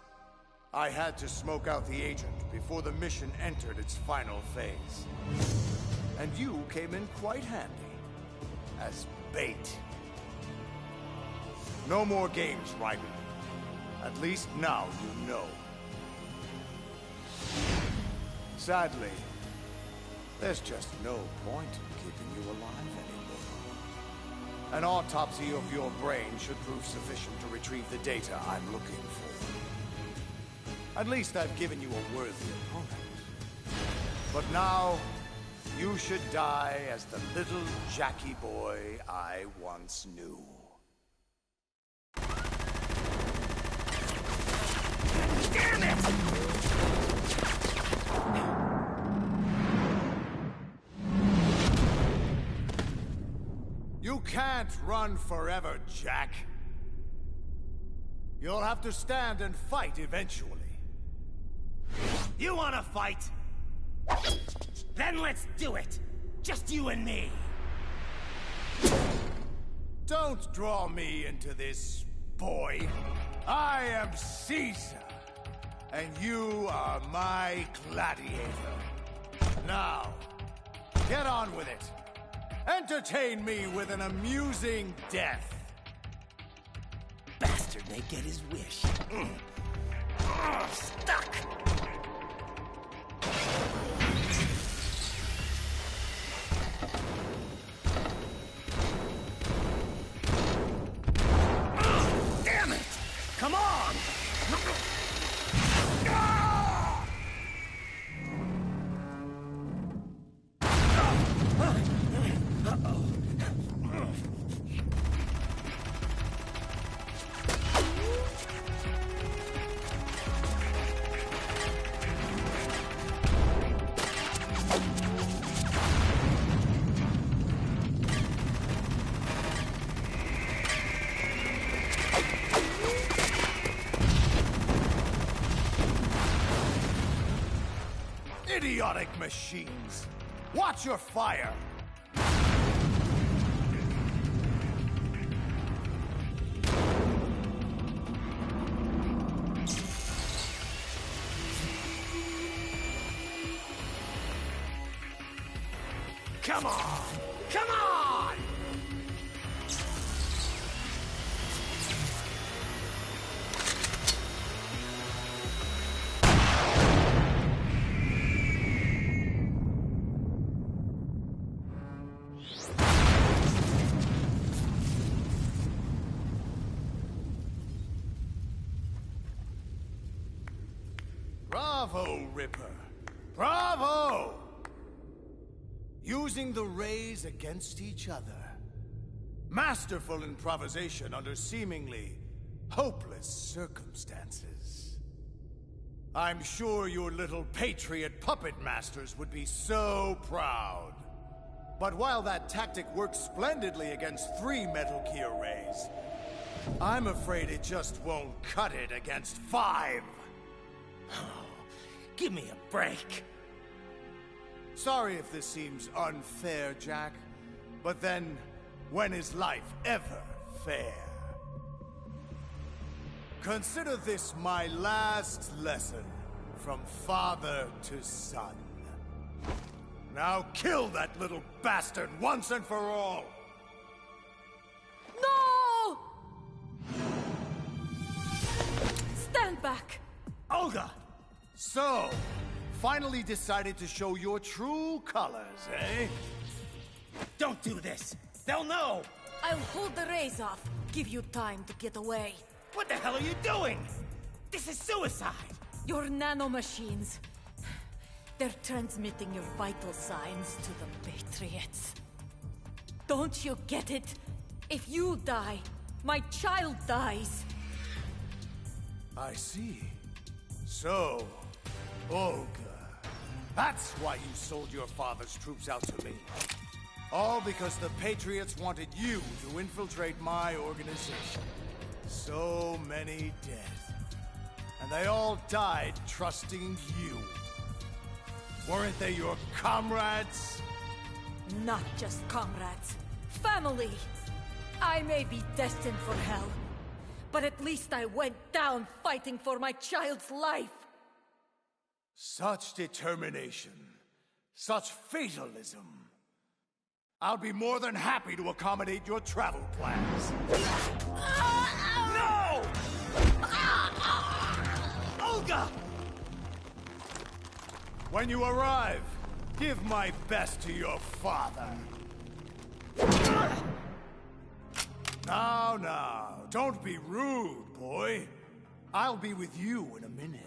I had to smoke out the agent before the mission entered its final phase. And you came in quite handy. As bait. No more games, Ryder. At least now you know. Sadly, there's just no point in keeping you alive anymore. An autopsy of your brain should prove sufficient to retrieve the data I'm looking for. At least I've given you a worthy opponent. But now, you should die as the little Jackie boy I once knew. Damn it! You can't run forever, Jack. You'll have to stand and fight eventually. You wanna fight? Then let's do it! Just you and me! Don't draw me into this, boy. I am Caesar, and you are my gladiator. Now, get on with it. Entertain me with an amusing death. Bastard may get his wish. Oh, stuck! Damn it! Come on! Idiotic machines! Watch your fire! Come on! Come on! Bravo, Ripper. Bravo! Using the rays against each other. Masterful improvisation under seemingly hopeless circumstances. I'm sure your little patriot puppet masters would be so proud. But while that tactic works splendidly against 3 Metal Gear rays, I'm afraid it just won't cut it against 5. Give me a break. Sorry if this seems unfair, Jack, but then, when is life ever fair? Consider this my last lesson from father to son. Now kill that little bastard once and for all! No! Stand back! Olga! So, finally decided to show your true colors, eh? Don't do this! They'll know! I'll hold the rays off. Give you time to get away. What the hell are you doing? This is suicide! Your nanomachines. They're transmitting your vital signs to the Patriots. Don't you get it? If you die, my child dies. I see. So, Olga, that's why you sold your father's troops out to me. All because the Patriots wanted you to infiltrate my organization. So many dead. And they all died trusting you. Weren't they your comrades? Not just comrades. Family! I may be destined for hell, but at least I went down fighting for my child's life. Such determination. Such fatalism. I'll be more than happy to accommodate your travel plans. No! Olga! When you arrive, give my best to your father. Now, don't be rude, boy. I'll be with you in a minute.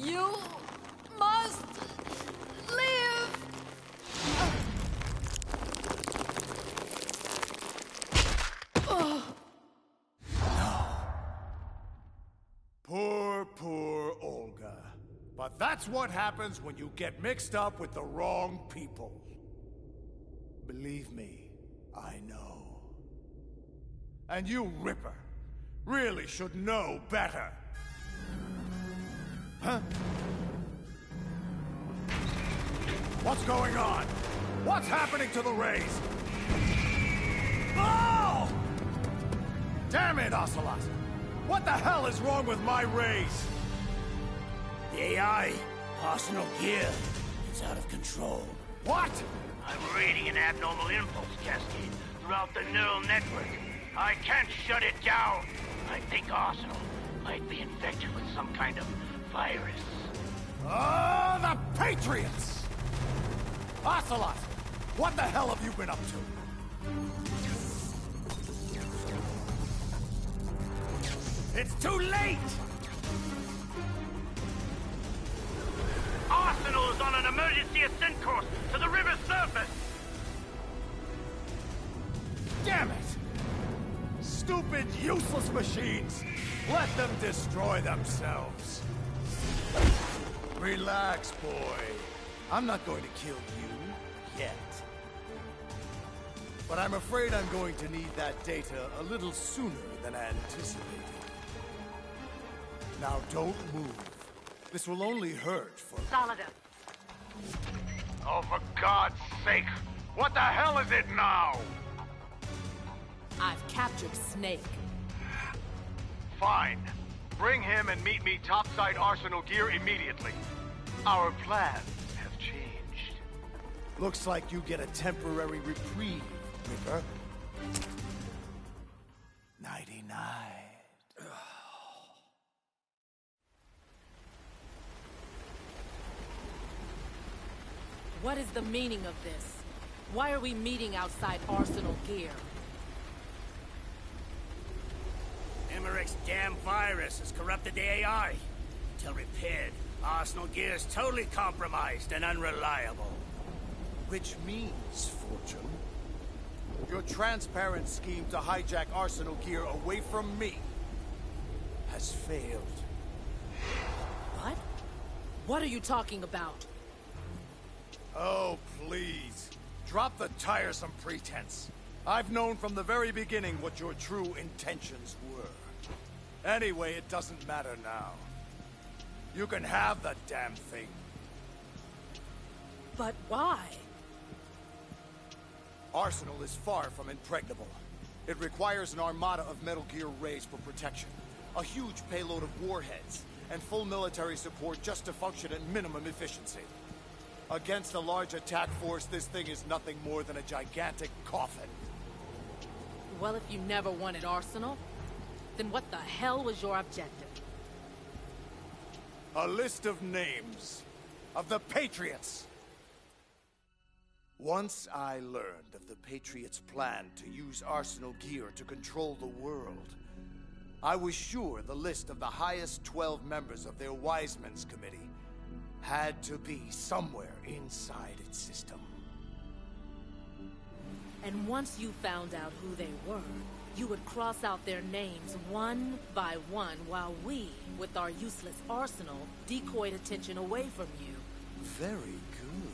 You must live! Poor Olga. But that's what happens when you get mixed up with the wrong people. Believe me, I know. And you, Ripper, really should know better. Huh? What's going on? What's happening to the rays? Oh! Damn it, Ocelot! What the hell is wrong with my rays? The AI, Arsenal gear, it's out of control. What? I'm reading an abnormal impulse cascade throughout the neural network. I can't shut it down. I think Arsenal might be infected with some kind of virus. Oh, the Patriots! Ocelot, what the hell have you been up to? It's too late! Arsenal is on an emergency ascent course to the river's surface! Damn it! Stupid, useless machines! Let them destroy themselves. Relax, boy. I'm not going to kill you, yet. But I'm afraid I'm going to need that data a little sooner than anticipated. Now don't move, This will only hurt for... Solidus. Oh, for God's sake! What the hell is it now? I've captured Snake. Fine. Bring him and meet me topside Arsenal gear immediately. Our plans have changed. Looks like you get a temporary reprieve, Ripper. 99. What is the meaning of this? Why are we meeting outside Arsenal gear? Emmerich's damn virus has corrupted the AI. Until repaired, Arsenal gear is totally compromised and unreliable. Which means, Fortune, your transparent scheme to hijack Arsenal gear away from me has failed. What? What are you talking about? Oh, please. Drop the tiresome pretense. I've known from the very beginning what your true intentions were. Anyway, it doesn't matter now. You can have the damn thing. But why? Arsenal is far from impregnable. It requires an armada of Metal Gear rays for protection, a huge payload of warheads, and full military support just to function at minimum efficiency. Against a large attack force, this thing is nothing more than a gigantic coffin. Well, if you never wanted Arsenal, then what the hell was your objective? A list of names of the Patriots. Once I learned of the Patriots' plan to use Arsenal gear to control the world, I was sure the list of the highest 12 members of their Wise Men's Committee had to be somewhere inside its system. And once you found out who they were, you would cross out their names one by one while we, with our useless arsenal, decoyed attention away from you. Very good.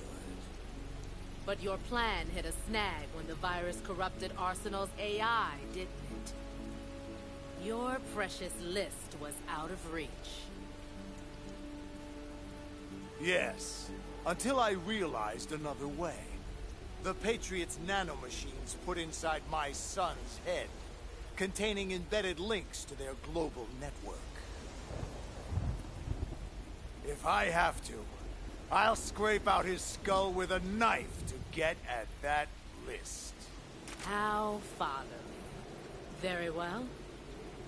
But your plan hit a snag when the virus corrupted Arsenal's AI, didn't it? Your precious list was out of reach. Yes, until I realized another way. The Patriots' nanomachines put inside my son's head, containing embedded links to their global network. If I have to, I'll scrape out his skull with a knife to get at that list. How fatherly. Very well.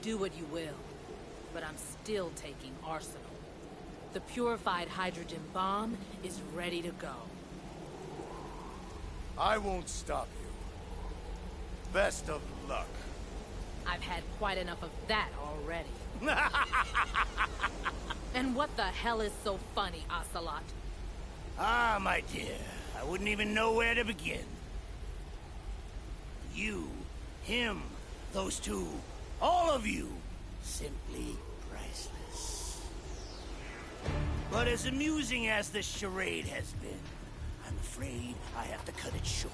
Do what you will. But I'm still taking Arsenal. The purified hydrogen bomb is ready to go. I won't stop you. Best of luck. I've had quite enough of that already. And what the hell is so funny, Ocelot? Ah, my dear, I wouldn't even know where to begin. You, him, those two, all of you, simply priceless. But as amusing as this charade has been, I'm afraid I have to cut it short.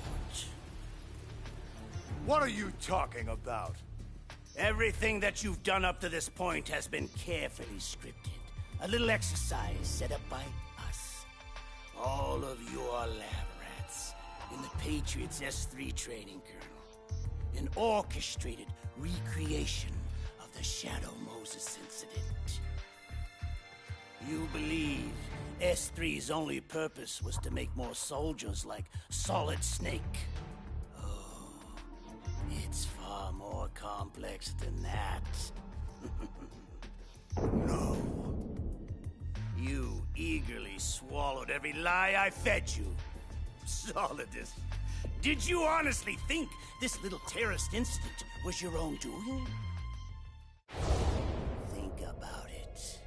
What are you talking about? Everything that you've done up to this point has been carefully scripted. A little exercise set up by us. All of your lab rats in the Patriots S3 training kernel. An orchestrated recreation of the Shadow Moses incident. You believe S3's only purpose was to make more soldiers like Solid Snake. Oh, it's far more complex than that. No. You eagerly swallowed every lie I fed you. Solidus, did you honestly think this little terrorist incident was your own doing? Think about it.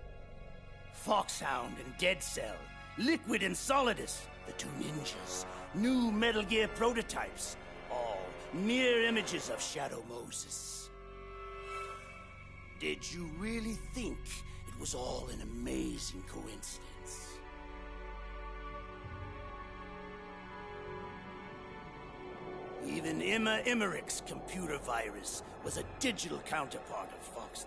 Foxhound and Dead Cell, Liquid and Solidus, the two ninjas, new Metal Gear prototypes, all mirror images of Shadow Moses. Did you really think it was all an amazing coincidence? Even Emma Emmerich's computer virus was a digital counterpart of Foxdie.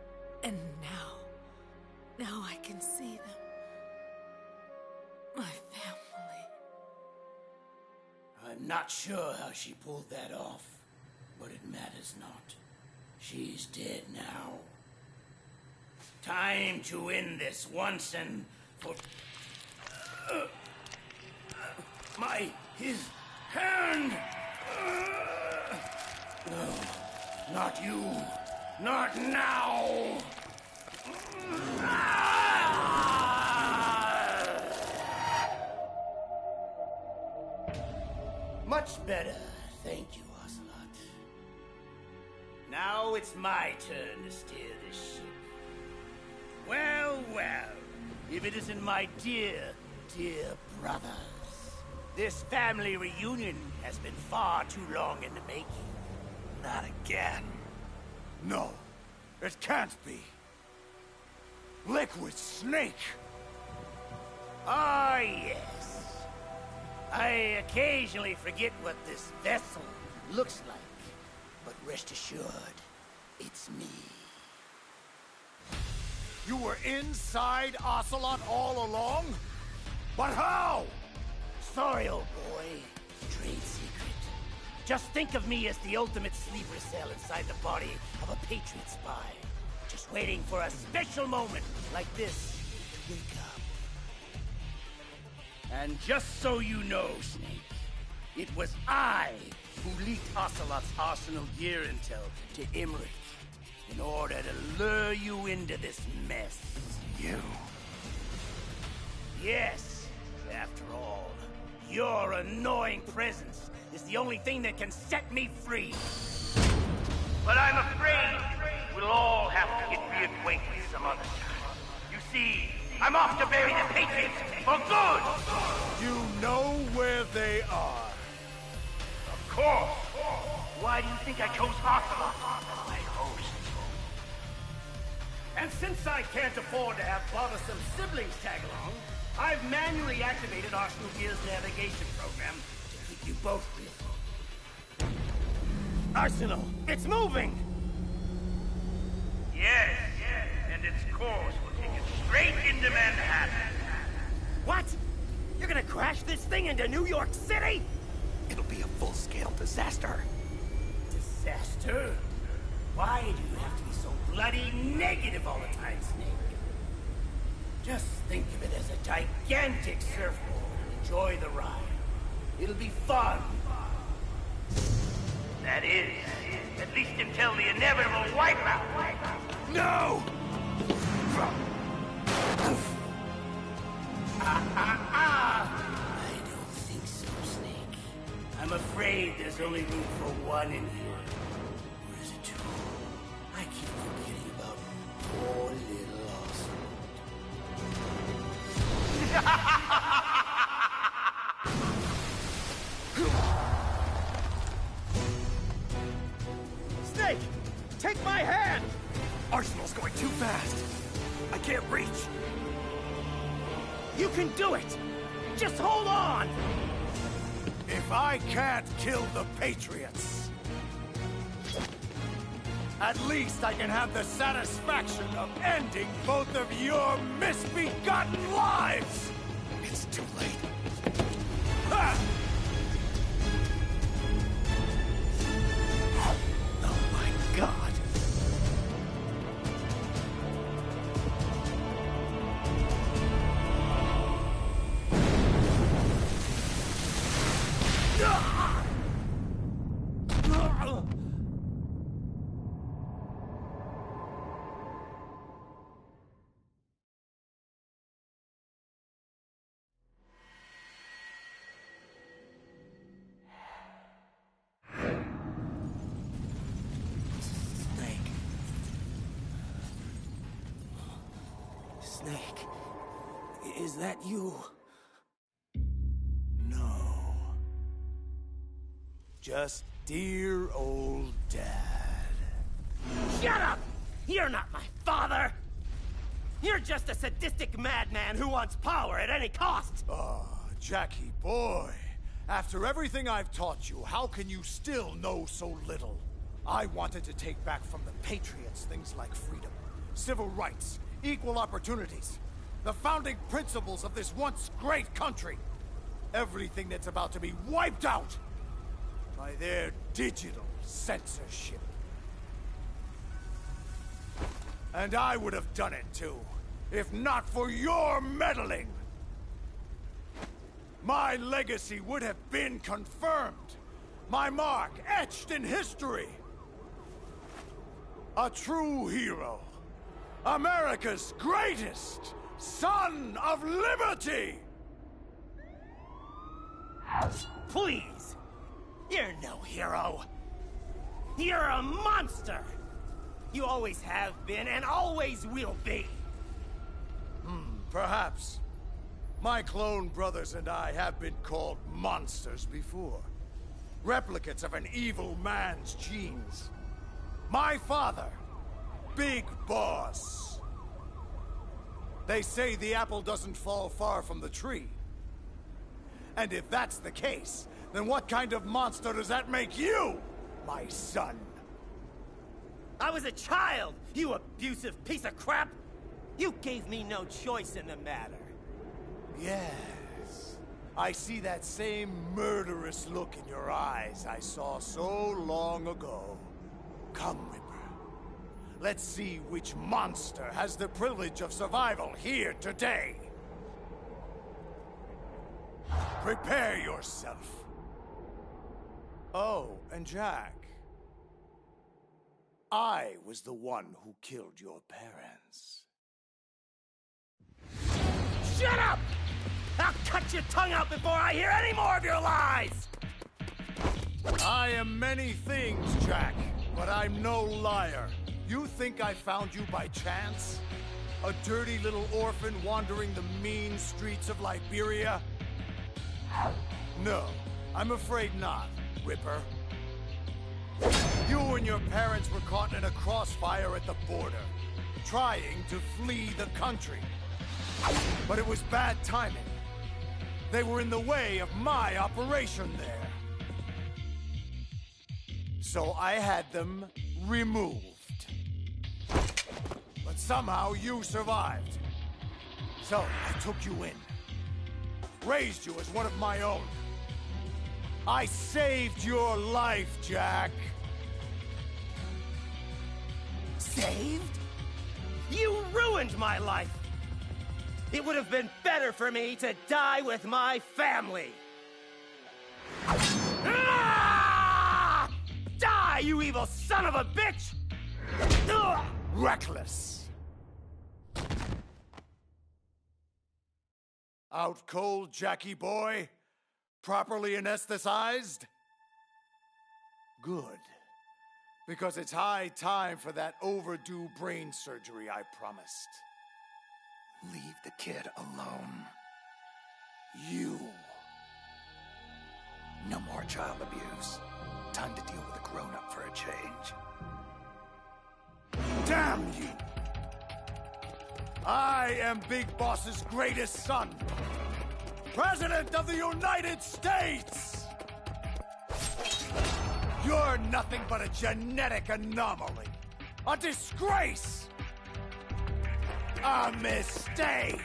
And now I can see them. My family. I'm not sure how she pulled that off, but it matters not. She's dead now. Time to end this once and for... his hand! No, not you. Not now! Much better, thank you, Ocelot. Now it's my turn to steer this ship. Well, well, if it isn't my dear, dear brothers. This family reunion has been far too long in the making. Not again. No, it can't be. Liquid Snake! Ah, yes. I occasionally forget what this vessel looks like, but rest assured, it's me. You were inside Ocelot all along? But how? Sorry, old boy. Trade secret. Just think of me as the ultimate sleeper cell inside the body of a Patriot spy. Just waiting for a special moment like this to wake up. And just so you know, Snake, it was I who leaked Ocelot's arsenal gear intel to Emmerich in order to lure you into this mess. You? Yes, after all, your annoying presence is the only thing that can set me free. But I'm afraid we'll all have to get reacquainted some other time. You see, I'm off to bury the Patriots for good! You know where they are. Of course! Why do you think I chose Ocelot as my host? And since I can't afford to have bothersome siblings tag along, I've manually activated Arsenal Gear's navigation program to keep you both busy. Arsenal, it's moving! Yes, and its course will take it straight into Manhattan. What? You're gonna crash this thing into New York City? It'll be a full-scale disaster. Disaster? Why do you have to be so bloody negative all the time, Snake? Just think of it as a gigantic surfboard and enjoy the ride. It'll be fun. That is, at least until the inevitable wipeout. No! I don't think so, Snake. I'm afraid there's only room for one in here. Or is it two? I keep forgetting about poor little Snake! Take my hand! Arsenal's going too fast. I can't reach. You can do it! Just hold on! If I can't kill the Patriots, at least I can have the satisfaction of ending both of your misbegotten lives! It's too late. Ha! Oh my God. Snake, is that you? No. Just dear old Dad. Shut up! You're not my father! You're just a sadistic madman who wants power at any cost! Ah, Jackie boy. After everything I've taught you, how can you still know so little? I wanted to take back from the Patriots things like freedom, civil rights, equal opportunities, the founding principles of this once great country. Everything that's about to be wiped out by their digital censorship. And I would have done it too, if not for your meddling. My legacy would have been confirmed. My mark etched in history. A true hero. America's greatest son of liberty! Please! You're no hero. You're a monster! You always have been and always will be. Perhaps. My clone brothers and I have been called monsters before. Replicates of an evil man's genes. My father, Big Boss. They say the apple doesn't fall far from the tree. And if that's the case, then what kind of monster does that make you, my son? I was a child, you abusive piece of crap! You gave me no choice in the matter. Yes. I see that same murderous look in your eyes I saw so long ago. Come, Ripper. Let's see which monster has the privilege of survival here today. Prepare yourself. Oh, and Jack. I was the one who killed your parents. Shut up! I'll cut your tongue out before I hear any more of your lies! I am many things, Jack, but I'm no liar. You think I found you by chance? A dirty little orphan wandering the mean streets of Liberia? No, I'm afraid not, Ripper. You and your parents were caught in a crossfire at the border, trying to flee the country. But it was bad timing. They were in the way of my operation there. So I had them removed. But somehow you survived. So I took you in. Raised you as one of my own. I saved your life, Jack. Saved? You ruined my life! It would have been better for me to die with my family! Ah! Die, you evil son of a bitch! Ugh! Reckless. Out cold, Jackie boy? Properly anesthetized? Good. Because it's high time for that overdue brain surgery I promised. Leave the kid alone. You. No more child abuse. Time to deal with a grown-up for a change. Damn you! I am Big Boss's greatest son. President of the United States! You're nothing but a genetic anomaly. A disgrace! A mistake!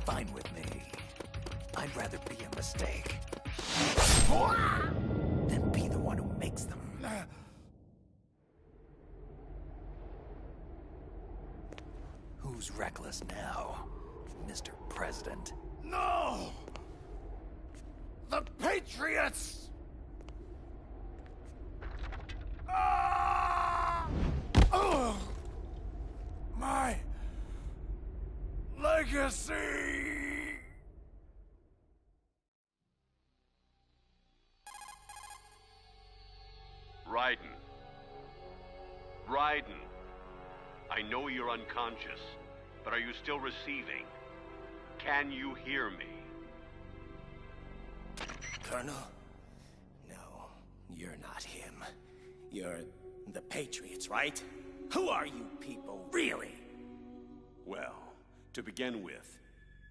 Fine with me. I'd rather be a mistake than be the one who makes them. Who's reckless now, Mr. President? No! The Patriots! My legacy! Raiden. Raiden. I know you're unconscious, but are you still receiving? Can you hear me? Colonel? No, you're not him. You're the Patriots, right? Who are you people, really? Well, to begin with,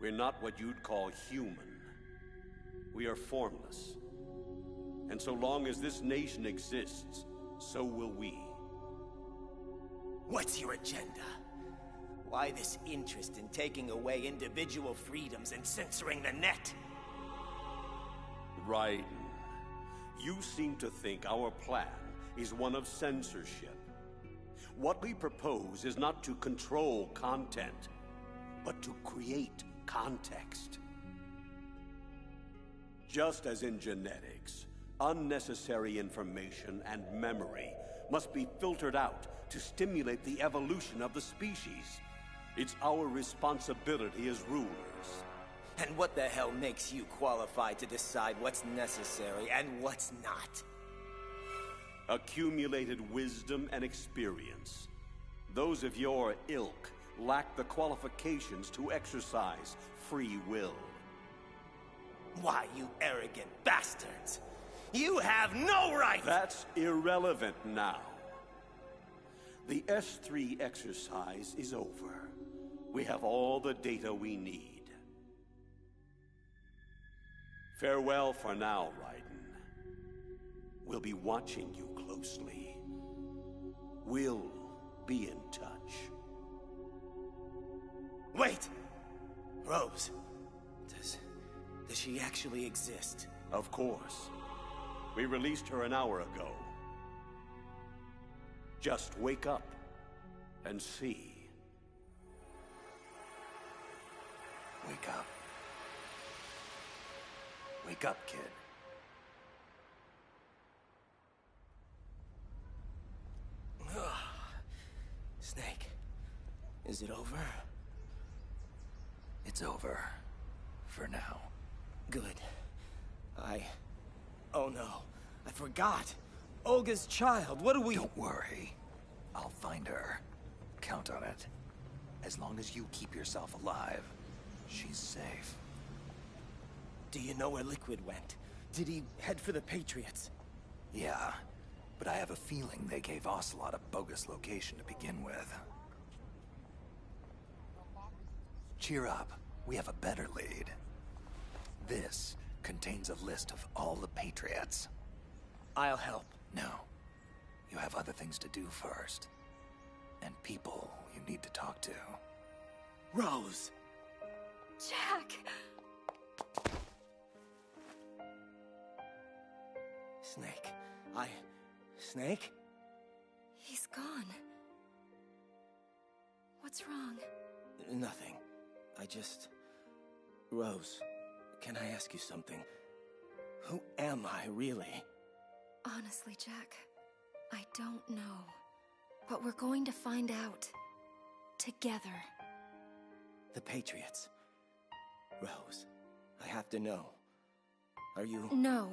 we're not what you'd call human. We are formless. And so long as this nation exists, so will we. What's your agenda? Why this interest in taking away individual freedoms and censoring the net? Raiden, you seem to think our plan is one of censorship. What we propose is not to control content, but to create context. Just as in genetics, unnecessary information and memory must be filtered out to stimulate the evolution of the species. It's our responsibility as rulers. And what the hell makes you qualified to decide what's necessary and what's not? Accumulated wisdom and experience. Those of your ilk lack the qualifications to exercise free will. Why, you arrogant bastards! You have no right! That's irrelevant now. The S3 exercise is over. We have all the data we need. Farewell for now, Raiden. We'll be watching you closely. We'll be in touch. Wait! Rose, does she actually exist? Of course. We released her an hour ago. Just wake up and see. Wake up. Wake up, kid. Snake, is it over? It's over. For now. Good. Oh no, I forgot. Olga's child, what do we... Don't worry. I'll find her. Count on it. As long as you keep yourself alive, she's safe. Do you know where Liquid went? Did he head for the Patriots? Yeah, but I have a feeling they gave Ocelot a bogus location to begin with. Cheer up. We have a better lead. This contains a list of all the Patriots. I'll help. No. You have other things to do first. And people you need to talk to. Rose! Jack! Snake. Snake? He's gone. What's wrong? Nothing. Rose, can I ask you something? Who am I, really? Honestly, Jack, I don't know. But we're going to find out. Together. The Patriots. Rose, I have to know. Are you... No.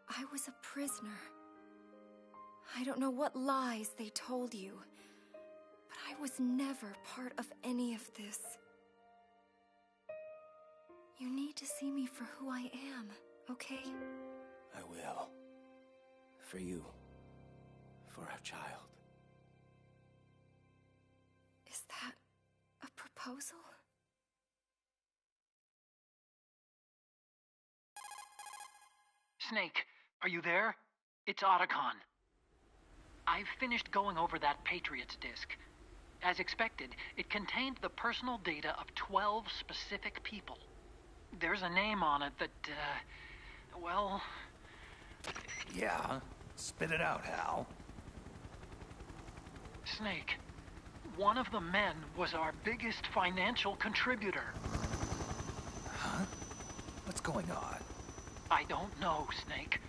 I was a prisoner. I don't know what lies they told you. But I was never part of any of this. You need to see me for who I am, okay? I will. For you. For our child. Is that a proposal? Snake, are you there? It's Otacon. I've finished going over that Patriots disk. As expected, it contained the personal data of 12 specific people. There's a name on it that, well... Yeah? Spit it out, Hal. Snake, one of the men was our biggest financial contributor. Huh? What's going on? I don't know, Snake.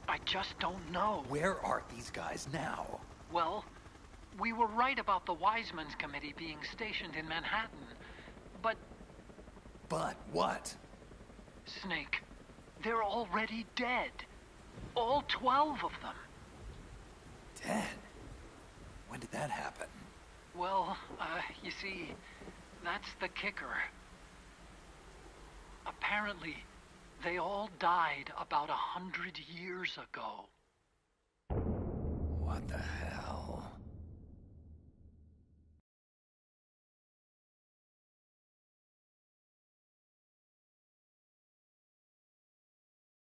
I just don't know. Where are these guys now? Well, we were right about the Wiseman's Committee being stationed in Manhattan, but... But what? Snake, they're already dead. All 12 of them. Dead? When did that happen? Well, you see, that's the kicker. Apparently, they all died about 100 years ago.